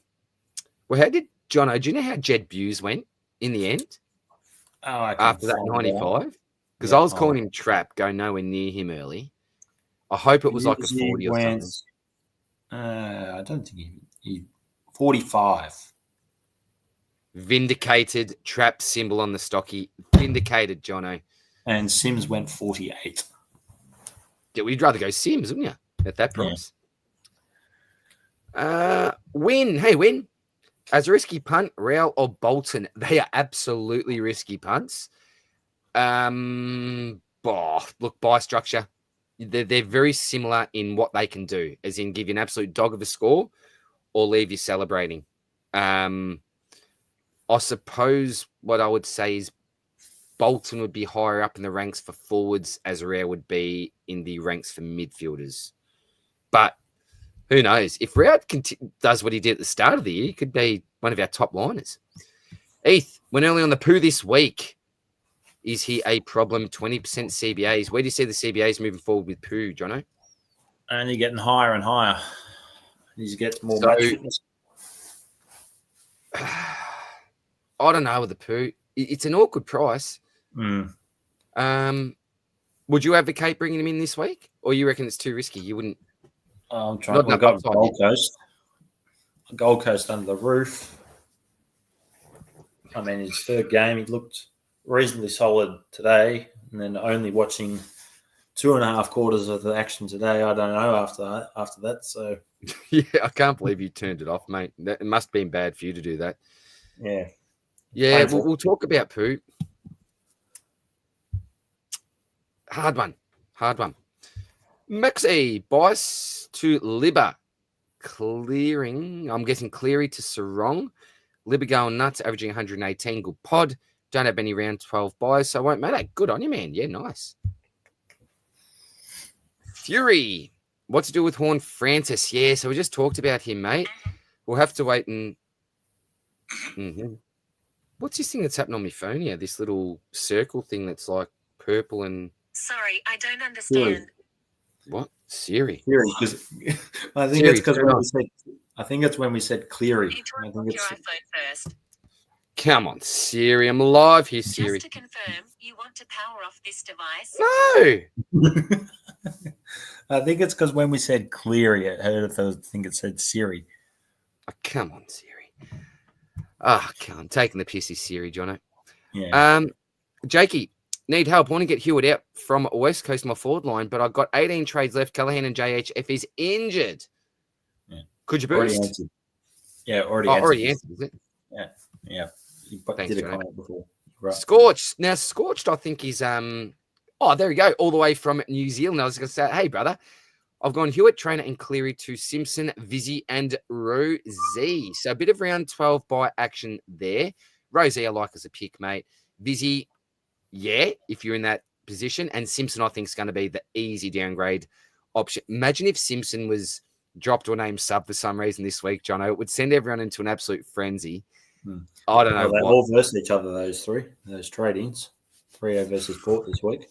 how did Jono? Do you know how Jed Buse went in the end? After that 95? Because I was calling him trap, go nowhere near him early. I hope it was like a 40 or something. I don't think he 45. Vindicated, trap symbol on the stocky. Vindicated, Jono. And Sims went 48. Yeah, we'd rather go Sims, wouldn't you? At that price. Yeah. Win. Hey, Win. As a risky punt, Real or Bolton, they are absolutely risky punts. Look, by structure, they're very similar in what they can do, as in give you an absolute dog of a score or leave you celebrating. I suppose what I would say is Bolton would be higher up in the ranks for forwards, as Real would be in the ranks for midfielders. But who knows? If Rao does what he did at the start of the year, he could be one of our top liners. Heath, went early on the poo this week. Is he a problem? 20% CBAs. Where do you see the CBAs moving forward with poo, Jono? Only getting higher and higher. He's getting more match fitness. I don't know with the poo. It's an awkward price. Mm. Would you advocate bringing him in this week, or you reckon it's too risky? You wouldn't. I'm trying. We've got Gold Coast. Gold Coast under the roof. I mean, his third game, he looked reasonably solid today, and then only watching 2.5 quarters of the action today. I don't know after that. So yeah, I can't believe you turned it off, mate. It must have been bad for you to do that. Yeah. Yeah, we'll talk about poo. Hard one. Maxi, Bice to Libba. Clearing. I'm guessing Cleary to Sarong. Libba going nuts, averaging 118. Good pod. Don't have any round 12 buys, so it won't matter. Good on you, man. Yeah, nice. Fury. What to do with Horn Francis? Yeah, so we just talked about him, mate. We'll have to wait and... Mm-hmm. What's this thing that's happened on my phone here? This little circle thing that's like purple and... Sorry, I don't understand. What? Siri? Cleary, because I think it's because when we said... I think it's when we said Cleary. You try your iPhone first. Come on, Siri. I'm live here, Siri. Just to confirm, you want to power off this device? No! I think it's because when we said Cleary, I think it said Siri. Oh, come on, Siri. Oh, I'm taking the pissy Siri, Jono. Yeah. Jakey, need help. Want to get Hewitt out from West Coast, my forward line, but I've got 18 trades left. Callahan and JHF is injured. Yeah. Could you Already boost? answered. Yeah, already answered, is it? Yeah. You Thanks, did a Jono. comment before. Right. Scorched. Now, Scorched, I think, is oh, there we go. All the way from New Zealand. I was going to say, hey, brother, I've gone Hewitt, Trainer, and Cleary to Simpson, Vizzy, and Rosie. So a bit of round 12 by action there. Rosie, I like as a pick, mate. Vizzy, yeah, if you're in that position. And Simpson, I think, is going to be the easy downgrade option. Imagine if Simpson was dropped or named sub for some reason this week, Jono. It would send everyone into an absolute frenzy. I don't know. They all versus each other, those trade-ins. 3-0 versus Port this week.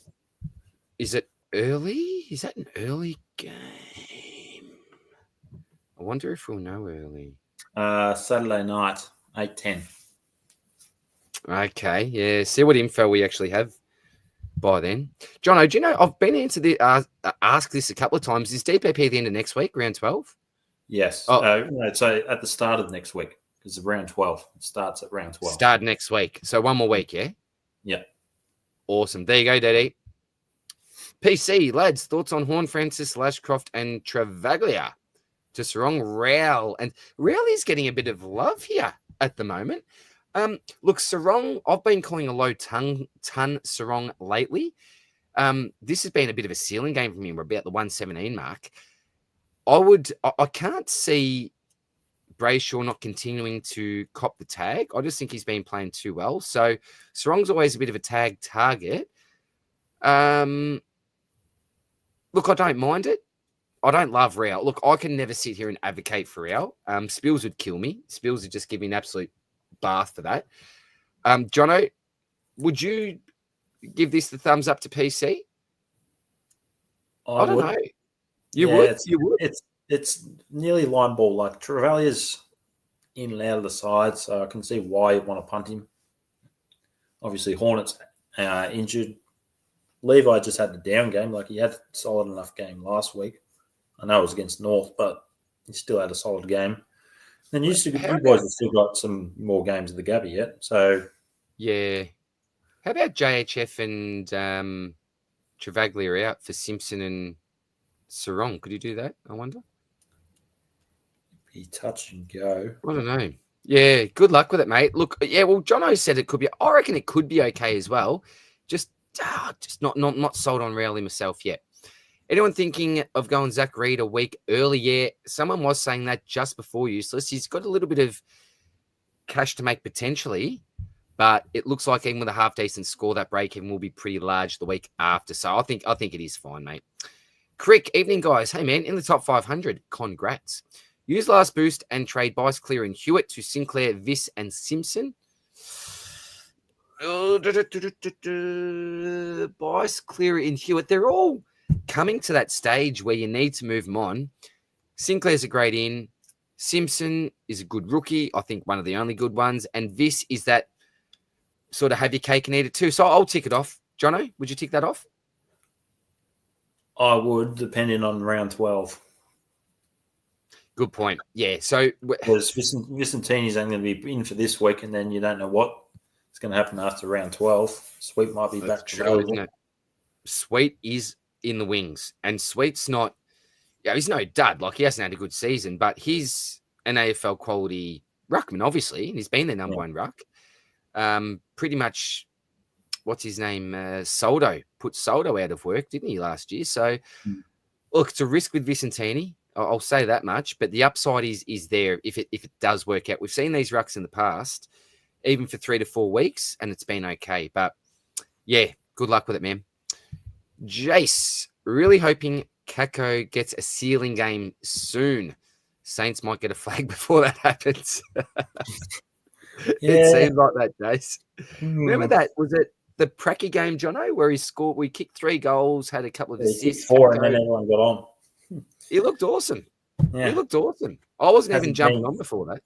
Is it early? Is that an early game? I wonder if we'll know early. Saturday night, 8:10. Okay, yeah. See what info we actually have by then. Jono, do you know, I've been asked this a couple of times. Is DPP the end of next week, round 12? Yes. Oh. No, so at the start of next week, because round 12. It starts at round 12. Start next week. So one more week, yeah? Yeah. Awesome. There you go, Daddy. PC, lads, thoughts on Horn, Francis, Lashcroft, and Travaglia? Just wrong, Raul. And Raul is getting a bit of love here at the moment. Look, Sarong, I've been calling a low ton Sarong lately. This has been a bit of a ceiling game for me. We're about the 117 mark. I can't see Brayshaw not continuing to cop the tag. I just think he's been playing too well. So Sarong's always a bit of a tag target. Look, I don't mind it. I don't love Real. Look, I can never sit here and advocate for Real. Spills would kill me. Spills would just give me an absolute bath for that. Jono, would you give this the thumbs up to PC? I don't know. You would? You would? It's nearly line ball. Like Travaglia's in and out of the side, so I can see why you want to punt him. Obviously, Hornets injured. Levi just had the down game. Like, he had a solid enough game last week. I know it was against North, but he still had a solid game. Then you boys have still got some more games of the Gabby yet. So, yeah. How about JHF and Travaglia out for Simpson and Sarong? Could you do that, I wonder? He touch and go. I don't know. Yeah, good luck with it, mate. Look, yeah, well, Jono said it could be. I reckon it could be okay as well. Just not sold on Rowley myself yet. Anyone thinking of going Zach Reed a week early? Yeah, someone was saying that just before Useless. He's got a little bit of cash to make potentially, but it looks like even with a half decent score, that break even will be pretty large the week after. So I think it is fine, mate. Crick, evening, guys. Hey, man, in the top 500, congrats. Use last boost and trade Bice, Clear, and Hewitt to Sinclair, Viss, and Simpson. Bice, Clear, and Hewitt. They're all coming to that stage where you need to move them on. Sinclair's a great in. Simpson is a good rookie. I think one of the only good ones. And Viss is that sort of have your cake and eat it too. So I'll tick it off. Jono, would you tick that off? I would, depending on round 12. Good point. Yeah. So because Vicentini's only going to be in for this week, and then you don't know what is going to happen after round 12. Sweet might be back to true, isn't it? Sweet is in the wings, and Sweet's not. Yeah, he's no dud. Like, he hasn't had a good season, but he's an AFL quality ruckman, obviously, and he's been their number one ruck. Pretty much, what's his name? Soldo put Soldo out of work, didn't he, last year? So, look, it's a risk with Vicentini. I'll say that much, but the upside is there if it does work out. We've seen these rucks in the past, even for 3 to 4 weeks, and it's been okay. But yeah, good luck with it, man. Jace, really hoping Kako gets a ceiling game soon. Saints might get a flag before that happens. It seems like that, Jace. Remember that? Was it the Pracky game, Jono, where he scored? We kicked 3 goals, had a couple of assists. 4, and then everyone got on. He looked awesome. Yeah. He looked awesome. I wasn't even jumping on before that.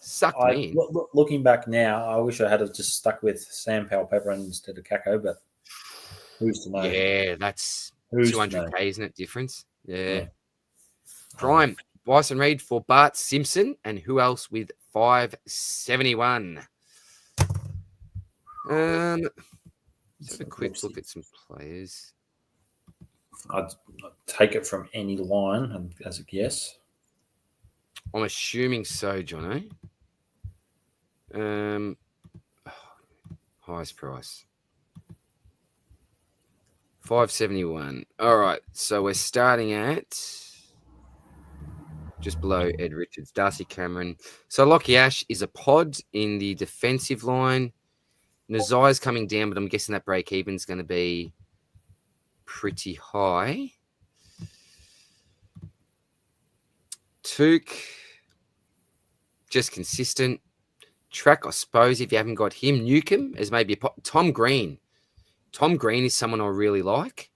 Sucked me in. Looking back now, I wish I had just stuck with Sam Powell-Pepper instead of Kako, but who's to know? Yeah, that's 200K, isn't it? Difference. Yeah. Prime, Bryson Reed for Bart Simpson, and who else with 571? Let's have a quick look at some players. I'd take it from any line as a guess. I'm assuming so, Jono. Highest price. 571. All right. So we're starting at just below Ed Richards, Darcy Cameron. So Lockie Ash is a pod in the defensive line. Nazai's coming down, but I'm guessing that break even is going to be pretty high. Took, just consistent. Track, I suppose, if you haven't got him. Newcomb as maybe a Tom Green. Tom Green is someone I really like.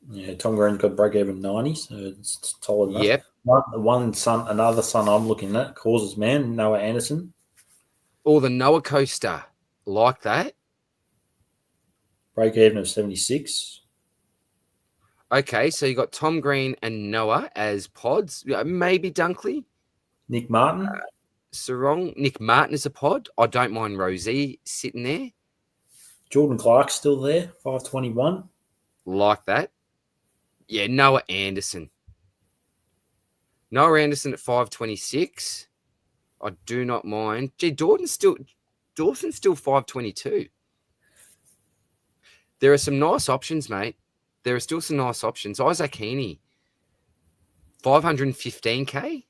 Yeah, Tom Green got break even 90, so it's solid enough. Yep. Another son I'm looking at, Causes Man, Noah Anderson. Or the Noah Coaster, like that. Break even of 76. Okay, so you got Tom Green and Noah as pods. Maybe Dunkley. Nick Martin. Sarong. Nick Martin is a pod. I don't mind Rosie sitting there. Jordan Clark's still there, 521. Like that. Yeah, Noah Anderson. Noah Anderson at 526. I do not mind. Gee, Dawson's still 522. There are some nice options, mate. There are still some nice options. Isaac Heaney, 515K.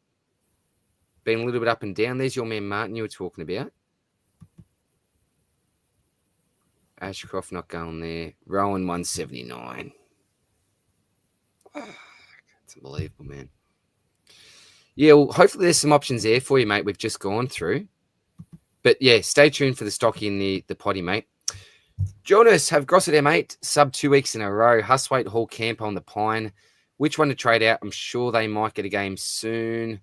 Been a little bit up and down. There's your man Martin you were talking about. Ashcroft not going there. Rowan 179. It's unbelievable, man. Yeah, well, hopefully there's some options there for you, mate. We've just gone through. But yeah, stay tuned for the stocky in the potty, mate. Jonas, have Grosset M8 sub 2 weeks in a row. Huswaite, Hall, Camp on the Pine. Which one to trade out? I'm sure they might get a game soon.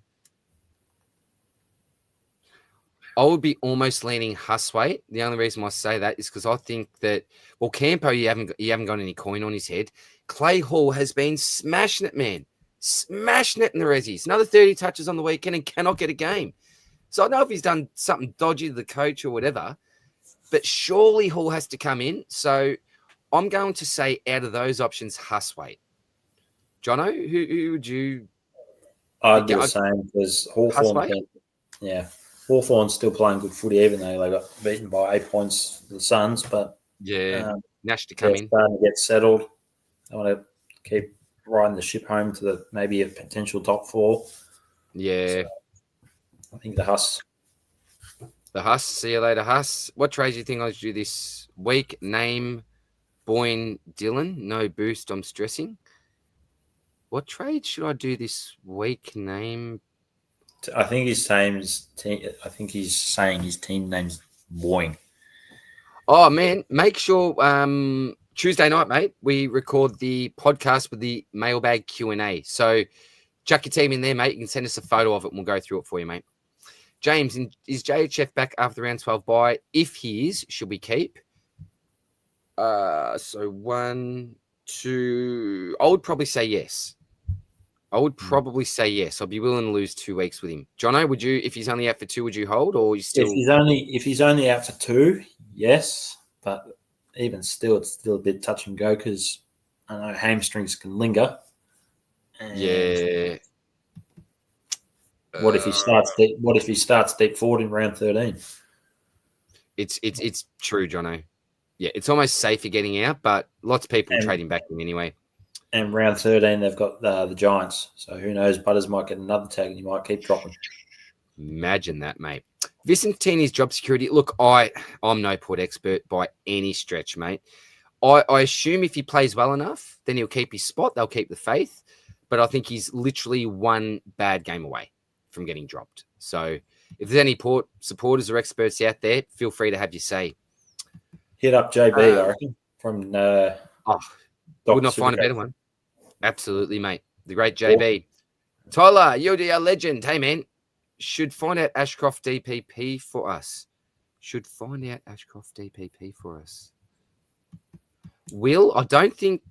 I would be almost leaning Huswaite. The only reason I say that is because I think that, well, Campo, you haven't got any coin on his head. Clay Hall has been smashing it, man. Smashing it in the Rezzies. Another 30 touches on the weekend and cannot get a game. So I don't know if he's done something dodgy to the coach or whatever, but surely Hall has to come in. So I'm going to say out of those options, Huswaite. Jono, who would you? I'd do the same because Hawthorne. Yeah. Hawthorn's still playing good footy, even though they got beaten by 8 points for the Suns. But Yeah, Nash to come they're in. starting to get settled. They want to keep riding the ship home to maybe a potential top 4. Yeah. So I think the Huss. The Huss. See you later, Huss. What trades do you think I should do this week? Name Boyne Dylan. No boost. I'm stressing. What trade should I do this week? Name. I think his name's. I think he's saying his team name's Boyne. Oh man, make sure Tuesday night, mate, we record the podcast with the mailbag Q&A. So chuck your team in there, mate. You can send us a photo of it and we'll go through it for you, mate. James, is JHF back after the round 12 bye? If he is, should we keep? So 1, 2. I would probably say yes. I'll be willing to lose 2 weeks with him. Jono, would you, if he's only out for 2, would you hold, or you still? If he's only out for 2, yes, but even still, it's still a bit touch and go because I know hamstrings can linger. And Yeah. What if he starts deep? What if he starts deep forward in round 13? It's true, Jono. Yeah, it's almost safer getting out, but lots of people trade him back in anyway. And round 13, they've got the Giants. So who knows? Butters might get another tag and he might keep dropping. Imagine that, mate. Vicentini's job security. Look, I'm no port expert by any stretch, mate. I assume if he plays well enough, then he'll keep his spot. They'll keep the faith. But I think he's literally one bad game away from getting dropped. So if there's any port supporters or experts out there, feel free to have your say. Hit up JB, I reckon, from would not find a better one. Absolutely, mate. The great JB. Tyler, you're the legend. Hey, man. Should find out Ashcroft DPP for us. Will, I don't think...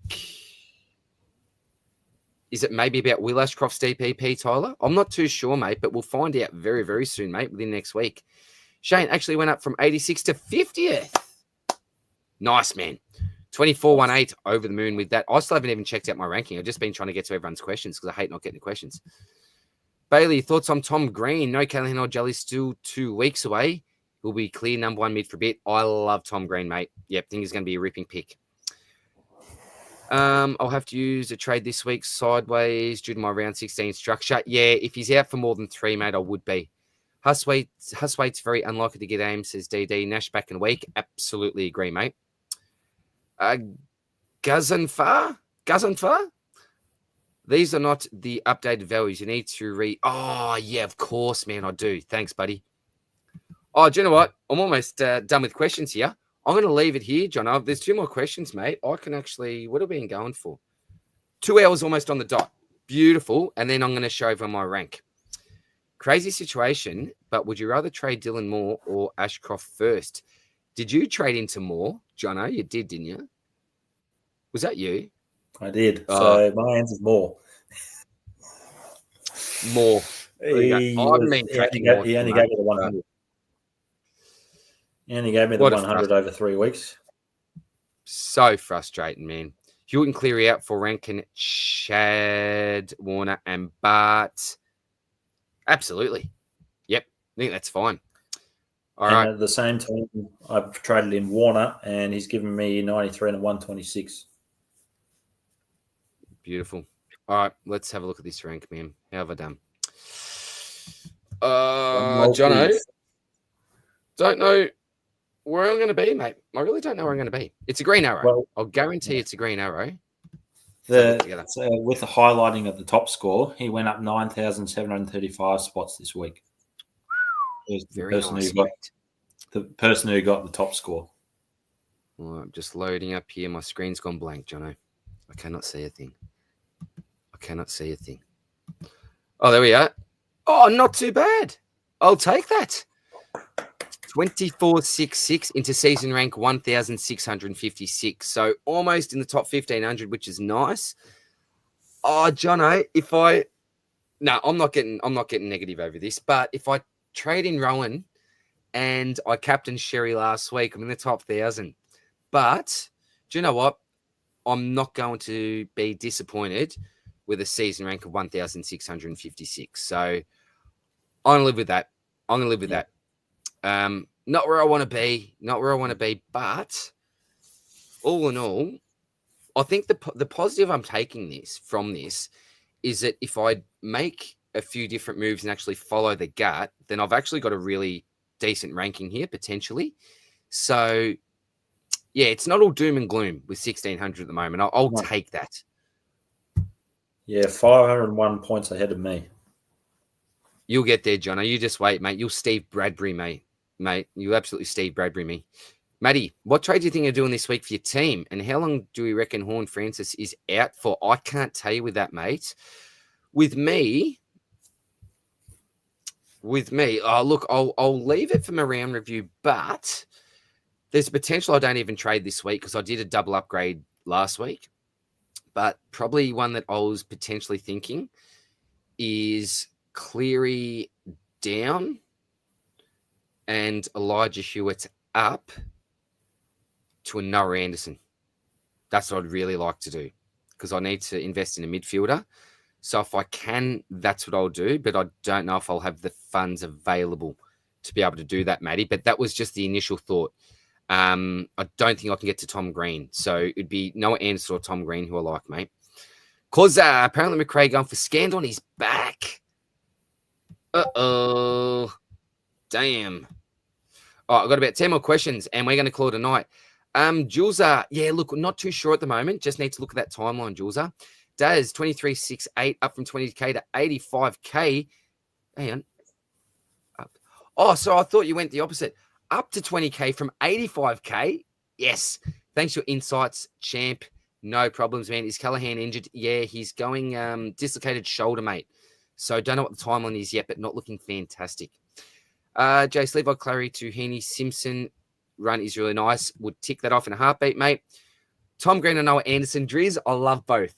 Is it maybe about Will Ashcroft's DPP, Tyler? I'm not too sure, mate, but we'll find out very, very soon, mate, within next week. Shane actually went up from 86 to 50th. Nice, man. 24-18 over the moon with that. I still haven't even checked out my ranking. I've just been trying to get to everyone's questions because I hate not getting the questions. Bailey, thoughts on Tom Green? No Callahan or Jelly, still 2 weeks away. He'll be clear number 1 mid for a bit. I love Tom Green, mate. Yep, think he's going to be a ripping pick. I'll have to use a trade this week sideways due to my round 16 structure. Yeah, if he's out for more than 3, mate, I would be. Huswaite's very unlikely to get aim, says DD. Nash back in a week. Absolutely agree, mate. Gazanfar? These are not the updated values. You need to read. Oh, yeah, of course, man. I do. Thanks, buddy. Oh, do you know what? I'm almost done with questions here. I'm going to leave it here, John. There's 2 more questions, mate. I can actually, what have we been going for? 2 hours almost on the dot. Beautiful. And then I'm going to show over my rank. Crazy situation, but would you rather trade Dylan Moore or Ashcroft first? Did you trade into Moore, Jono? You did, didn't you? Was that you? I did. So my answer's Moore. More. He only gave me the 100. He only gave me the 100 over 3 weeks. So frustrating, man. Hewitt and Cleary out for Rankin, Chad, Warner, and Bart. Absolutely. Yep. I think that's fine. All right. At the same time, I've traded in Warner, and he's given me 93 and a 126. Beautiful. All right, let's have a look at this rank, man. How have I done? Jono, don't know where I'm going to be, mate. I really don't know where I'm going to be. It's a green arrow. Well, I'll guarantee it's a green arrow. With the highlighting of the top score, he went up 9,735 spots this week. The person who got the top score. Well, I'm just loading up here. My screen's gone blank, Jono. I cannot see a thing. Oh, there we are. Oh, not too bad. I'll take that. 24.66 into season rank 1,656. So almost in the top 1,500, which is nice. Oh, Jono, I'm not getting negative over this, but if I trade in Rowan and I captained Sherry last week, I'm in the top 1,000. But do you know what? I'm not going to be disappointed with a season rank of 1,656. So I'm going to live with that. I'm going to live with Yeah. that. Not where I want to be. Not where I want to be. But all in all, I think the positive I'm taking from this is that if I make a few different moves and actually follow the gut, then I've actually got a really decent ranking here, potentially. So, yeah, it's not all doom and gloom with 1,600 at the moment. I'll No. take that. Yeah, 501 points ahead of me. You'll get there, Jono. You just wait, mate. You'll Steve Bradbury, mate. You absolutely Steve Bradbury me. Matty, what trade do you think you're doing this week for your team? And how long do we reckon Horn Francis is out for? I can't tell you with that, mate. With me, oh, look, I'll leave it for my round review, but there's potential I don't even trade this week because I did a double upgrade last week. But probably one that I was potentially thinking is Cleary down and Elijah Hewitt up to a Noah Anderson. That's what I'd really like to do because I need to invest in a midfielder. So if I can, that's what I'll do. But I don't know if I'll have the funds available to be able to do that, Matty. But that was just the initial thought. I don't think I can get to Tom Green. So it'd be Noah Anderson or Tom Green who I like, mate. Because apparently McRae going for scanned on his back. Uh-oh. Damn. All right, I've got about 10 more questions, and we're going to call it a night. Jules, yeah, look, not too sure at the moment. Just need to look at that timeline, Jules. Daz, 23.68, up from 20K to 85K. Hang on. Up. Oh, so I thought you went the opposite. Up to 20K from 85K. Yes. Thanks for your insights, champ. No problems, man. Is Callahan injured? Yeah, he's going dislocated shoulder, mate. So don't know what the timeline is yet, but not looking fantastic. Jace, Levi, Clary to Heaney, Simpson. Run is really nice. Would tick that off in a heartbeat, mate. Tom Green and Noah Anderson. Driz, I love both.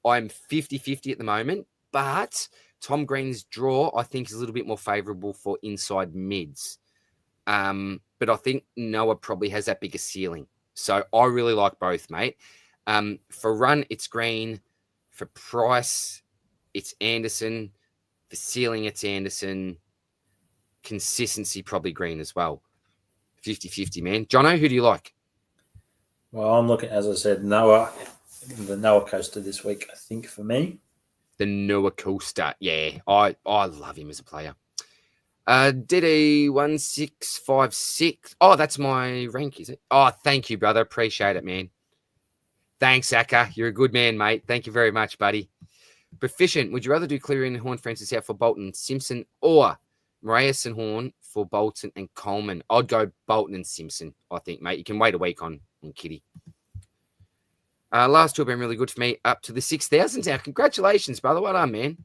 I'm 50-50 at the moment, but Tom Green's draw, I think, is a little bit more favourable for inside mids. But I think Noah probably has that bigger ceiling. So I really like both, mate. For run, it's Green. For price, it's Anderson. For ceiling, it's Anderson. Consistency, probably Green as well. 50-50, man. Jono, who do you like? Well, I'm looking, as I said, Noah, the Noah coaster this week, I think, for me. The Noah Coaster. Yeah, I love him as a player. DD1656. Oh, that's my rank, is it? Oh, thank you, brother. Appreciate it, man. Thanks, Aka. You're a good man, mate. Thank you very much, buddy. Proficient. Would you rather do Cleary and Horn Francis out for Bolton, Simpson, or Moraes and Horn for Bolton and Coleman? I'd go Bolton and Simpson, I think, mate. You can wait a week on Kitty. Last two have been really good for me. Up to the 6,000 now. Congratulations, brother. Well done, man.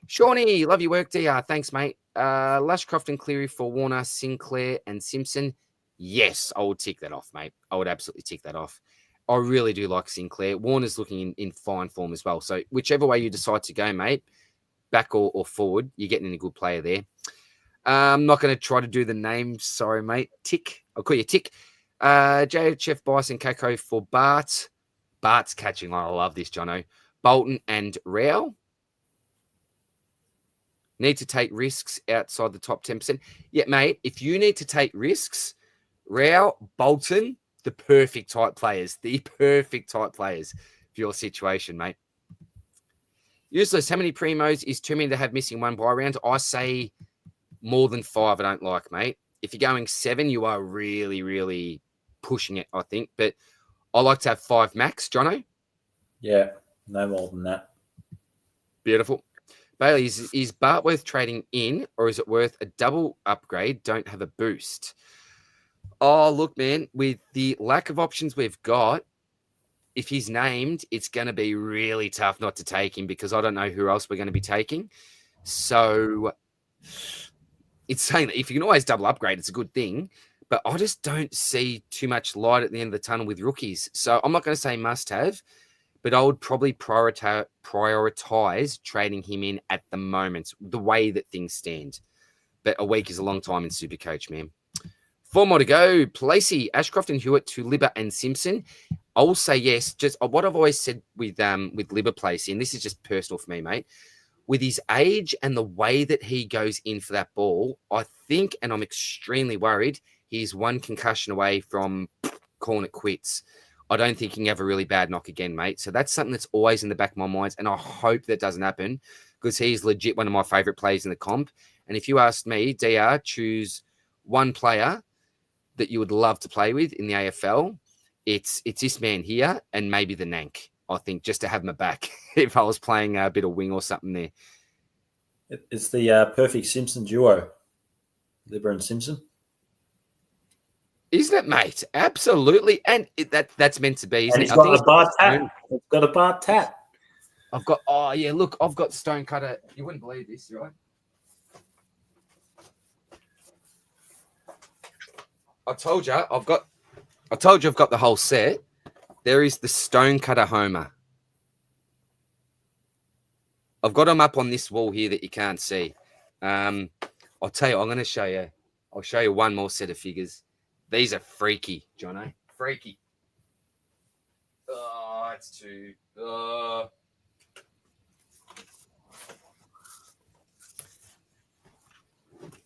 Shawnee, love your work, DR. Thanks, mate. Lashcroft and Cleary for Warner, Sinclair, and Simpson. Yes, I would tick that off, mate. I would absolutely tick that off. I really do like Sinclair. Warner's looking in fine form as well. So whichever way you decide to go, mate, back or forward, you're getting a good player there. I'm not going to try to do the names. Sorry, mate. Tick. I'll call you Tick. JHF Bison Kako for Bart. Bart's catching on. I love this, Jono. Bolton and Rao. Need to take risks outside the top 10%. Yeah, mate, if you need to take risks, Rao, Bolton, the perfect type players. The perfect type players for your situation, mate. Useless. How many primos is too many to have missing one buy round? I say more than 5 I don't like, mate. If you're going 7, you are really, really pushing it, I think. But I like to have 5 max, Jono. Yeah, no more than that. Beautiful. Bailey, is Bart worth trading in, or is it worth a double upgrade? Don't have a boost. Oh, look, man, with the lack of options we've got, if he's named, it's going to be really tough not to take him because I don't know who else we're going to be taking. So it's saying that if you can always double upgrade, it's a good thing. But I just don't see too much light at the end of the tunnel with rookies. So I'm not going to say must have, but I would probably prioritize trading him in at the moment, the way that things stand. But a week is a long time in Supercoach, man. 4 more to go. Placey, Ashcroft and Hewitt to Libba and Simpson. I will say yes. Just what I've always said with Libba Placey, and this is just personal for me, mate. with his age and the way that he goes in for that ball, I think, and I'm extremely worried, he's one concussion away from calling it quits. I don't think he can have a really bad knock again, mate. So that's something that's always in the back of my mind, and I hope that doesn't happen because he's legit one of my favourite players in the comp. And if you asked me, DR, choose one player that you would love to play with in the AFL, it's this man here and maybe the Nank. I think just to have him back if I was playing a bit of wing or something there. It's the perfect Simpson duo, Libber and Simpson. Isn't it, mate? Absolutely. And that's meant to be, isn't And it? he's got a bar tap. It's got a bar tap. I've got Stonecutter. You wouldn't believe this, right? I told you I've got the whole set. There is the Stonecutter Homer. I've got them up on this wall here that you can't see. I'll tell you, I'm going to show you. I'll show you one more set of figures. These are freaky, Jono. Freaky. Oh, it's too.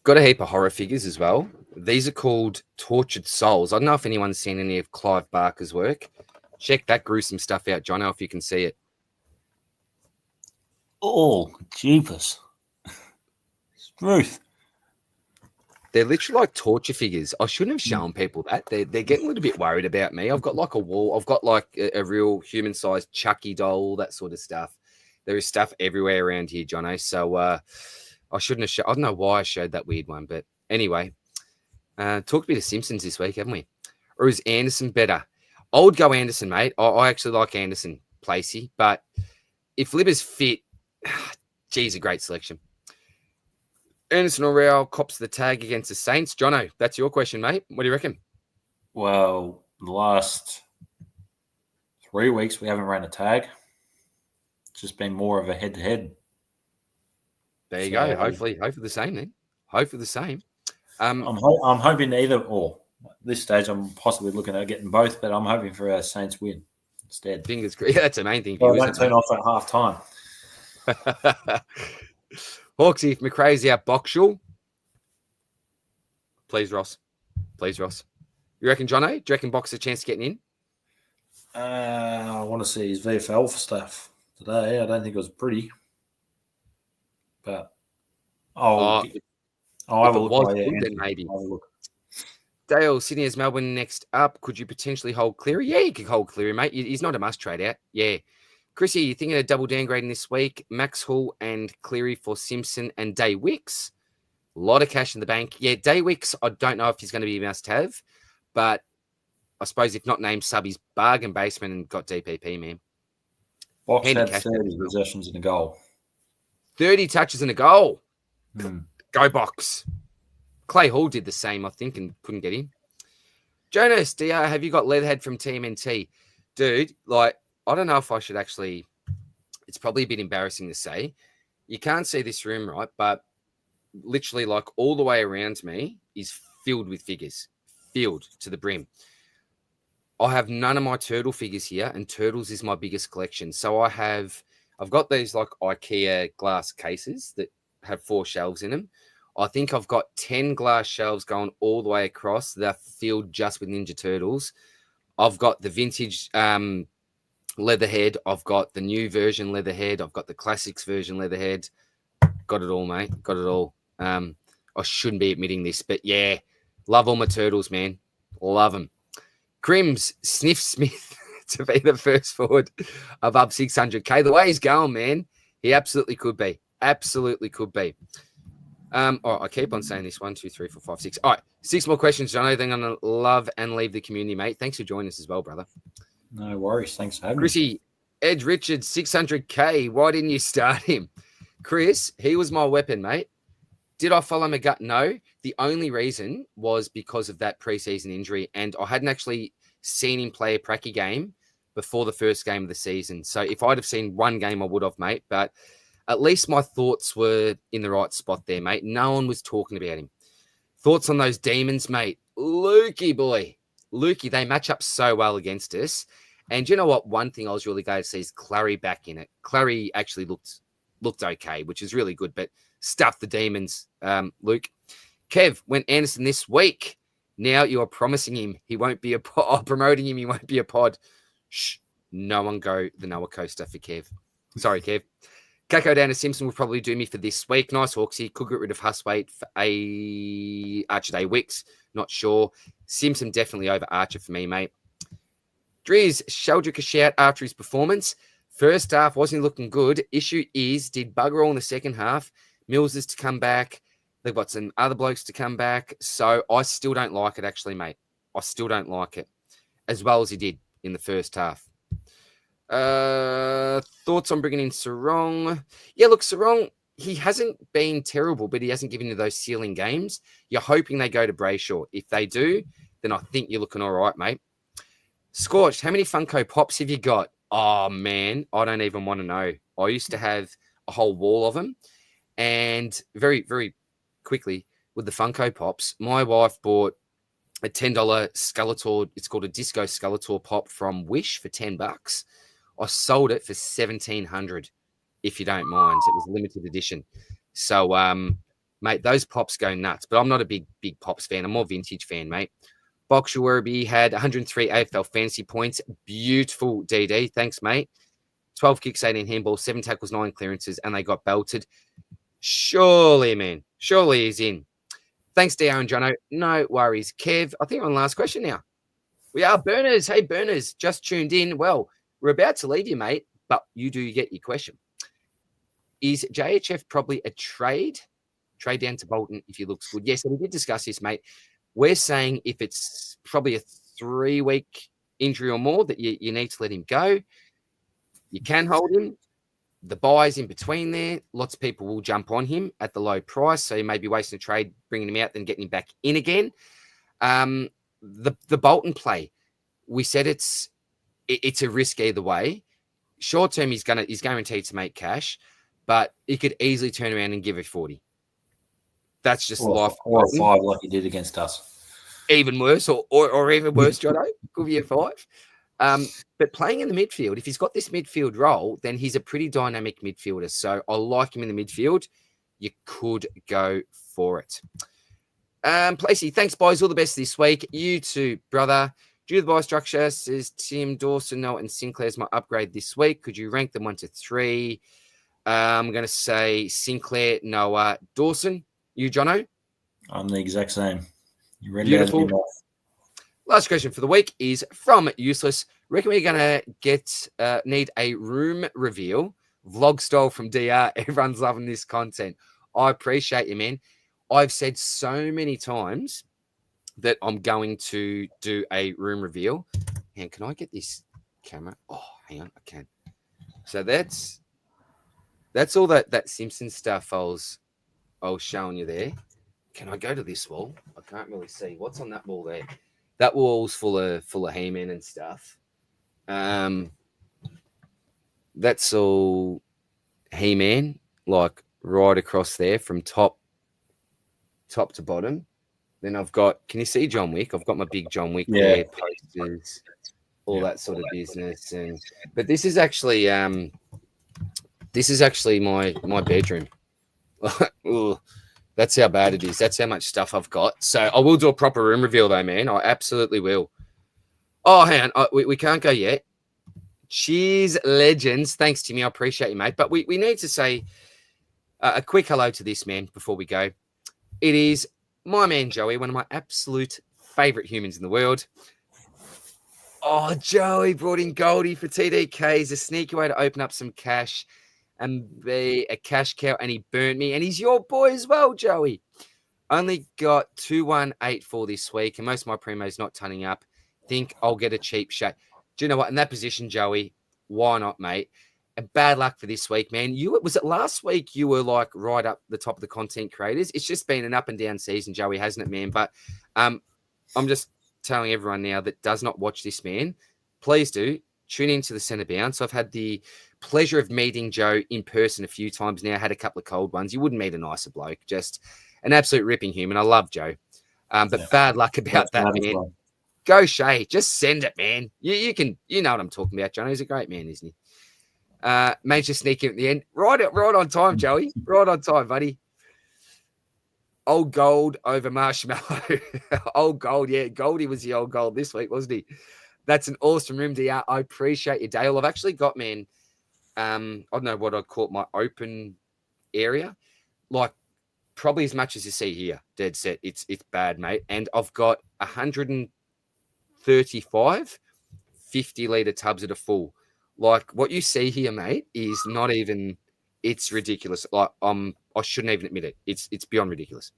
Got a heap of horror figures as well. These are called Tortured Souls. I don't know if anyone's seen any of Clive Barker's work. Check that gruesome stuff out, Jono, if you can see it. Oh, jeepers. Smooth. They're literally like torture figures. I shouldn't have shown people that. They're getting a little bit worried about me. I've got like a wall. I've got like a real human-sized Chucky doll, that sort of stuff. There is stuff everywhere around here, Jono. So I shouldn't have I don't know why I showed that weird one. But anyway, talked a bit of Simpsons this week, haven't we? Or is Anderson better? I would go Anderson, mate. I actually like Anderson, Placey. But if Libber's fit, geez, a great selection. Anderson or Real cops the tag against the Saints. Jono, that's your question, mate. What do you reckon? Well, the last 3 weeks we haven't ran a tag. It's just been more of a head-to-head. There you go. Hopefully the same then. Hopefully the same. I'm hoping either or. At this stage, I'm possibly looking at getting both, but I'm hoping for a Saints win instead. Fingers crossed. Yeah, that's the main thing. Well, don't turn off at half time. Hawksy, if McRae's out, Boxall. Please, Ross. You reckon, Jono? Do you reckon Box has a chance of getting in? I want to see his VFL stuff today. I don't think it was pretty. But I'll have a look. Then maybe. Dale, Sydney has Melbourne next up. Could you potentially hold Cleary? Yeah, you could hold Cleary, mate. He's not a must trade out. Yeah. Chrissy, you thinking of double downgrading this week? Max Hull and Cleary for Simpson and Day Wicks. A lot of cash in the bank. Yeah, Day Wicks, I don't know if he's going to be a must-have, but I suppose if not named sub, he's bargain basement and got DPP, man. Box had 30 possessions and a goal. 30 touches and a goal. Go Box. Clay Hall did the same, I think, and couldn't get in. Jonas, DR, have you got Leatherhead from TMNT? Dude, like, I don't know if I should actually, it's probably a bit embarrassing to say. You can't see this room, right? But literally, like, all the way around me is filled with figures. Filled to the brim. I have none of my turtle figures here, and turtles is my biggest collection. So I've got these, like, IKEA glass cases that have 4 shelves in them. I think I've got 10 glass shelves going all the way across. They're filled just with Ninja Turtles. I've got the vintage Leatherhead. I've got the new version Leatherhead. I've got the classics version Leatherhead. Got it all, mate. Got it all. I shouldn't be admitting this, but yeah, love all my turtles, man. Love them. Crims, Sniff Smith to be the first forward above 600K. The way he's going, man, he absolutely could be. Absolutely could be. All right, I keep on saying this. 1, 2, 3, 4, 5, 6. All right, 6 more questions, Jono. Then I'm going to love and leave the community, mate. Thanks for joining us as well, brother. No worries. Thanks for having me. Edge Richards, 600K. Why didn't you start him? Chris, he was my weapon, mate. Did I follow my gut? No. The only reason was because of that preseason injury, and I hadn't actually seen him play a pracky game before the first game of the season. So if I'd have seen one game, I would have, mate. But at least my thoughts were in the right spot there, mate. No one was talking about him. Thoughts on those demons, mate? Lukey, boy. Lukey, they match up so well against us. And you know what? One thing I was really glad to see is Clary back in it. Clary actually looked looked okay, which is really good, but stuff the demons, Luke. Kev, went Anderson this week. Now you are promising him he won't be a pod, promoting him he won't be a pod. Shh, no one go the Noah coaster for Kev. Sorry, Kev. Kako down to Simpson will probably do me for this week. Nice Hawksy. Could get rid of Huswaite for a Archer Day Wicks. Not sure. Simpson definitely over Archer for me, mate. Driz, Sheldrick a shout after his performance. First half wasn't looking good. Issue is, did bugger all in the second half. Mills is to come back. They've got some other blokes to come back. So I still don't like it, actually, mate. I still don't like it as well as he did in the first half. Thoughts on bringing in Sarong? Yeah, look, Sarong, he hasn't been terrible, but he hasn't given you those ceiling games. You're hoping they go to Brayshaw. If they do, then I think you're looking all right, mate. Scorched, how many Funko Pops have you got? Oh, man, I don't even want to know. I used to have a whole wall of them. And very, very quickly with the Funko Pops, my wife bought a $10 Skeletor. It's called a Disco Skeletor Pop from Wish for $10. I sold it for $1,700, if you don't mind. It was a limited edition. So, mate, those pops go nuts. But I'm not a big pops fan. I'm more vintage fan, mate. Boxer Werribee had 103 AFL fantasy points. Beautiful DD. Thanks, mate. 12 kicks, 18 handballs, 7 tackles, 9 clearances, and they got belted. Surely, man. Surely he's in. Thanks, Dio and Jono. No worries. Kev, I think we're on the last question now. We are Burners. Hey, Burners, just tuned in. Well, we're about to leave you, mate, but you do get your question. Is JHF probably a trade? Trade down to Bolton if he looks good. Yes, and we did discuss this, mate. We're saying if it's probably a 3-week injury or more that you need to let him go. You can hold him. The buys in between there, lots of people will jump on him at the low price. So you may be wasting a trade, bringing him out, then getting him back in again. The Bolton play, we said it's a risk either way. Short term, he's guaranteed to make cash, but he could easily turn around and give it 40. That's just life. Or 5 like he did against us. Even worse, or even worse, Jono. Could be a 5. But playing in the midfield, if he's got this midfield role, then he's a pretty dynamic midfielder. So I like him in the midfield. You could go for it. Placey, thanks, boys. All the best this week. You too, brother. Due to the buy structure, says Tim, Dawson, Noah, and Sinclair's my upgrade this week. Could you rank them 1 to 3? I'm going to say Sinclair, Noah, Dawson. You, Jono? I'm the exact same. You ready? Beautiful. Last question for the week is from Useless. Reckon we're going to need a room reveal, vlog style from DR. Everyone's loving this content. I appreciate you, man. I've said so many times that I'm going to do a room reveal. And can I get this camera? Oh, hang on, I can. So that's all that Simpson stuff I was showing you there. Can I go to this wall? I can't really see what's on that wall there. That wall's full of He-Man and stuff. That's all He-Man, like right across there from top to bottom. Then I've got, can you see John Wick? I've got my big John Wick there, posters, all that sort of business. But this is actually my bedroom. That's how bad it is. That's how much stuff I've got. So I will do a proper room reveal though, man. I absolutely will. Oh, hang on. We can't go yet. Cheers, legends. Thanks, Timmy. I appreciate you, mate. But we need to say a quick hello to this man before we go. It is my man, Joey, one of my absolute favorite humans in the world. Oh, Joey brought in Goldie for TDKs, a sneaky way to open up some cash and be a cash cow, and he burnt me. And he's your boy as well, Joey. Only got 2184 this week, and most of my promos not turning up. Think I'll get a cheap shot. Do you know what? In that position, Joey, why not, mate? And bad luck for this week, man. Was it last week you were like right up the top of the content creators? It's just been an up and down season, Joey, hasn't it, man? But I'm just telling everyone now that does not watch this, man, please do tune into the Centre Bounce. I've had the pleasure of meeting Joe in person a few times now. Had a couple of cold ones. You wouldn't meet a nicer bloke. Just an absolute ripping human. I love Joe. But bad luck about that, man. Well. Go Shay. Just send it, man. You know what I'm talking about, John. He's a great man, isn't he? Managed to sneak in at the end. Right on time, Joey. Right on time, buddy. Old Gold over Marshmallow. Old Gold, yeah. Goldie was the old gold this week, wasn't he? That's an awesome room, DR. I appreciate your Dale. I've actually got, man, I don't know what I'd call it, my open area. Like, probably as much as you see here, dead set. It's bad, mate. And I've got 135 50-litre tubs that are full. Like, what you see here, mate, is not even, it's ridiculous. Like, I shouldn't even admit it. It's beyond ridiculous.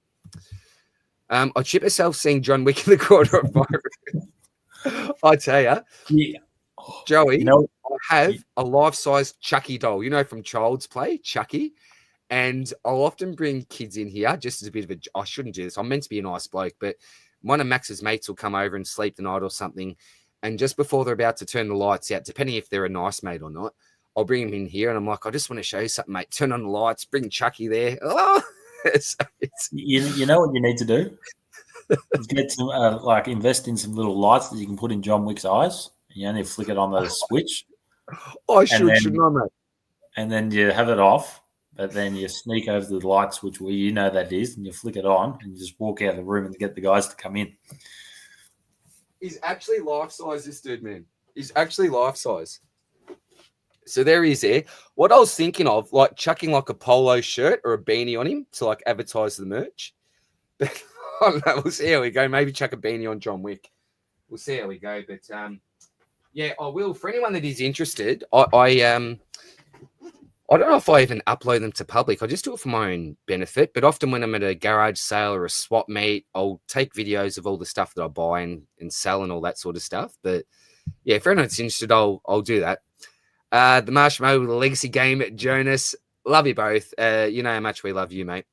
I chip myself seeing John Wick in the corner of my room. I tell you, Yeah. Joey, You know, I have a life-size Chucky doll, from Child's Play, Chucky. And I'll often bring kids in here just as a bit of I shouldn't do this. I'm meant to be a nice bloke, but one of Max's mates will come over and sleep the night or something. And just before they're about to turn the lights out, depending if they're a nice mate or not, I'll bring him in here and I'm like, I just want to show you something, mate. Turn on the lights, bring Chucky there. Oh, you know what you need to do? Get some, invest in some little lights that you can put in John Wick's eyes. You only flick it on the switch. I shouldn't I, mate? And then you have it off. But then you sneak over to the light switch where you know that is, and you flick it on, and you just walk out of the room and get the guys to come in. He's actually life-size, this dude, man. He's actually life-size. So there he is there. What I was thinking of, like chucking like a polo shirt or a beanie on him to like advertise the merch. But I don't know. We'll see how we go. Maybe chuck a beanie on John Wick. We'll see how we go. But yeah, I will. For anyone that is interested, I don't know if I even upload them to public. I just do it for my own benefit. But often when I'm at a garage sale or a swap meet, I'll take videos of all the stuff that I buy and sell and all that sort of stuff. But yeah, if anyone's interested, I'll do that. The Marshmallow with the legacy game, Jonas. Love you both. You know how much we love you, mate.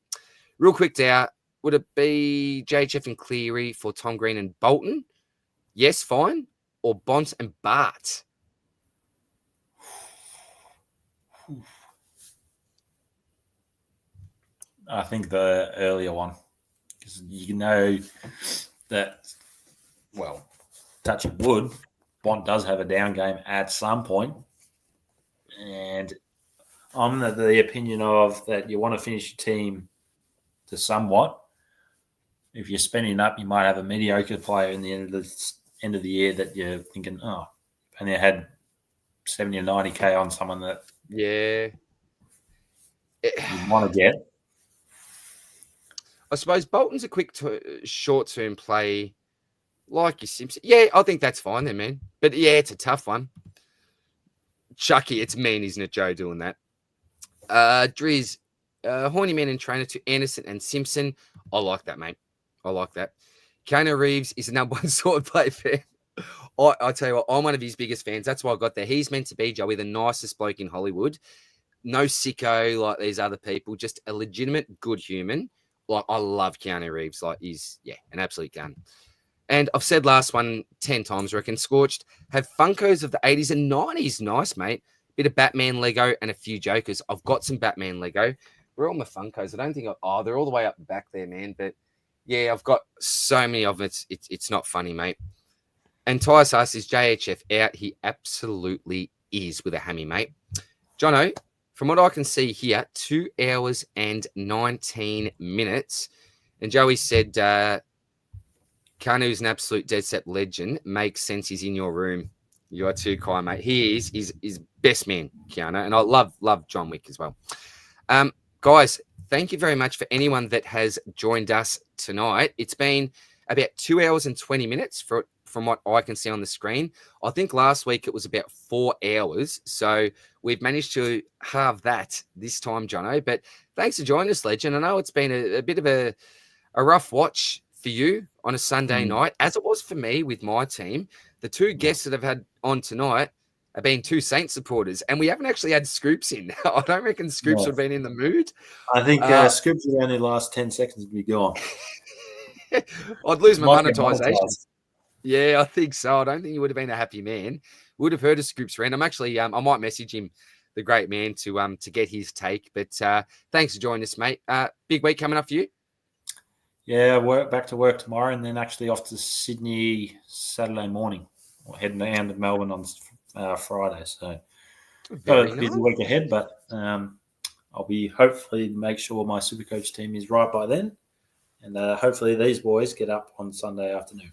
Real quick, Dow. Would it be JHF and Cleary for Tom Green and Bolton? Yes, fine. Or Bont and Bart? I think the earlier one, because you know that, well, touching wood, Bont does have a down game at some point, and I'm the opinion of that you want to finish your team to somewhat. If you're spending up, you might have a mediocre player in the end of the year that you're thinking, and you had 70 or 90K on someone that you want to get. I suppose Bolton's a quick short-term play like your Simpson. Yeah, I think that's fine then, man. But yeah, it's a tough one. Chucky, it's mean, isn't it, Joe, doing that? Driz, Horny Man and Trainer to Anderson and Simpson. I like that, mate. I like that. Keanu Reeves is the number one Swordplay fan. I tell you what, I'm one of his biggest fans. That's why I got there. He's meant to be, Joey, the nicest bloke in Hollywood. No sicko like these other people. Just a legitimate good human. Like, I love Keanu Reeves. Like, he's, an absolute gun. And I've said last one 10 times, I reckon. Scorched, have Funkos of the 80s and 90s. Nice, mate. Bit of Batman Lego and a few Jokers. I've got some Batman Lego. Where are all my Funkos? I don't think they're all the way up the back there, man. But, yeah, I've got so many of them. It's not funny, mate. And Tyus asks, is JHF out? He absolutely is with a hammy, mate. Jono, from what I can see here, 2 hours and 19 minutes. And Joey said, Kanu's an absolute dead set legend. Makes sense he's in your room. You are too kind, mate. He is. He's best man, Keanu. And I love John Wick as well. Guys, thank you very much for anyone that has joined us tonight. It's been about 2 hours and 20 minutes from what I can see on the screen. I think last week it was about 4 hours. So we've managed to halve that this time, Jono. But thanks for joining us, Legend. I know it's been a bit of a rough watch for you on a Sunday night, as it was for me with my team. The 2 guests that I've had on tonight have been 2 Saints supporters, and we haven't actually had Scoops in. I don't reckon Scoops would have been in the mood. I think Scoops would only last 10 seconds to be gone. I'd lose my monetization. Yeah, I think so. I don't think he would have been a happy man. Would have heard of Scoops Rant. I'm actually, I might message him, the great man, to get his take. But thanks for joining us, mate. Big week coming up for you. Yeah, back to work tomorrow, and then actually off to Sydney Saturday morning. We're heading down to Melbourne on Friday. So Got Very a busy nice. week ahead, but I'll be hopefully make sure my Supercoach team is right by then. And hopefully these boys get up on Sunday afternoon.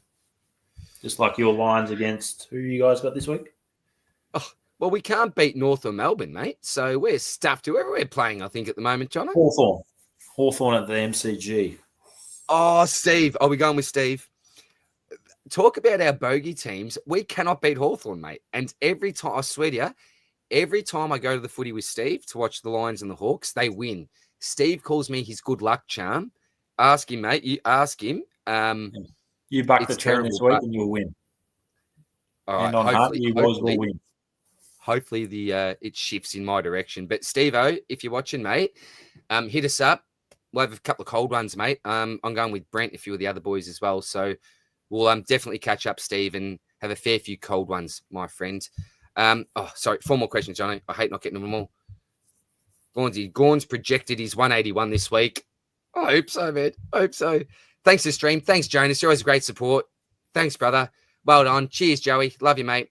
Just like your Lions against who you guys got this week? Well, we can't beat North or Melbourne, mate. So we're stuffed whoever we're playing, I think, at the moment, John. Hawthorn at the MCG. Oh, Steve. Are we going with Steve? Talk about our bogey teams. We cannot beat Hawthorn, mate. And every time, I swear to you, every time I go to the footy with Steve to watch the Lions and the Hawks, they win. Steve calls me his good luck charm. Ask him, mate. You ask him. You buck the It's trend this terrible, week but- and you'll win. All right, And on heart, you boys will win. hopefully it shifts in my direction. But Steve-O, if you're watching, mate, hit us up. We'll have a couple of cold ones, mate. I'm going with Brent, a few of the other boys as well. So we'll definitely catch up, Steve, and have a fair few cold ones, my friend. Sorry, 4 more questions, Johnny. I hate not getting them all. Gorns projected his 181 this week. I hope so, man. I hope so. Thanks for the stream. Thanks, Jonas. You're always great support. Thanks, brother. Well done. Cheers, Joey. Love you, mate.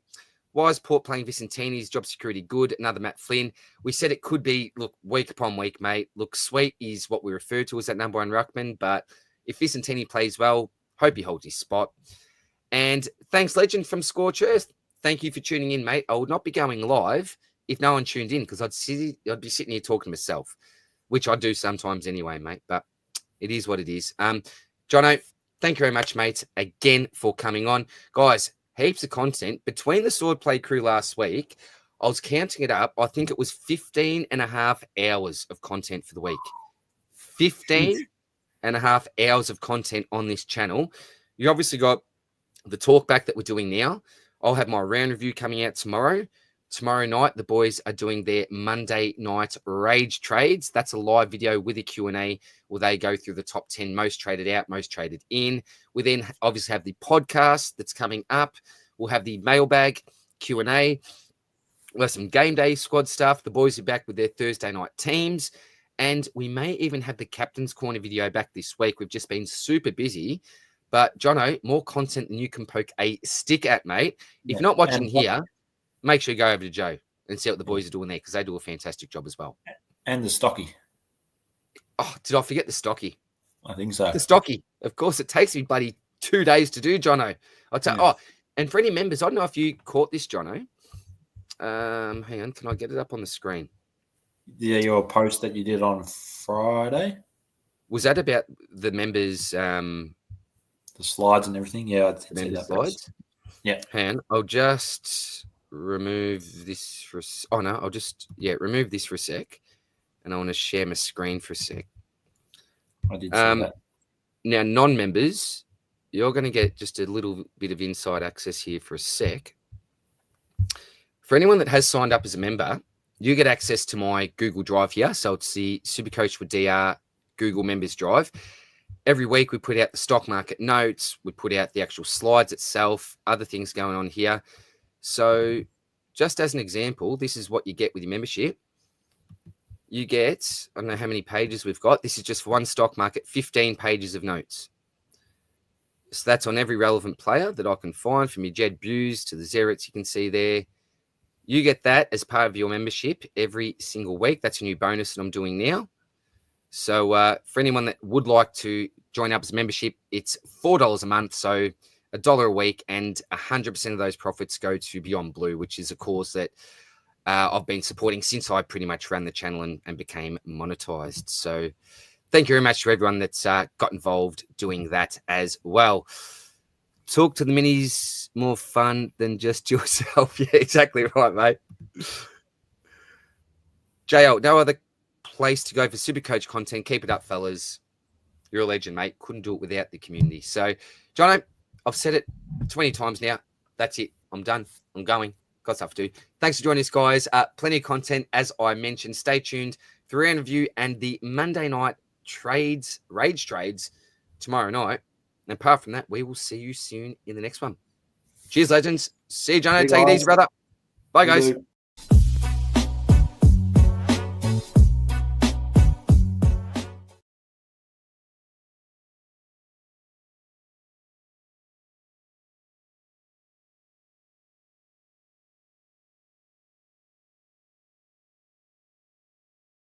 Why is Port playing Vicentini's job security good? Another Matt Flynn. We said it could be, look, week upon week, mate. Look, Sweet is what we refer to as that number 1 ruckman. But if Vicentini plays well, hope he holds his spot. And thanks, Legend from Scorch Earth. Thank you for tuning in, mate. I would not be going live if no one tuned in because I'd be sitting here talking to myself, which I do sometimes anyway, mate. But it is what it is. Jono, thank you very much, mate, again for coming on. Guys, heaps of content. Between the Swordplay crew last week, I was counting it up. I think it was 15 and a half hours of content for the week. 15 and a half hours of content on this channel. You obviously got the talkback that we're doing now. I'll have my round review coming out tomorrow. Tomorrow night, the boys are doing their Monday night rage trades. That's a live video with a Q&A where they go through the top 10 most traded out, most traded in. We then obviously have the podcast that's coming up. We'll have the mailbag Q&A. We'll have some game day squad stuff. The boys are back with their Thursday night teams. And we may even have the Captain's Corner video back this week. We've just been super busy. But, Jono, more content than you can poke a stick at, mate. If you're not watching here, make sure you go over to Joe and see what the boys are doing there because they do a fantastic job as well. And the Stocky. Oh, did I forget the Stocky? I think so. The Stocky. Of course, it takes me bloody 2 days to do, Jono. I'll tell. Oh, and for any members, I don't know if you caught this, Jono. Hang on, can I get it up on the screen? Yeah, your post that you did on Friday. Was that about the members? The slides and everything. Yeah, I see that slides. Yeah. Hang on, I'll just remove this for. Oh no, I'll just remove this for a sec, and I want to share my screen for a sec. I did see that. Now, non-members, you're going to get just a little bit of inside access here for a sec. For anyone that has signed up as a member, you get access to my Google Drive here. So it's the Supercoach with DR Google Members Drive. Every week we put out the stock market notes. We put out the actual slides itself, other things going on here. So just as an example, this is what you get with your membership. You get, I don't know how many pages we've got. This is just for one stock market, 15 pages of notes. So that's on every relevant player that I can find, from your Jed Buse to the Zerits you can see there. You get that as part of your membership every single week. That's a new bonus that I'm doing now. So for anyone that would like to join up as a membership, it's $4 a month, so $1 a week, and 100% of those profits go to Beyond Blue, which is a cause that I've been supporting since I pretty much ran the channel and became monetized. So thank you very much to everyone that's got involved doing that as well. Talk to the minis, more fun than just yourself. Yeah, exactly right, mate. JL, no other place to go for Supercoach content. Keep it up, fellas. You're a legend, mate. Couldn't do it without the community. So, Jono, I've said it 20 times now. That's it. I'm done. I'm going. Got stuff to do. Thanks for joining us, guys. Plenty of content, as I mentioned. Stay tuned for round review and the Monday night rage trades tomorrow night. And apart from that, we will see you soon in the next one. Cheers, legends. See you, Jono. Take it easy, brother. Bye, guys.